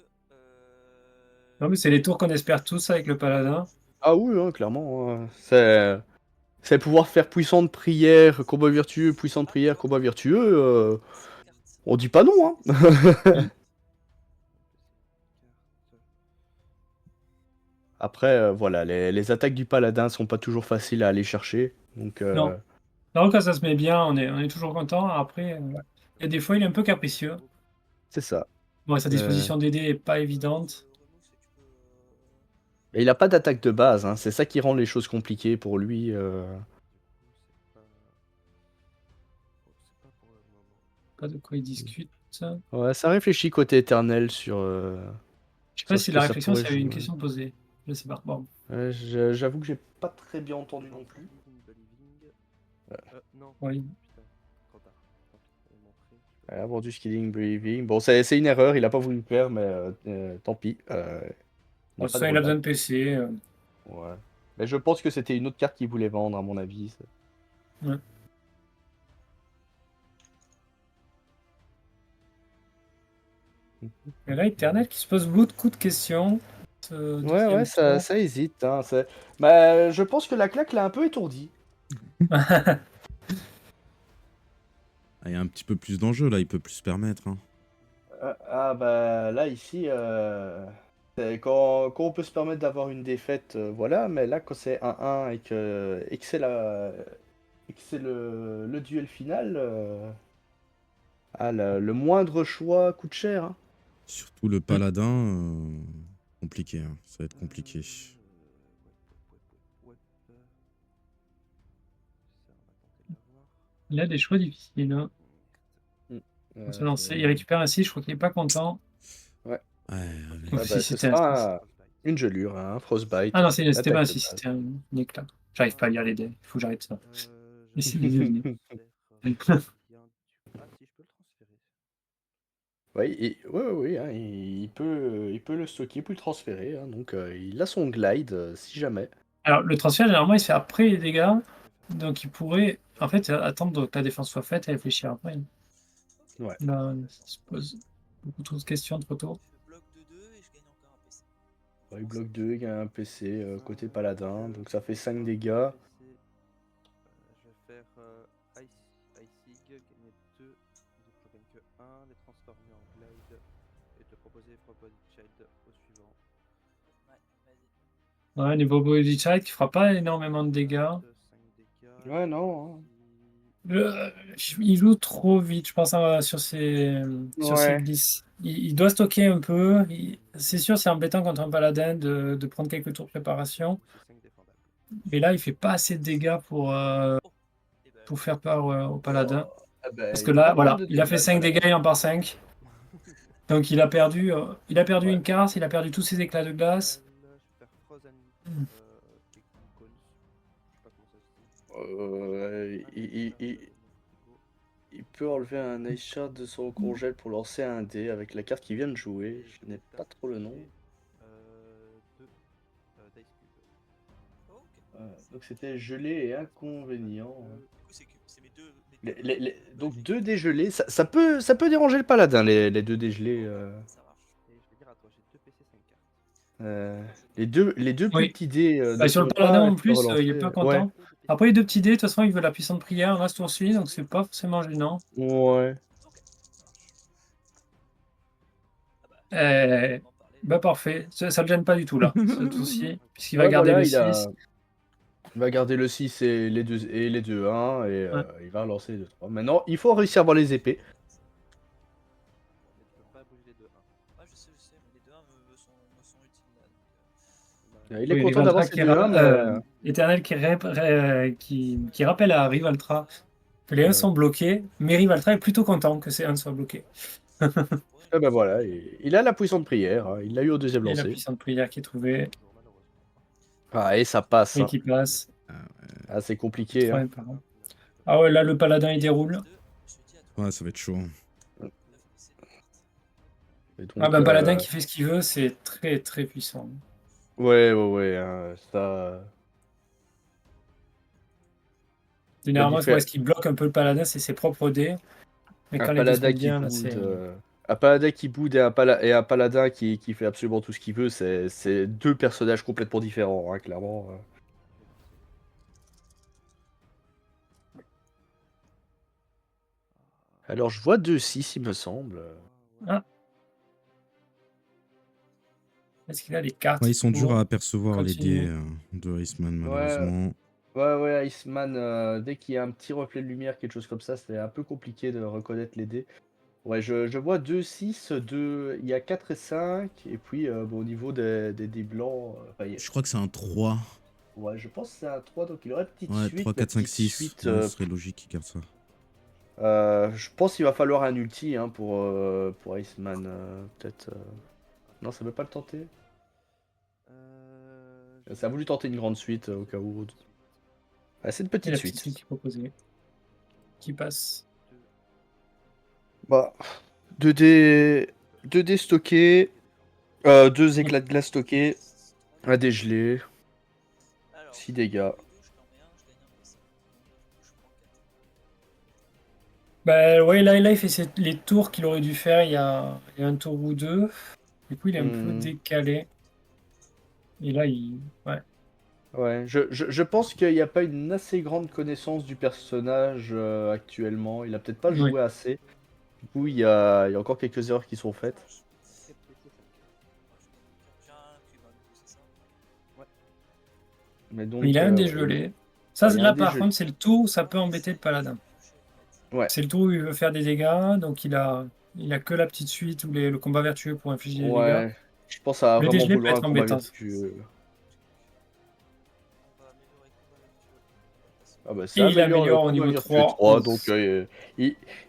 S2: Non, mais c'est les tours qu'on espère tous avec le paladin.
S3: Ah oui, hein, clairement, hein. C'est pouvoir faire puissante prière, combat vertueux, puissante prière, combat vertueux. On dit pas non, hein. Après, voilà, les attaques du paladin sont pas toujours faciles à aller chercher. Donc,
S2: Non. Non, quand ça se met bien, on est toujours content. Après, il y a des fois, il est un peu capricieux.
S3: c'est ça.
S2: Bon, sa disposition DD est pas évidente.
S3: Et il a pas d'attaque de base, hein. C'est ça qui rend les choses compliquées pour lui.
S2: Pas de quoi il discute.
S3: Ouais, ça réfléchit côté éternel sur.
S2: Je sais pas
S3: sur
S2: si
S3: ce
S2: la
S3: que ça
S2: réflexion,
S3: pourrait
S2: c'est une
S3: jouer.
S2: question posée. Je sais pas. Bon.
S3: J'avoue que j'ai pas très bien entendu non plus.
S5: Non.
S2: Oui.
S5: Putain, trop tard. Tant pis, j'avais montré.
S3: Avoir du skilling, breathing. Bon, c'est une erreur, il a pas voulu le faire, mais tant pis.
S2: Bon,
S3: pas
S2: ça,
S3: de
S2: il a besoin
S3: rollback.
S2: de PC.
S3: Ouais. Mais je pense que c'était une autre carte qu'il voulait vendre, à mon avis.
S2: Ouais. Et là, Eternel qui se pose beaucoup de questions.
S3: Ouais, ça hésite. Hein, bah, je pense que la claque l'a un peu étourdi.
S1: Ah, il y a un petit peu plus d'enjeu là, il peut plus se permettre. Hein.
S3: Bah là, ici, quand on peut se permettre d'avoir une défaite, voilà, mais là, quand c'est 1-1 et que c'est le duel final, le moindre choix coûte cher. Hein.
S1: Surtout le paladin, compliqué. Hein. Ça va être compliqué.
S2: Il a des choix difficiles. Hein. On se lancer. Il récupère un 6, je crois qu'il est pas content.
S1: Ouais,
S2: Ou
S3: Bah,
S2: si
S3: ce
S2: c'était un 6.
S3: sera une gelure, hein, frostbite.
S2: Ah non, c'était pas un
S3: attaque
S2: 6,
S3: de base.
S2: c'était un éclat. J'arrive pas à lire les dés, il faut que j'arrête ça. Mais c'est des devenus.
S5: Ah, si je peux le transférer.
S3: Oui, hein, il peut le stocker, puis le transférer. Hein, donc il a son glide si jamais.
S2: Alors, le transfert, généralement, il se fait après les dégâts. Donc, il pourrait, en fait, attendre que la défense soit faite et réfléchir après.
S3: Ouais.
S2: Là, il se pose beaucoup trop de questions trop tôt.
S4: Je bloque de 2 et je gagne encore un PC.
S3: Ouais, il bloque 2, il y a un PC côté paladin, donc ça fait 5 dégâts.
S5: Je vais faire Icig, gagner 2, ne gagne que 1, les transformer en glide et te proposer Frostbite Child au suivant.
S4: Ouais, vas-y.
S2: Ouais, niveau Body Child qui fera pas énormément de dégâts.
S5: 5 dégâts.
S3: Ouais, non. Hein.
S2: Il joue trop vite, je pense, sur ses glisses. Il doit stocker un peu. C'est sûr, c'est embêtant contre un paladin de prendre quelques tours de préparation.
S5: C'est 5 défendables.
S2: Mais là, il fait pas assez de dégâts pour faire peur au paladin. Parce que là, voilà, il a fait 5 dégâts et en part 5. Donc il a perdu une carte, il a perdu tous ses éclats de glace.
S5: Je vais faire Frozen
S2: Hmm.
S5: et Cones. Je sais pas comment ça se dit.
S3: Il peut enlever un Ice Shard de son congèle pour lancer un dé avec la carte qui vient de jouer. Je n'ai pas trop le nom.
S5: 2 Dice Cube.
S4: Oh, ok.
S3: Donc c'était gelé et inconvénient.
S4: Du coup, c'est mes deux.
S3: Donc 2 dés gelés, ça peut déranger le paladin, les 2 dés gelés.
S4: Ça marche.
S5: Et je vais dire à toi, j'ai 2 PC 5 cartes.
S3: Les deux plus
S2: Oui.
S3: petits dés
S2: Bah,
S3: ne
S2: sur le
S3: pourront
S2: paladin
S3: pas
S2: en
S3: être
S2: plus,
S3: relancés.
S2: il est pas content.
S3: Ouais.
S2: Après les 2 petits dés, de toute façon, il veut la puissante prière, là ce tour-ci, donc c'est pas forcément gênant.
S3: Ouais.
S2: Bah parfait, ça le gêne pas du tout là, ce tour-ci, puisqu'il va
S3: Ouais,
S2: garder
S3: voilà,
S2: le 6.
S3: il va garder le 6 et les 2 1 et il va relancer les 2 3. Maintenant, il faut réussir à avoir les épées.
S5: Mais tu peux pas bouger les 2-1.
S4: Ouais, je sais, mais les deux 1 me sont utiles là.
S3: Il est
S2: Oui,
S3: content d'avoir
S2: Rivaltra
S3: ces 2 1 mais
S2: Eternel qui rappelle à Rivaltra que les 1 sont bloqués, mais Rivaltra est plutôt content que ces 1 soient bloqués.
S3: ben voilà, il a la puissante prière, hein, il l'a eu au deuxième
S2: Et la
S3: lancer.
S2: puissante prière qui est trouvée
S3: Ah, et ça passe.
S2: et
S3: Hein.
S2: qui passe.
S3: Ah, c'est compliqué. Hein.
S2: Ah ouais, là le paladin il déroule.
S1: Ouais, ça va être chaud. Hein.
S3: Et donc,
S2: Ah ben Paladin qui fait ce qu'il veut, c'est très très puissant.
S3: ouais, ça.
S2: Généralement,
S3: diffé-
S2: ce qui bloque un peu le Paladin, c'est ses propres dés. Mais
S3: un
S2: quand les dés se
S3: paladin
S2: mettent
S3: qui
S2: bien, là,
S3: boude,
S2: c'est...
S3: un paladin qui boude et un paladin qui fait absolument tout ce qu'il veut, c'est deux personnages complètement différents, hein, clairement. Alors, je vois 2-6, il me semble.
S2: Ah, est-ce qu'il a les cartes
S1: Ouais, ils sont durs
S2: pour
S1: à apercevoir les dés
S2: continuer?
S1: de Iceman,
S3: Ouais,
S1: malheureusement.
S3: ouais, Iceman, dès qu'il y a un petit reflet de lumière, quelque chose comme ça, c'est un peu compliqué de reconnaître les dés. Ouais, je vois 2-6, 2... il y a 4 et 5, et puis bon, au niveau des dés blancs, enfin,
S1: Je crois que c'est un 3.
S3: ouais, je pense que c'est un 3, donc il aurait petite
S1: Ouais,
S3: suite,
S1: 3,
S3: mais
S1: 4, 5,
S3: petite
S1: 6.
S3: suite,
S1: Ouais, ce serait logique qu'il garde ça.
S3: je pense qu'il va falloir un ulti hein, pour Iceman, peut-être. Non, ça veut pas le tenter. Ça a voulu tenter une grande suite au cas où. Ah, c'est une
S2: Et
S3: petite
S2: la petite
S3: suite.
S2: suite qui est proposée. Qui passe.
S3: Bah, 2 dés stockés, 2 éclats de glace stockés, un dé gelé,
S4: Alors,
S3: 6 dégâts.
S4: je t'en mets un, je gagne un PC. Je prends 4.
S2: Bah ouais, là il fait les tours qu'il aurait dû faire il y a un tour ou deux. Du coup, il est un peu
S3: Hmm.
S2: décalé. Et là, ouais.
S3: Ouais, je pense qu'il n'y a pas une assez grande connaissance du personnage actuellement. Il a peut-être pas
S2: Oui.
S3: joué assez. Du coup, il y a encore quelques erreurs qui sont faites.
S4: J'ai un cubain, du coup, c'est ça.
S3: Mais donc,
S2: Mais il a un
S3: ouais,
S2: dégelé. Ça,
S3: ouais, il y a
S2: là,
S3: un
S2: par
S3: dégelé.
S2: contre, c'est le tour où ça peut embêter le paladin.
S3: Ouais,
S2: C'est le tour où il veut faire des dégâts, donc il a que la petite suite ou le combat vertueux pour infliger des dégâts.
S3: ouais. Je pense à
S2: Le
S3: vraiment
S2: dégelé peut
S3: vouloir un
S2: être
S3: combat
S2: embêtant.
S3: vertueux.
S4: On va améliorer combat vertueux. On va passer
S3: Ah bah
S2: Et
S3: ça
S2: il
S3: améliore le
S2: améliore au
S3: combat
S2: niveau
S3: vertueux
S2: 3.
S3: 3, donc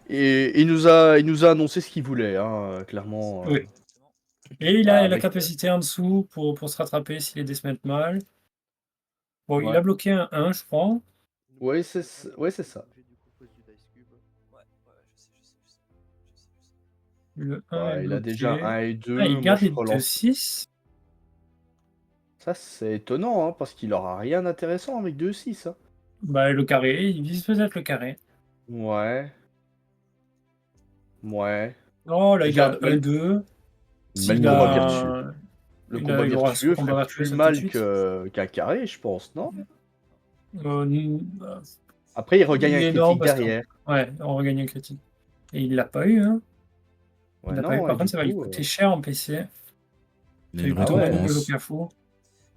S3: il nous a annoncé ce qu'il voulait, hein, clairement.
S2: Oui.
S4: exactement.
S2: Et il a la
S3: Avec,
S2: capacité en dessous pour se rattraper si les dés se mettent mal. Bon, il
S3: ouais,
S2: a bloqué un 1, je crois.
S3: ouais, c'est ça.
S5: J'ai du coup pose du dice cube.
S4: Ouais, je sais.
S2: Le 1 est
S3: Ouais, il a déjà
S2: bloqué.
S3: 1 et
S2: Ah,
S3: 2.
S2: il
S3: Moi,
S2: garde
S3: je
S2: les deux
S3: relance.
S2: 6.
S3: Ça, c'est étonnant, hein, parce qu'il aura rien d'intéressant avec 2-6. Hein.
S2: Bah, le carré, il vise peut-être le carré.
S3: Ouais. Ouais.
S2: Oh, là, il
S3: Déjà,
S2: garde 1-2.
S3: mais le
S2: S'il
S3: combat vertueux.
S2: a...
S3: Le combat
S2: il aura son
S3: vertueux
S2: combat
S3: ferait
S2: vertueux
S3: plus
S2: sa petite
S3: mal
S2: suite.
S3: qu'un carré, je pense, non?
S2: Euh,
S3: Après, il regagne un
S2: mais non,
S3: critique
S2: parce qu'on
S3: derrière.
S2: ouais, on regagne un critique. Et il l'a pas eu, hein. Il
S3: Ouais,
S2: l'a pas eu.
S3: non, et
S2: Par
S3: du
S2: contre, ça va lui
S3: coup.
S2: coûter cher en PC.
S1: Il
S2: Ça
S1: a
S2: lui
S1: une
S2: coûte au moins double
S1: récompense.
S2: Joker fou.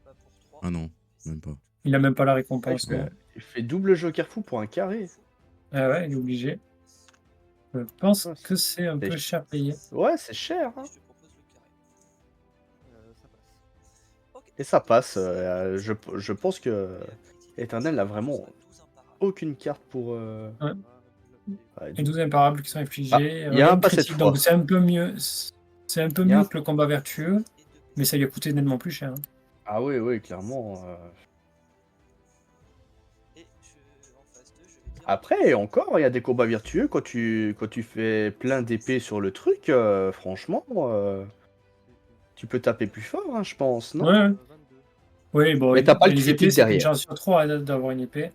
S4: Pas pour 3.
S1: Ah non, même pas.
S2: Il a même pas la
S3: Ouais,
S2: récompense, quoi.
S3: il fait double joker fou pour un carré.
S2: Ah ouais, il est obligé. Je pense
S3: Ouais,
S2: que c'est un
S3: c'est
S2: peu cher payé.
S3: ouais, c'est cher.
S4: Et
S3: Hein.
S4: je te propose le carré.
S5: Ça passe.
S4: Ok.
S3: Et ça passe. Je pense que Eternel a vraiment aucune carte pour.
S2: Ouais.
S3: Ouais,
S2: Et 12 imparables qui sont infligés.
S3: il y a
S2: Rien
S3: un
S2: de
S3: pas cette
S2: critique,
S3: fois.
S2: donc c'est un peu mieux. C'est un peu
S3: Il y a
S2: mieux
S3: un-
S2: que le combat vertueux, mais ça lui a coûté nettement plus cher. Hein.
S3: Ah oui, clairement.
S4: Et en phase 2, je vais dire.
S3: Après, encore, il y a des combats virtueux quand tu fais plein d'épées sur le truc. Franchement, tu peux taper plus fort, hein, je pense, non?
S2: Ouais.
S5: 22.
S2: Oui, bon,
S3: Mais t'as pas le
S2: les épées,
S3: critique
S2: c'est qu'une
S3: derrière.
S2: chance sur 3 d'avoir une épée.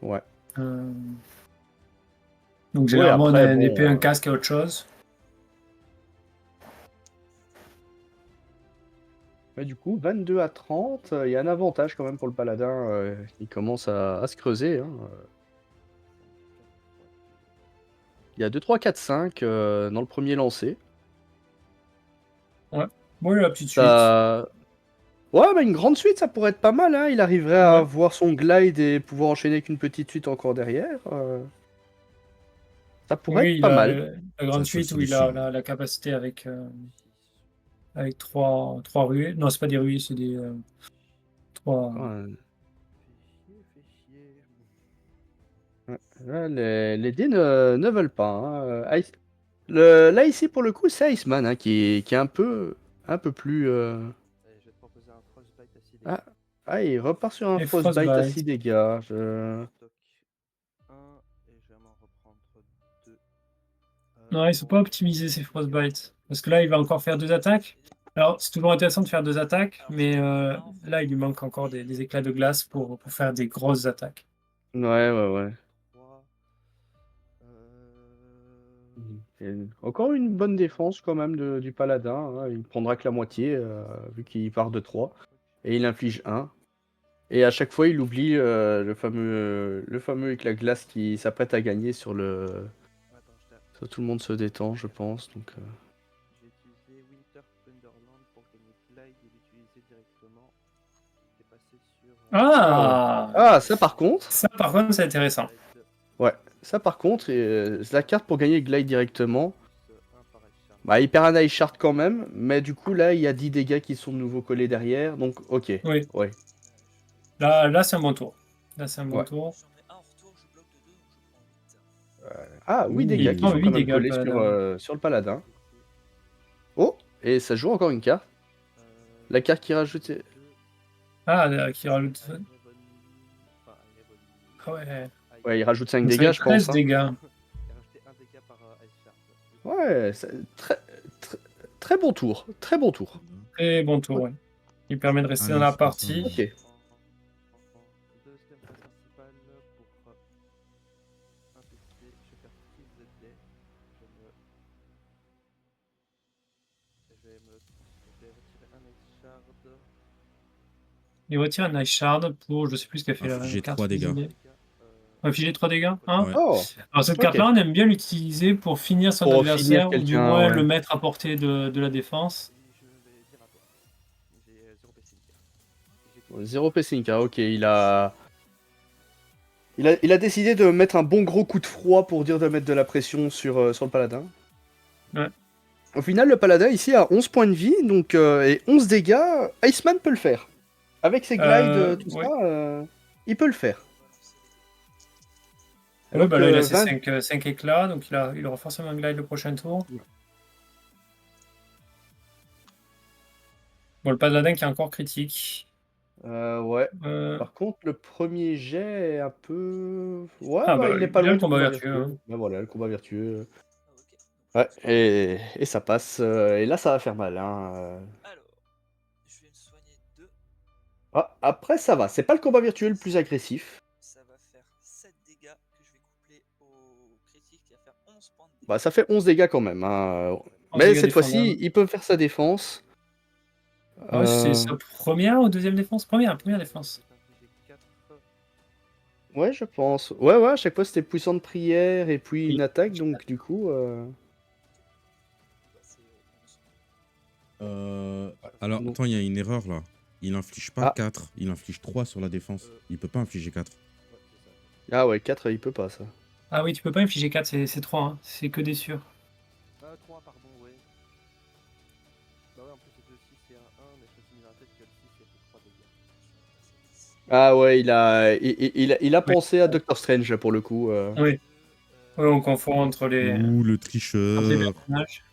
S3: Ouais.
S2: Euh, Donc
S3: Ouais,
S2: généralement, on a
S3: après,
S2: une
S3: bon,
S2: épée, un casque et autre chose.
S3: Mais du coup, 22 à 30, il y a un avantage quand même pour le paladin qui commence à se creuser. Hein. Il y a 2, 3, 4, 5 dans le premier lancé.
S2: Bon, la petite suite.
S3: Ouais, mais une grande suite, ça pourrait être pas mal. Hein. Il arriverait à avoir son glide et pouvoir enchaîner avec une petite suite encore derrière. Ça pourrait
S2: Oui,
S3: être
S2: il
S3: pas
S2: a
S3: mal.
S2: la
S1: C'est
S2: grande
S1: la seule
S2: suite où il a
S1: solution.
S2: la capacité avec 3 ruées. Non, c'est pas des ruées, c'est des 3.
S3: Ouais.
S5: Fais chier.
S3: Ouais, les dés ne veulent pas. Hein. Là, ici, pour le coup, c'est Iceman hein, qui est un peu plus.
S5: Allez, je vais te proposer un frostbite à 6 dégâts.
S3: Il repart sur un
S2: Et
S3: frostbite à
S2: Frostbite.
S3: 6 dégâts.
S5: Stock 1 et je vais m'en reprendre 2.
S2: Non, ils sont pas optimisés ces Frostbites. Parce que là, il va encore faire 2 attaques. Alors, c'est toujours intéressant de faire 2 attaques, mais là, il lui manque encore des éclats de glace pour faire des grosses attaques.
S3: Ouais.
S5: 3.
S3: Et encore une bonne défense quand même du paladin, hein. Il prendra que la moitié, vu qu'il part de 3. Et il inflige 1. Et à chaque fois, il oublie le fameux éclat de glace qui s'apprête à gagner sur le...
S5: Attends,
S3: Ça, tout le monde se détend, je pense. Donc,
S5: j'ai utilisé Winter Thunderland pour gagner Glide et l'utiliser directement. C'est passé sur.
S2: Ah,
S3: ça par contre,
S2: ça, par contre, c'est intéressant.
S3: la carte pour gagner Glide directement,
S5: 1 par Ice Shard.
S3: bah, il perd un Ice Shard quand même, mais du coup là il y a 10 dégâts qui sont de nouveau collés derrière, donc ok.
S2: Oui.
S3: Ouais.
S2: Là, c'est un bon tour. Là, c'est un bon
S3: Ouais.
S2: tour.
S4: Si j'en mets un en retour, je bloque de 2, donc je prends 8.
S3: Ah, 8
S1: Ouh.
S3: dégâts
S1: Il
S3: qui
S1: prend
S3: sont
S2: 8
S3: quand même
S2: dégâts,
S3: collés
S2: le
S3: sur,
S2: paladin.
S3: sur le paladin. Oh, et ça joue encore une carte. La carte qui rajoute...
S2: Ah, qui rajoute. Ah ouais.
S3: Ouais, il rajoute 5
S2: Donc, ça
S3: dégâts
S2: fait
S3: je
S2: 13
S3: pense. Hein.
S2: dégâts.
S5: Il a rajouté 1 dégât par Ice Shard.
S3: Ouais, très bon tour. Très bon tour.
S2: Très bon tour, ouais. Il permet de rester
S1: Allez,
S2: dans la
S1: je fais ça.
S2: partie.
S3: Ok.
S5: Deuxième phase principale pour un PC, je vais faire 6 de dés. Je vais retirer un Ice Shard.
S2: Il retire un Ice Shard pour, je sais plus ce qu'a fait la
S1: Infliger
S2: carte.
S1: 3 dégâts.
S2: Infliger 3 dégâts, hein.
S5: Ouais.
S3: Oh,
S2: Alors cette
S3: Ok.
S2: carte-là, on aime bien l'utiliser pour finir son
S3: Pour
S2: adversaire,
S3: finir
S2: ou du
S3: quelqu'un,
S2: moins
S3: ouais.
S2: le mettre à portée de la défense.
S5: Et je vais dire à toi. J'ai 0 PC. J'ai
S3: 0 pacing, ah, ok, il a décidé de mettre un bon gros coup de froid pour dire de mettre de la pression sur le paladin.
S2: Ouais.
S3: Au final, le paladin ici a 11 points de vie, donc, et 11 dégâts, Iceman peut le faire. Avec ses glides, tout
S2: ouais.
S3: ça, il peut le faire.
S2: Ouais, bah là, il a ses
S3: 20
S2: 5 éclats, donc il aura forcément un glide le prochain tour. Bon, le paladin qui est encore critique.
S3: ouais.
S2: Euh,
S3: Par contre, le premier jet est un peu... Ouais,
S2: Ah,
S3: bah,
S2: bah,
S3: il est pas
S2: il a
S3: loin
S2: le
S3: du
S2: combat
S3: combat
S2: vertueux,
S3: vertueux.
S2: hein.
S3: Bah, voilà, le combat vertueux.
S4: Ah, ok.
S3: Ouais, et ça passe. Et là, ça va faire mal. Hein.
S4: Alors, je vais me soigner 2.
S3: Ah, après, ça va. C'est pas le combat virtuel le plus agressif.
S4: Ça va faire 7 dégâts que je vais coupler au critique qui va faire 11 points de dégâts.
S3: Bah, ça fait 11 dégâts quand même. Hein.
S2: 11
S3: Mais
S2: dégâts
S3: cette fois-ci,
S2: défendables.
S3: il peut faire sa défense.
S2: Ah ouais, c'est
S3: Euh,
S2: sa première ou deuxième défense? Première défense.
S3: Ouais, je pense. Ouais, à chaque fois, c'était puissant de prière et puis
S2: Oui.
S3: une attaque. Donc, du coup.
S4: Bah, c'est 11.
S1: Alors,
S3: Non.
S1: attends, il y a une erreur là. Il inflige pas
S3: Ah.
S1: 4, il inflige 3 sur la défense. Il peut pas infliger 4.
S3: Ah ouais, 4, il peut pas, ça.
S2: Ah oui, tu peux pas infliger 4, c'est 3, hein. C'est que des sûrs.
S5: 3, pardon, ouais. Bah ouais, en plus, c'est 2, 6 et 1, 1, mais je me suis mis dans la tête que le 6 c'était 3 dégâts.
S3: Ah ouais, il a pensé à Doctor Strange pour le coup.
S2: Oui. Oui, on confond entre les
S1: Ouh, le tricheur.
S2: personnages.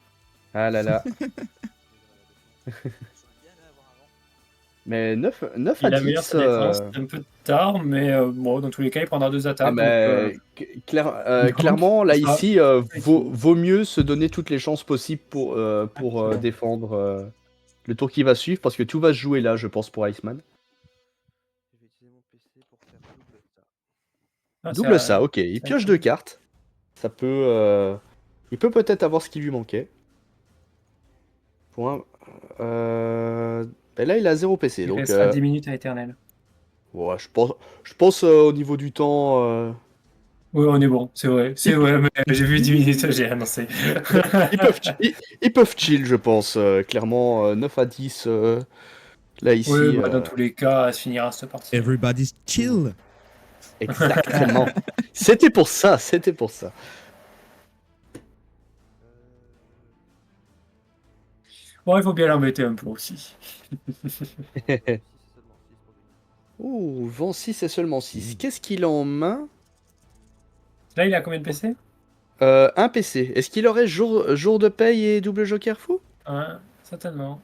S3: Ah là là.
S4: J'aurais bien aimé avoir avant.
S3: Mais 9
S2: Il
S3: à
S2: a meilleur
S3: 10.
S2: sa défense, c'est un peu tard, mais bon, dans tous les cas, il prendra 2 attaques.
S3: Ah, mais
S2: donc,
S3: clairement, là,
S2: ça.
S3: ici, vaut mieux se donner toutes les chances possibles pour défendre le tour qui va suivre, parce que tout va se jouer là, je pense, pour Iceman.
S5: Je vais utiliser mon PC pour faire double ça.
S2: ah,
S3: Double
S2: c'est
S3: ça, ok. Il pioche 2 cartes. Ça peut... il peut peut-être avoir ce qui lui manquait. Point. Ben là, il a 0 PC,
S2: Il
S3: donc...
S2: restera 10 minutes à éternel.
S3: Ouais, je pense au niveau du temps...
S2: Oui, on est bon, c'est vrai, mais j'ai vu 10 minutes, j'ai annoncé.
S3: ils peuvent chill, je pense. Clairement, 9 à 10, là, ici...
S2: Oui, bah, dans tous les cas, elle se finira cette partie.
S1: Everybody's chill.
S3: Exactement. C'était pour ça.
S2: Bon, il faut bien l'embêter un peu aussi.
S5: 6 c'est seulement 6 pour gagner.
S3: Ouh, vent 6 et seulement 6. Qu'est-ce qu'il a en main?
S2: Là, il a combien de PC?
S3: Un PC. Est-ce qu'il aurait jour de paye et double joker fou?
S2: Certainement.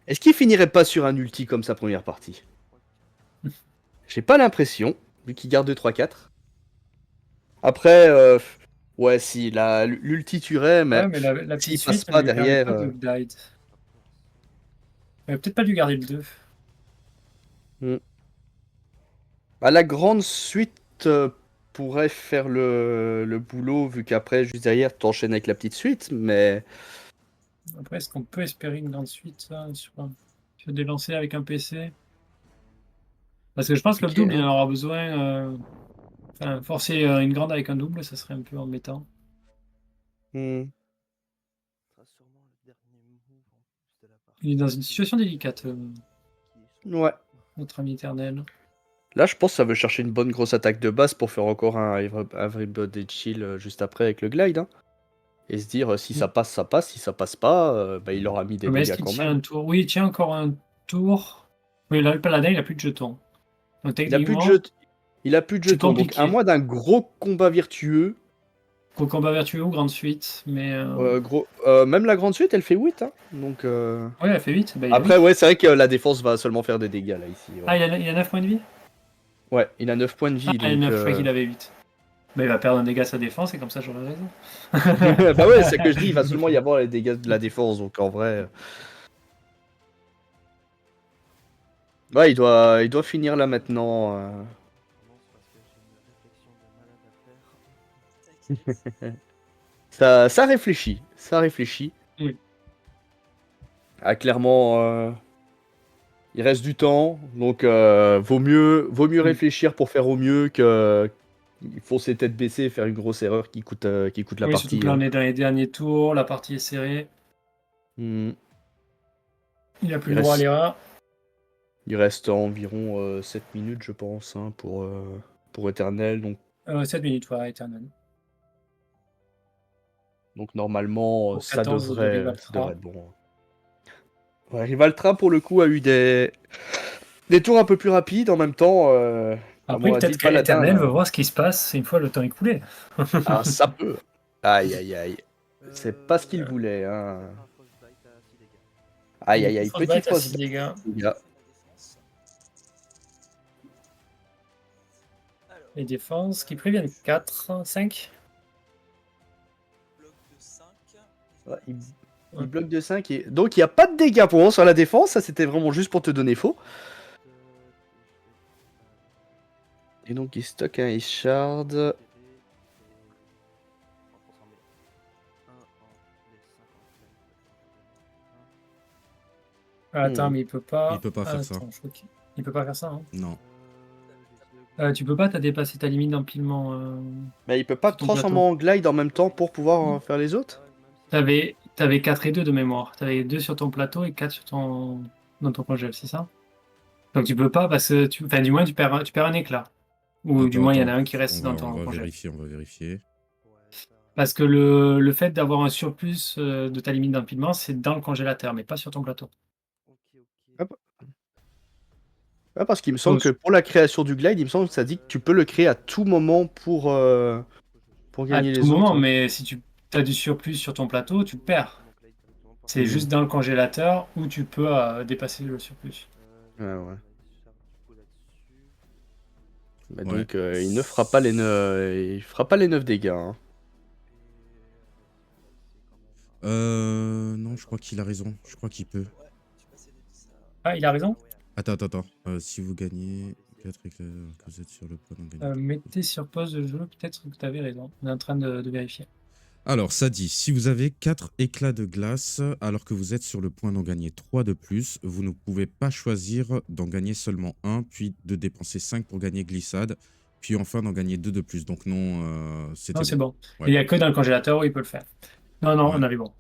S3: Est-ce qu'il finirait pas sur un ulti comme sa première partie? J'ai pas l'impression, vu qu'il garde 2, 3, 4. Après, Ouais, si, l'ulti tuerait, mais
S2: Ouais, mais la
S3: s'il
S2: petite
S3: passe
S2: suite
S3: pas
S2: ne lui permet
S3: derrière.
S2: pas de glide. Peut-être pas lui garder le 2.
S3: Bah, la grande suite pourrait faire le boulot, vu qu'après, juste derrière, t'enchaînes avec la petite suite, mais.
S2: Après, est-ce qu'on peut espérer une grande suite sur des lancers avec un PC? Parce que je pense que le
S3: Compliqué,
S2: double, il
S3: hein.
S2: en aura besoin. Enfin, forcer une grande avec un double, ça serait un peu embêtant.
S3: Hmm.
S5: Ce sera sûrement le dernier move en plus de la partie.
S2: Il est dans une situation délicate,
S5: Qui est
S3: Ouais.
S2: notre ami éternel.
S3: Là, je pense que ça veut chercher une bonne grosse attaque de base pour faire encore un Everybody Chill juste après avec le glide, hein. Et se dire, si ça passe, ça passe. Si ça passe pas, bah, il aura mis des
S2: Mais est-ce
S3: dégâts
S2: qu'il
S3: quand
S2: tient
S3: même.
S2: un tour? Oui, il tient encore un tour. Oui, là, le paladin, il a plus de jetons. Donc
S3: Il a plus de
S2: techniquement,
S3: jet- Il a plus de
S2: c'est
S3: jetons. Donc, à
S2: compliqué.
S3: moins d'un gros combat virtueux,
S2: Gros combat vertueux ou grande suite. Mais
S3: même la grande suite, elle fait 8, hein. Donc,
S2: ouais, elle fait 8. Bah, il a
S3: après,
S2: 8.
S3: ouais, c'est vrai que la défense va seulement faire des dégâts là ici.
S2: Ah,
S3: Ouais,
S2: il a 9 points de vie?
S3: ouais, il a 9 points de
S2: Ah,
S3: vie.
S2: il a
S3: Donc,
S2: 9, je croyais qu'il avait 8. Bah, il va perdre un dégât à sa défense et comme ça, j'aurai raison.
S3: bah ouais, c'est que je dis, il va seulement y avoir les dégâts de la défense. Donc, en vrai. Ouais, il doit finir là maintenant.
S5: commence parce que j'ai une réflexion de malade à faire.
S4: T'inquiète.
S3: Ça réfléchit. Ça réfléchit.
S2: Oui.
S3: Ah, clairement, il reste du temps. Donc, vaut mieux réfléchir pour faire au mieux que foncer tête baissée et faire une grosse erreur qui coûte la
S2: Oui, surtout
S3: partie.
S2: que là, on est dans les derniers tours, la partie est serrée.
S3: Hmm.
S2: Il a plus
S3: Il
S2: le droit à
S3: reste,
S2: l'erreur.
S3: il reste environ 7 minutes, je pense, hein, pour Eternel.
S2: 7 minutes, ouais, Eternal.
S3: Donc normalement,
S2: Pour
S3: ça
S2: 14 de
S3: devrait
S2: Rivaltra.
S3: être bon. Ouais, Rivaltra, pour le coup, a eu des tours un peu plus rapides. En même temps, comme
S2: Après,
S3: on l'a dit,
S2: peut-être
S3: le paladin.
S2: qu'Eternel veut voir ce qui se passe une fois le temps écoulé.
S3: Ah, ça peut. Aïe, aïe, aïe. C'est pas ce qu'il voulait. Hein.
S5: Un frostbite à 6 dégâts.
S3: Aïe, aïe, aïe. Petit
S2: Frostbite à 6
S3: frostbite.
S2: dégâts.
S3: Les gars.
S4: Alors,
S2: Les défenses qui préviennent 4, 5.
S4: bloc de 5.
S3: Ouais, il bloque de 5. Donc, il n'y a pas de dégâts pour moi sur la défense. Ça, c'était vraiment juste pour te donner faux. Et donc, il stocke un Ice Shard.
S2: Attends, mais il peut pas.
S1: Il peut pas faire ça.
S2: Attends, je crois qu'il peut pas faire ça. Hein.
S1: Non.
S2: Tu peux pas, t'as dépassé ta limite d'empilement.
S3: Mais il peut pas
S2: Sur ton
S3: transformer en glide en même temps pour pouvoir faire les autres.
S2: T'avais 4 et 2 de mémoire. T'avais 2 sur ton plateau et 4 dans ton congèle, c'est ça? Donc tu peux pas parce que enfin, du moins tu perds un éclat. Ou du
S1: Attends,
S2: moins il y en a
S1: attends.
S2: un qui reste dans
S1: On
S2: ton
S1: va
S2: congèle.
S1: vérifier, on va vérifier.
S2: Parce que le fait d'avoir un surplus de ta limite d'empilement, c'est dans le congélateur, mais pas sur ton plateau.
S3: Ah, parce qu'il me semble que pour la création du glide, il me semble que ça dit que tu peux le créer à tout moment pour
S2: À
S3: gagner
S2: tout
S3: les
S2: moment,
S3: autres.
S2: mais si tu as du surplus sur ton plateau, tu perds. C'est
S3: Mhm.
S2: juste dans le congélateur où tu peux dépasser le surplus.
S3: Ouais. Bah,
S1: Ouais.
S3: donc, il ne fera pas il fera pas les 9 dégâts. Hein.
S1: Non, je crois qu'il a raison. Je crois qu'il peut.
S2: Ah, il a raison.
S1: Attends. Si vous gagnez 4 éclats, alors que vous êtes sur le point d'en gagner.
S2: Mettez sur pause le jeu, peut-être que tu avais raison. On est en train de vérifier.
S1: Alors, ça dit, si vous avez 4 éclats de glace, alors que vous êtes sur le point d'en gagner 3 de plus, vous ne pouvez pas choisir d'en gagner seulement 1, puis de dépenser 5 pour gagner glissade, puis enfin d'en gagner 2 de plus. Donc non, c'était
S2: Non, c'est bon.
S1: Ouais.
S2: Il n'y a que dans le congélateur où il peut le faire. Non,
S1: Ouais.
S2: on avait bon.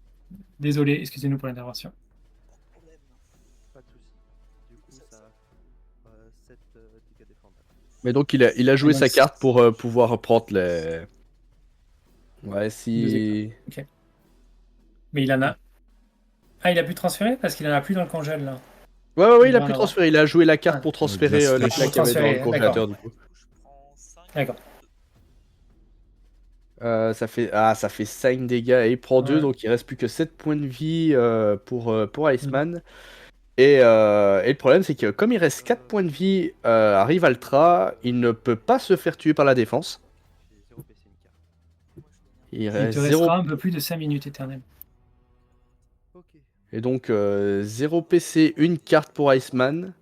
S2: Désolé, excusez-nous pour l'intervention.
S5: Pas de soucis. Du coup, ça va 7 dégâts défendables.
S3: Mais donc, il a joué
S2: donc,
S3: sa carte pour pouvoir prendre les. Ouais, si.
S2: Ok. Mais il en a. Ah, il a pu transférer parce qu'il en a plus dans le congèle là.
S3: Ouais, il a
S2: doit
S3: pu
S2: en
S3: transférer. Il a joué la carte
S2: Ah.
S3: pour transférer
S1: Glace
S3: les
S1: fraîche.
S3: plaques qu'il y avait dans le
S2: Transférer,
S3: congélateur, du coup.
S4: Je prends 5.
S2: D'accord.
S3: Ça fait 5 dégâts et il prend 2,
S2: Ouais.
S3: donc il reste plus que 7 points de vie pour Iceman. Et le problème, c'est que comme il reste 4 points de vie à Rivaltra, il ne peut pas se faire tuer par la défense.
S5: J'ai 0 PC une carte.
S3: Il
S2: Il
S3: reste
S2: te
S3: 0.
S2: restera un peu plus de 5 minutes éternelles.
S5: Ok.
S3: Et donc 0 PC, une carte pour Iceman.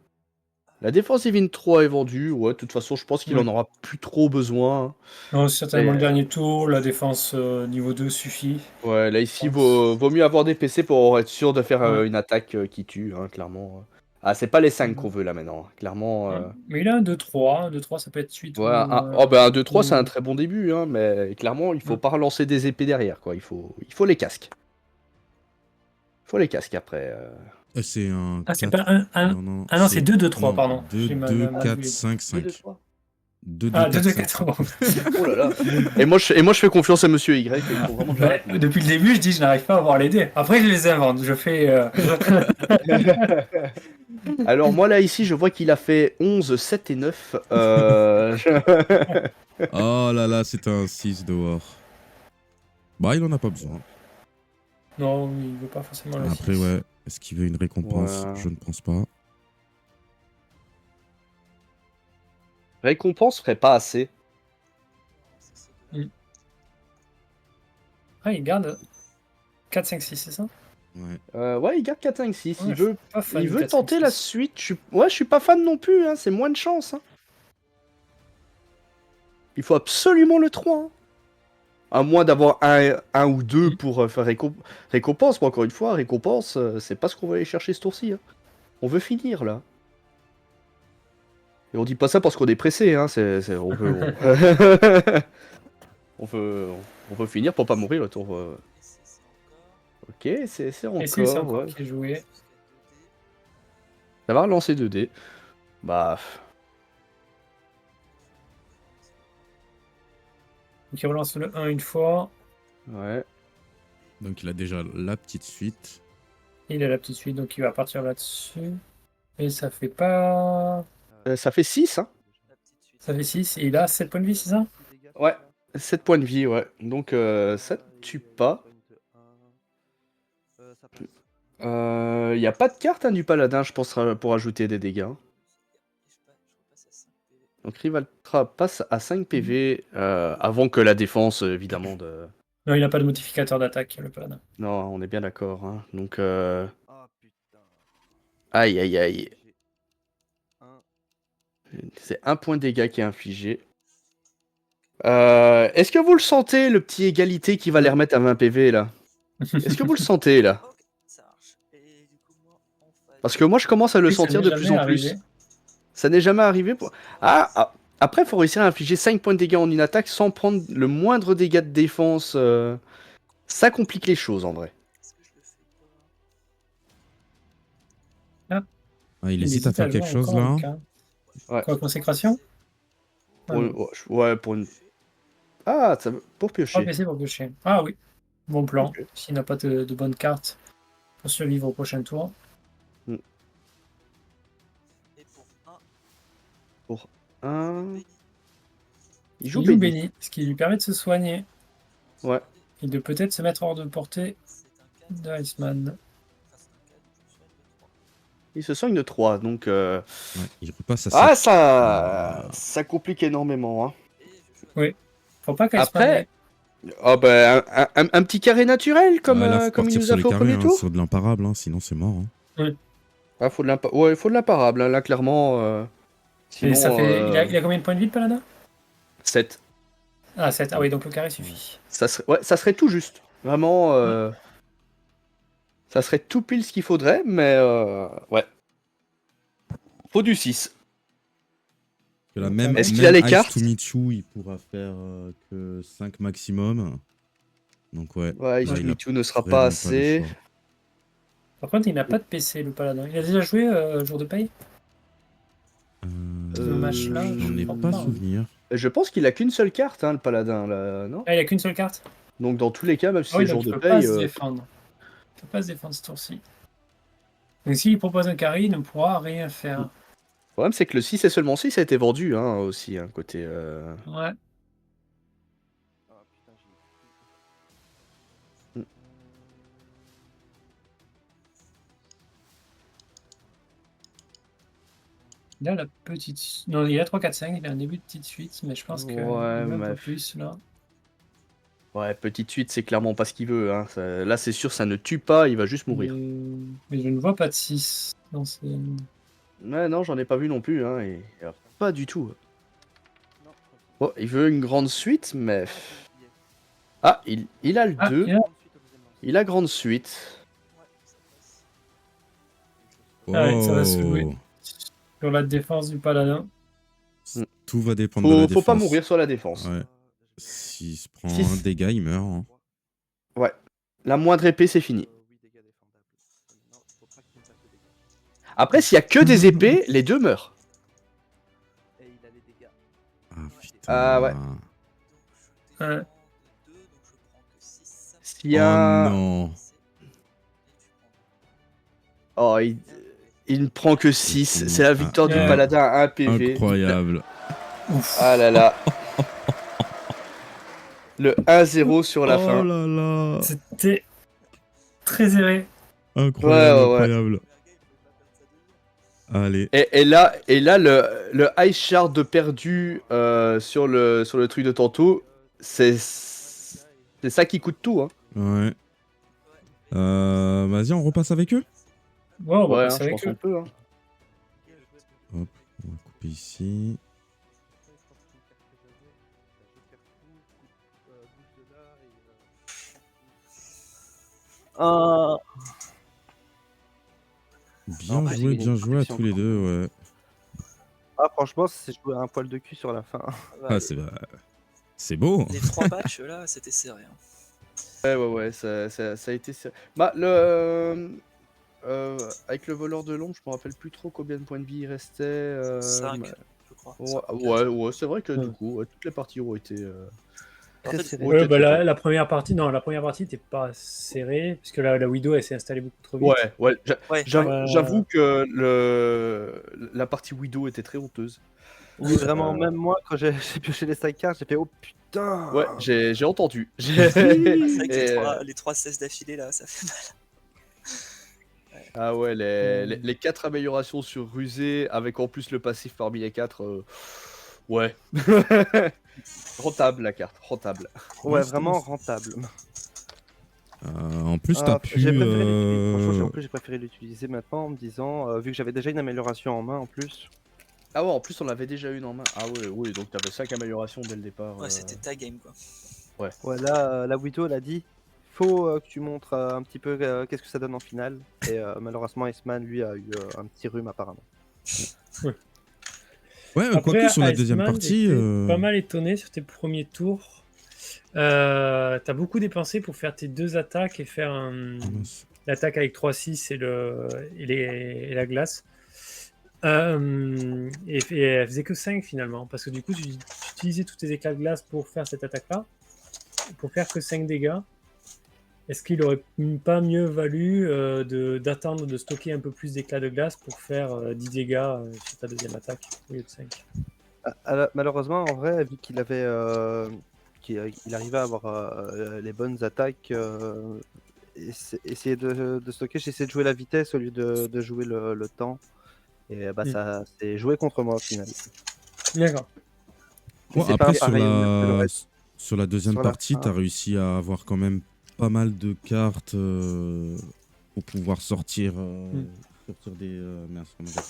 S3: La défensive in 3 est vendue. Ouais, de toute façon, je pense qu'il en aura plus trop besoin.
S2: Non, c'est certainement
S3: Mais,
S2: le dernier tour. La défense niveau 2 suffit.
S3: Ouais, là ici,
S2: Je pense.
S3: vaut mieux avoir des PC pour être sûr de faire
S2: Ouais.
S3: une attaque qui tue, hein, clairement. Ah, c'est pas les 5 qu'on veut là maintenant, hein. Clairement.
S2: Ouais. Mais il a un 2-3. Un 2-3, ça peut être suite
S3: Ouais,
S2: ou.
S3: oh, ben, un 2-3, c'est un
S2: ou-
S3: très bon début, hein, mais clairement, il faut
S2: Ouais.
S3: pas relancer des épées derrière, quoi. Il faut les casques. Il faut les casques après.
S1: C'est un
S2: Ah, c'est
S1: 4.
S2: pas un.
S1: Non, non,
S2: Ah non, c'est 2-2-3,
S1: non,
S2: pardon.
S1: 2,
S2: J'ai
S1: 2,
S2: mal
S1: 4,
S2: vu.
S1: 5,
S3: 2, 2,
S1: 5.
S3: 3.
S1: 2, 2,
S2: Ah,
S1: 4,
S2: 2-2-4,
S1: 5.
S2: pardon.
S3: Oh là là. Et moi, je fais confiance à Monsieur Y. Il faut vraiment que
S2: Ouais,
S3: j'arrête.
S2: depuis le début, je dis je n'arrive pas à voir les dés. Après, je les invente. Je fais.
S3: Alors moi là ici je vois qu'il a fait 11, 7 et 9.
S1: Oh là là, c'est un 6 dehors. Bah, il en a pas besoin.
S2: Non, il veut pas forcément le
S1: Après,
S2: 6.
S1: ouais. Est-ce qu'il veut une récompense?
S3: Ouais.
S1: Je ne pense pas.
S3: Récompense ferait pas assez.
S2: Ah, il garde 4, 5, 6, c'est ça?
S1: Ouais.
S3: Ouais, il garde 4, 5, 6.
S2: Ouais,
S3: Il
S2: je suis
S3: veut,
S2: pas fan
S3: il
S2: du
S3: veut
S2: 4, 5,
S3: tenter la
S2: 6.
S3: suite. Ouais, je suis pas fan non plus, hein. C'est moins de chance, hein. Il faut absolument le 3, hein. À moins d'avoir un ou deux pour faire récompense. Mais encore une fois, récompense, c'est pas ce qu'on va aller chercher ce tour-ci, hein. On veut finir là. Et on dit pas ça parce qu'on est pressé, hein. On veut, on veut finir pour pas mourir le tour. Ok, c'est
S2: Et c'est
S3: encore,
S2: encore
S3: ouais.
S2: qui est joué.
S3: Ça va relancer 2D. Bah,
S2: Donc il relance le 1 une fois.
S3: ouais.
S1: Donc, il a déjà la petite suite.
S2: Il a la petite suite, donc il va partir là-dessus. Et ça fait pas.
S3: Ça fait 6, hein.
S2: Ça fait 6. Et il a 7 points de vie, c'est ça?
S3: Ouais, 7 points de vie, ouais. Donc ça ne tue pas. Il n'y a pas de carte, hein, du paladin, je pense, pour ajouter des dégâts. Donc Rivaltra passe à 5 PV avant que la défense, évidemment, de...
S2: Non, il n'a pas de modificateur d'attaque, le paladin.
S3: Non, on est bien d'accord, hein. Donc,
S5: Ah putain.
S3: aïe, aïe, aïe.
S5: J'ai un.
S3: C'est 1 point de dégâts qui est infligé. Est-ce que vous le sentez, le petit égalité qui va les remettre à 20 PV, là? Est-ce que vous le sentez, là?
S4: Ok, ça marche. Et du coup, moi, en face.
S3: Parce que moi, je commence à le
S2: Oui, ça
S3: sentir
S2: n'est
S3: de plus
S2: jamais
S3: en plus.
S2: arrivé.
S3: Ça n'est jamais arrivé. Après, il faut réussir à infliger 5 points de dégâts en une attaque sans prendre le moindre dégât de défense. Ça complique les choses, en vrai.
S4: Est-ce que je le fais pas?
S1: Ah, il hésite à faire quelque chose,
S2: jouer
S1: là.
S2: encore, Lucas.
S3: Ouais.
S2: Quoi, consécration?
S3: Pour une- ouais, pour une... Ah, pour
S2: Pas
S3: piocher.
S2: PC pour piocher. Ah oui, bon plan.
S3: Ok.
S2: S'il n'a pas de bonnes cartes pour survivre au prochain tour.
S4: Et pour un.
S3: Pour un...
S4: Béni.
S3: Il
S2: Il
S3: joue
S2: joue
S3: Béni.
S2: Béni, ce qui lui permet de se soigner
S3: Ouais.
S2: et de peut-être se mettre hors de portée
S4: C'est un 4.
S2: d'Iceman.
S4: Enfin, c'est un 4, je me soigne de 3.
S3: Il se soigne de 3, donc...
S1: Ouais, il repasse à 7.
S3: Ah, ça complique énormément, hein.
S4: Et je joue à
S2: Faut pas qu'Iceman
S3: Après,
S2: ait-
S3: oh, bah, un petit carré naturel, comme,
S1: Ouais, là, faut
S3: comme il
S1: partir
S3: nous
S1: sur
S3: a
S1: les
S3: fait au
S1: carrés,
S3: premier
S1: hein,
S3: tour.
S1: sur de l'imparable, hein, sinon c'est mort. Hein.
S3: Ah, faut de l'imparable, hein, là, clairement.
S2: Et
S3: Sinon,
S2: ça fait... il a combien de points de vie, le paladin?
S3: 7.
S2: Ah, 7. Ah oui, donc le carré suffit.
S3: Ça serait tout juste. Vraiment, ça serait tout pile ce qu'il faudrait, mais ouais. Faut du 6.
S1: Que là, même,
S3: Est-ce qu'il
S1: même
S3: a les
S1: Ice
S3: cartes
S1: to Michu, il pourra faire que 5 maximum. Donc ouais.
S3: Ouais,
S1: là, il a
S3: Isu ne sera
S1: vraiment
S3: pas
S1: le
S3: assez.
S1: choix.
S2: Par contre, il n'a pas de PC, le paladin. Il a déjà joué jour de paye? Ce match-là,
S1: J'en
S2: je
S1: ai
S2: crois
S1: pas
S2: pas.
S1: souvenir.
S3: Je pense qu'il a qu'une seule carte, hein, le paladin, là, non?
S2: Ah, il a qu'une seule carte?
S3: Donc dans tous les cas, même si
S2: Ah oui,
S3: c'est
S2: donc
S3: jour
S2: il
S3: de
S2: peut pas
S3: paye,
S2: se défendre. Il peut pas se défendre ce tour-ci. Donc s'il propose un carré, il ne pourra rien faire.
S3: le problème c'est que le 6 et seulement 6 a été vendu, hein, aussi, hein, côté...
S2: Ouais.
S5: Ah putain, j'ai.
S3: Mm.
S2: Il a la petite... Non, il a 3, 4, 5, il a un début de petite suite, mais je pense qu'il
S3: Ouais,
S2: veut un
S3: mais-
S2: peu plus, là.
S3: Ouais, petite suite, c'est clairement pas ce qu'il veut. Hein. Là, c'est sûr, ça ne tue pas, il va juste mourir.
S2: Mais je ne vois pas de 6 dans ces...
S3: Ouais, non, j'en ai pas vu non plus. Hein, et... Pas du tout.
S5: Non,
S3: Bon, il veut une grande suite, mais... Ah, il a le
S2: Ah,
S3: 2.
S2: il y a-
S3: Il a grande suite.
S4: Ouais, ça passe.
S2: Ah ouais, ça va se
S1: Oh.
S2: jouer sur la défense du paladin.
S1: Tout va dépendre de la
S3: Faut
S1: défense.
S3: pas mourir sur la défense.
S1: Ouais. S'il se prend
S3: Si-
S1: un dégât, il meurt. Hein.
S3: Ouais. La moindre épée, c'est fini.
S5: Oui, dégâts défendables. Non, faut pas qu'il me fasse de dégâts.
S3: Après, s'il y a que des épées, les deux meurent.
S5: Et il a les dégâts.
S1: Ah putain.
S3: Ah ouais.
S4: Donc je
S2: Ouais.
S4: défends de 2, donc je prends que 6.
S3: S'il y a...
S1: Oh non.
S3: Oh, il ne prend que 6. C'est la victoire du
S2: Ouais.
S3: paladin à 1 PV.
S1: Incroyable.
S2: Ouf.
S3: Ah là là. Le 1-0 sur la
S1: Oh
S3: fin.
S1: là là.
S2: C'était très serré.
S1: Incroyable,
S3: Ouais, ouais, ouais.
S1: incroyable. Allez.
S3: Et là, le Ice Shard de perdu sur le truc de tantôt, c'est ça qui coûte tout. Hein.
S1: Ouais. Vas-y, on repasse avec eux.
S2: Ouais, on va
S3: Ouais,
S2: passer
S3: je
S2: avec
S3: pense qu'on
S2: eux.
S3: peut. Hein.
S1: Hop, on va couper ici. Bien
S5: Non,
S1: joué,
S5: il y a
S1: bien
S5: une
S1: joué à
S5: protection
S1: tous les
S5: quand
S1: deux, ouais.
S5: Ah, franchement, c'est joué un poil de cul sur la fin.
S1: Ah, c'est beau.
S4: Les 3 matchs là, c'était serré. Hein.
S3: Ouais, ça a été... Bah, avec le voleur de l'ombre, je me rappelle plus trop combien de points de vie il restait.
S4: 5,
S3: mais-
S4: je crois.
S3: Ouais, c'est vrai que du coup, toutes les parties ont été...
S4: En
S5: Très
S4: fait,
S5: serré.
S3: Ouais,
S2: Ouais, bah,
S3: peut-être,
S2: la première partie, non, la première partie n'était pas serrée, puisque la Widow, elle s'est installée beaucoup trop vite.
S3: Ouais,
S4: Ouais.
S3: j'avoue que la partie Widow était très honteuse.
S5: Oui, vraiment, même moi, quand j'ai pioché les 5 cartes, j'ai fait oh putain.
S3: Ouais, j'ai entendu.
S4: C'est vrai que
S3: Et,
S4: les 3 16 d'affilée là, ça fait mal.
S3: Ah ouais, les 4 améliorations sur rusé, avec en plus le passif parmi les 4, ouais. Rentable la carte, rentable.
S5: Ouais,
S1: Ouais,
S5: vraiment
S1: c'était-
S5: rentable.
S1: En plus, t'as pu.
S5: J'ai préféré l'utiliser. Franchement, en plus, j'ai préféré l'utiliser maintenant en me disant, vu que j'avais déjà une amélioration en main en plus.
S3: Ah ouais, en plus on avait déjà une en main. Ah ouais, oui, donc t'avais 5 améliorations dès le départ.
S4: Ouais, c'était ta game quoi.
S5: Ouais, là, la Widow, elle a dit, faut que tu montres un petit peu qu'est-ce que ça donne en finale. Et malheureusement, Iceman, lui, a eu un petit rhume apparemment.
S1: Ouais,
S2: Après,
S1: quoique sur la deuxième
S2: Iceman,
S1: partie.
S2: j'étais pas mal étonné sur tes premiers tours. T'as beaucoup dépensé pour faire tes 2 attaques et faire l'attaque avec 3-6 et la glace. Et elle faisait que 5 finalement, parce que du coup, tu utilisais tous tes éclats de glace pour faire cette attaque-là, pour faire que 5 dégâts. Est-ce qu'il aurait pas mieux valu d'attendre de stocker un peu plus d'éclats de glace pour faire 10 dégâts sur ta deuxième attaque au lieu de 5?
S5: Malheureusement, en vrai, vu qu'il avait, qu'il arrivait à avoir les bonnes attaques, essayer de stocker, j'ai essayé de jouer la vitesse au lieu de jouer le temps. Et bah, ça s'est joué contre moi au final.
S2: D'accord.
S1: Bon,
S5: c'est
S1: après,
S5: pas
S1: sur
S5: pareil que le reste.
S1: sur la deuxième
S5: Sur la
S1: partie,
S5: fin.
S1: t'as réussi à avoir quand même pas mal de cartes pour pouvoir sortir des. Mince, comment dire,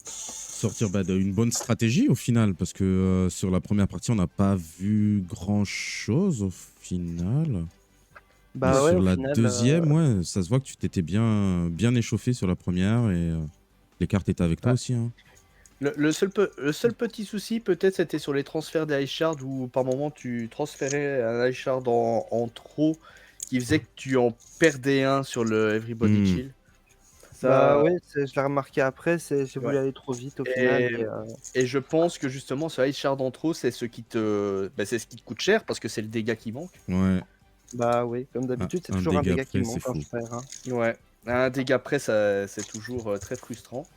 S1: sortir d'une bonne stratégie au final, parce que sur la première partie, on n'a pas vu grand chose au final.
S5: Bah
S1: Mais
S5: ouais,
S1: sur
S5: au
S1: la
S5: final,
S1: deuxième, ouais, ça se voit que tu t'étais bien échauffé sur la première et les cartes étaient avec toi
S3: Ouais.
S1: aussi. Hein.
S3: Le seul petit souci, peut-être, c'était sur les transferts des Ice Shards où par moment tu transférais un Ice Shard en trop qui faisait que tu en perdais un sur le Everybody Chill.
S5: Bah ouais, je l'ai remarqué après, j'ai voulu
S3: Ouais.
S5: aller trop vite au final.
S3: Et je pense que justement ce Ice Shard en trop, c'est ce qui te coûte cher parce que c'est le dégât qui manque.
S1: Ouais.
S5: Bah oui, comme d'habitude, c'est
S1: Un
S5: toujours un
S1: dégât
S5: dégât qui
S1: près,
S5: manque
S1: c'est
S5: quand
S1: fou.
S5: je perds. Hein.
S3: Ouais, un dégât près, c'est toujours très frustrant.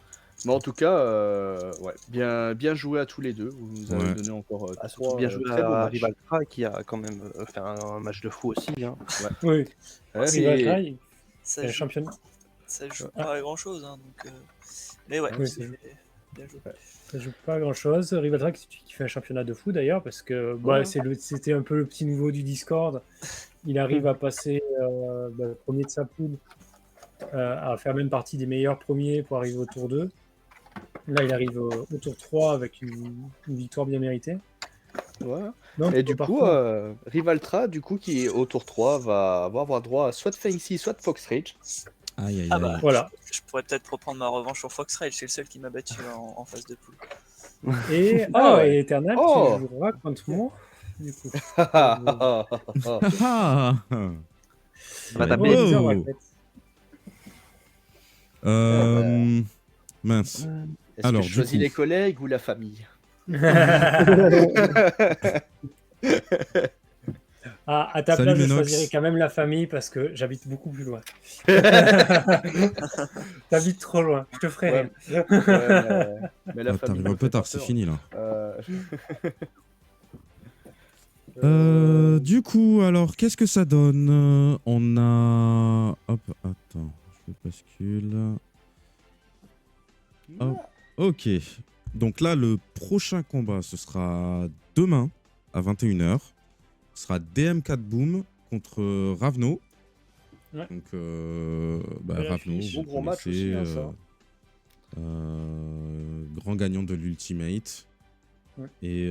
S3: Mais en tout cas, ouais, bien joué à tous les deux. Vous nous avez
S1: Ouais.
S3: donné encore
S5: Surtout
S3: trois
S5: bien joué
S3: très beaux
S5: à
S3: matchs.
S5: Rivaltra qui a quand même fait un match de fou aussi. Hein.
S2: Oui,
S3: Ouais,
S2: Rivaltra, il
S4: Ça
S2: est
S4: joue,
S2: champion.
S4: ça joue pas à grand chose. Hein, donc, mais ouais,
S2: Oui,
S4: c'est- Bien joué.
S2: Ça joue pas grand chose. Rivaltra qui fait un championnat de fou d'ailleurs, parce que bah,
S3: Ouais.
S2: c'était un peu le petit nouveau du Discord. Il arrive à passer premier de sa poule, à faire même partie des meilleurs premiers pour arriver au tour 2. Là, il arrive au tour 3 avec une victoire bien méritée.
S3: Ouais.
S2: Non,
S3: Et du coup,
S2: parcours.
S3: Rivaltra, du coup, qui est au tour 3, va avoir droit à soit Fancy, soit Fox Rage.
S1: Aïe, aïe,
S4: Ah
S1: aïe.
S4: bah,
S2: Voilà.
S4: je pourrais peut-être reprendre ma revanche sur Fox Rage, c'est le seul qui m'a battu en phase de poule.
S2: Et,
S3: Ah ouais.
S2: et Eternal,
S3: Oh.
S2: tu joueras contre moi, du coup.
S1: Ah, ah.
S5: Va
S2: Oh,
S5: taper.
S2: loser
S1: Oh.
S2: bracket.
S1: Mince.
S3: Est-ce
S1: Alors,
S3: que je
S1: du
S3: choisis
S1: coup.
S3: les collègues ou la famille?
S2: À ta
S1: Salut,
S2: place, je
S1: Menox.
S2: choisirais quand même la famille parce que j'habite beaucoup plus loin. T'habites trop loin, je te ferai
S3: Ouais,
S2: rien.
S3: mais la
S1: Ah,
S3: famille
S1: t'arrives
S3: me
S1: un peu
S3: fait pas
S1: tard, c'est
S3: peur.
S1: fini là.
S3: Euh,
S1: Du coup, alors, qu'est-ce que ça donne? On a... Hop, attends, je bascule. Hop. Ok. Donc là, le prochain combat, ce sera demain à 21h. Ce sera DM4 Boom contre Ravno.
S2: Ouais.
S1: Donc,
S2: Belle
S1: Ravno,
S2: affiche.
S1: vous
S3: Gros match aussi,
S1: connaissez,
S3: hein, ça.
S1: grand gagnant de l'Ultimate.
S2: Ouais.
S1: Et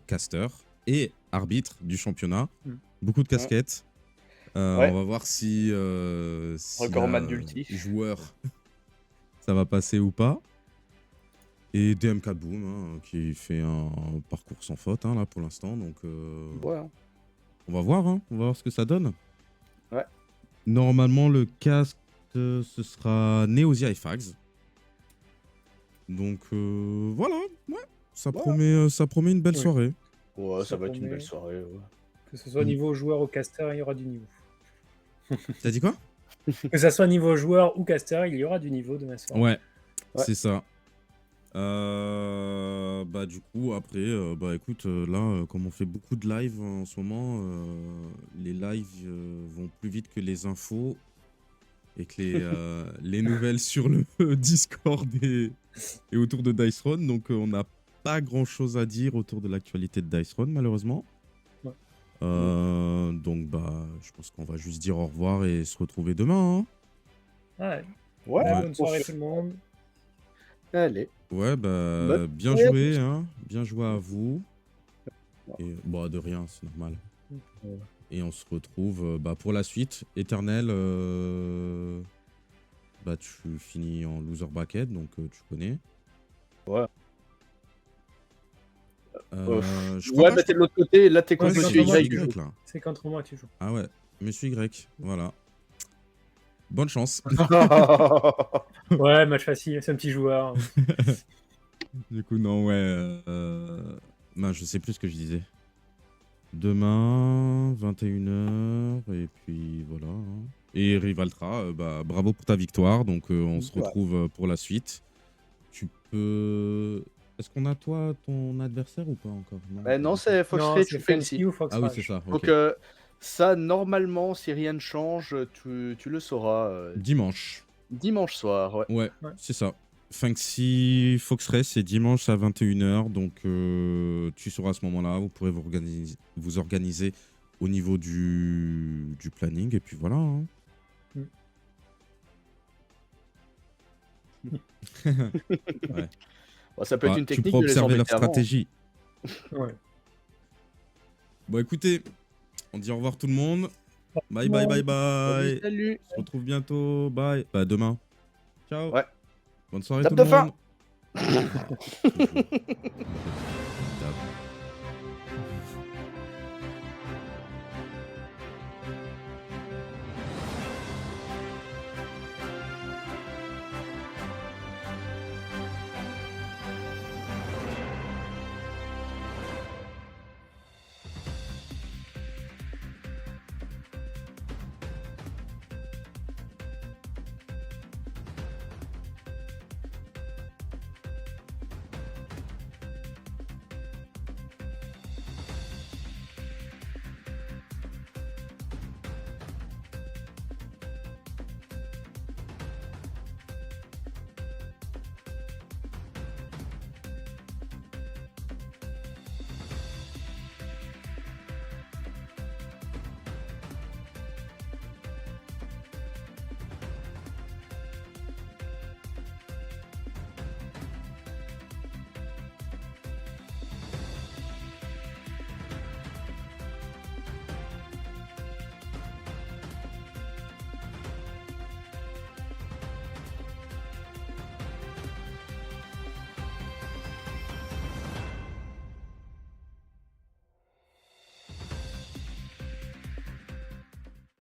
S1: caster. Et arbitre du championnat.
S2: Mm.
S1: Beaucoup de casquettes.
S3: Ouais.
S1: On va voir si,
S3: Recordman d'ulti.
S1: joueur ça va passer ou pas. Et DM4 Boom, hein, qui fait un parcours sans faute hein, là pour l'instant. Donc,
S3: Ouais, hein.
S1: on va voir. Hein, on va voir ce que ça donne.
S3: Ouais.
S1: Normalement, le cast, ce sera Neosia et Fags. Donc, voilà. Ouais. Ça,
S3: Ouais.
S1: ça promet une belle
S2: Oui.
S1: soirée.
S3: Ouais, ça
S2: Ça
S3: va être une
S2: promet.
S3: belle soirée. Ouais.
S2: Que ce soit niveau joueur ou caster, il y aura du niveau.
S1: T'as dit quoi?
S2: Que ce soit niveau joueur ou caster, il y aura du niveau demain soir.
S1: Ouais,
S3: Ouais.
S1: c'est ça. Du coup, après, écoute, là, comme on fait beaucoup de live en ce moment, les lives vont plus vite que les infos et que les nouvelles sur le Discord et autour de Dice Throne. Donc, on n'a pas grand-chose à dire autour de l'actualité de Dice Throne, malheureusement.
S2: Ouais.
S1: Donc, je pense qu'on va juste dire au revoir et se retrouver demain. Hein.
S2: Ouais.
S3: Ouais.
S2: Bonne soirée tout le monde.
S3: Allez.
S1: Ouais,
S3: Bonne
S1: bien
S3: soirée à
S1: joué,
S3: tous.
S1: hein. Bien joué à vous. Et, de rien, c'est normal.
S3: Ouais.
S1: Et on se retrouve pour la suite. Éternel, tu finis en loser bracket, donc tu connais.
S3: Ouais.
S1: Je crois
S3: Ouais,
S1: pas,
S3: mais t'es de l'autre côté, là t'es
S1: Ouais,
S3: contre
S2: c'est
S3: Monsieur
S2: contre moi,
S3: Y.
S2: tu
S3: du
S2: joues.
S3: coup.
S1: là.
S2: C'est contre moi, tu joues.
S1: Ah ouais, Monsieur Y, voilà. Bonne chance.
S2: Ouais, match facile, c'est un petit joueur.
S1: Du coup, non, ouais. Je sais plus ce que je disais. Demain, 21h, et puis voilà. Hein. Et Rivaltra, bravo pour ta victoire. Donc, on se
S3: Ouais.
S1: retrouve pour la suite. Tu peux. Est-ce qu'on a, toi, ton adversaire ou pas encore?
S3: Non, c'est Fox
S2: Non,
S3: Rage
S2: c'est
S3: ou Fancy.
S2: Fancy ou Fox
S1: Ah oui,
S2: Rage.
S1: c'est ça.
S3: Donc,
S1: ok.
S3: ça, normalement, si rien ne change, tu le sauras
S1: Dimanche.
S3: dimanche soir. Ouais.
S1: Ouais,
S2: Ouais.
S1: c'est ça. Fancy Fox Race, c'est dimanche à 21h. Donc, tu sauras à ce moment-là. Vous pourrez vous organiser au niveau du planning. Et puis voilà. Hein. Ouais.
S3: Bon, ça peut être une
S1: Tu
S3: technique
S1: pourras
S3: de les
S1: observer leur
S3: embêter avant.
S1: stratégie.
S2: Ouais.
S1: Bon, écoutez, on dit au revoir tout le monde. Bye, bye, bye, bye.
S3: Salut.
S1: On se retrouve bientôt. Bye. Demain. Ciao.
S3: Ouais.
S1: Bonne soirée
S3: Tape
S1: tout le
S3: de fin.
S1: monde.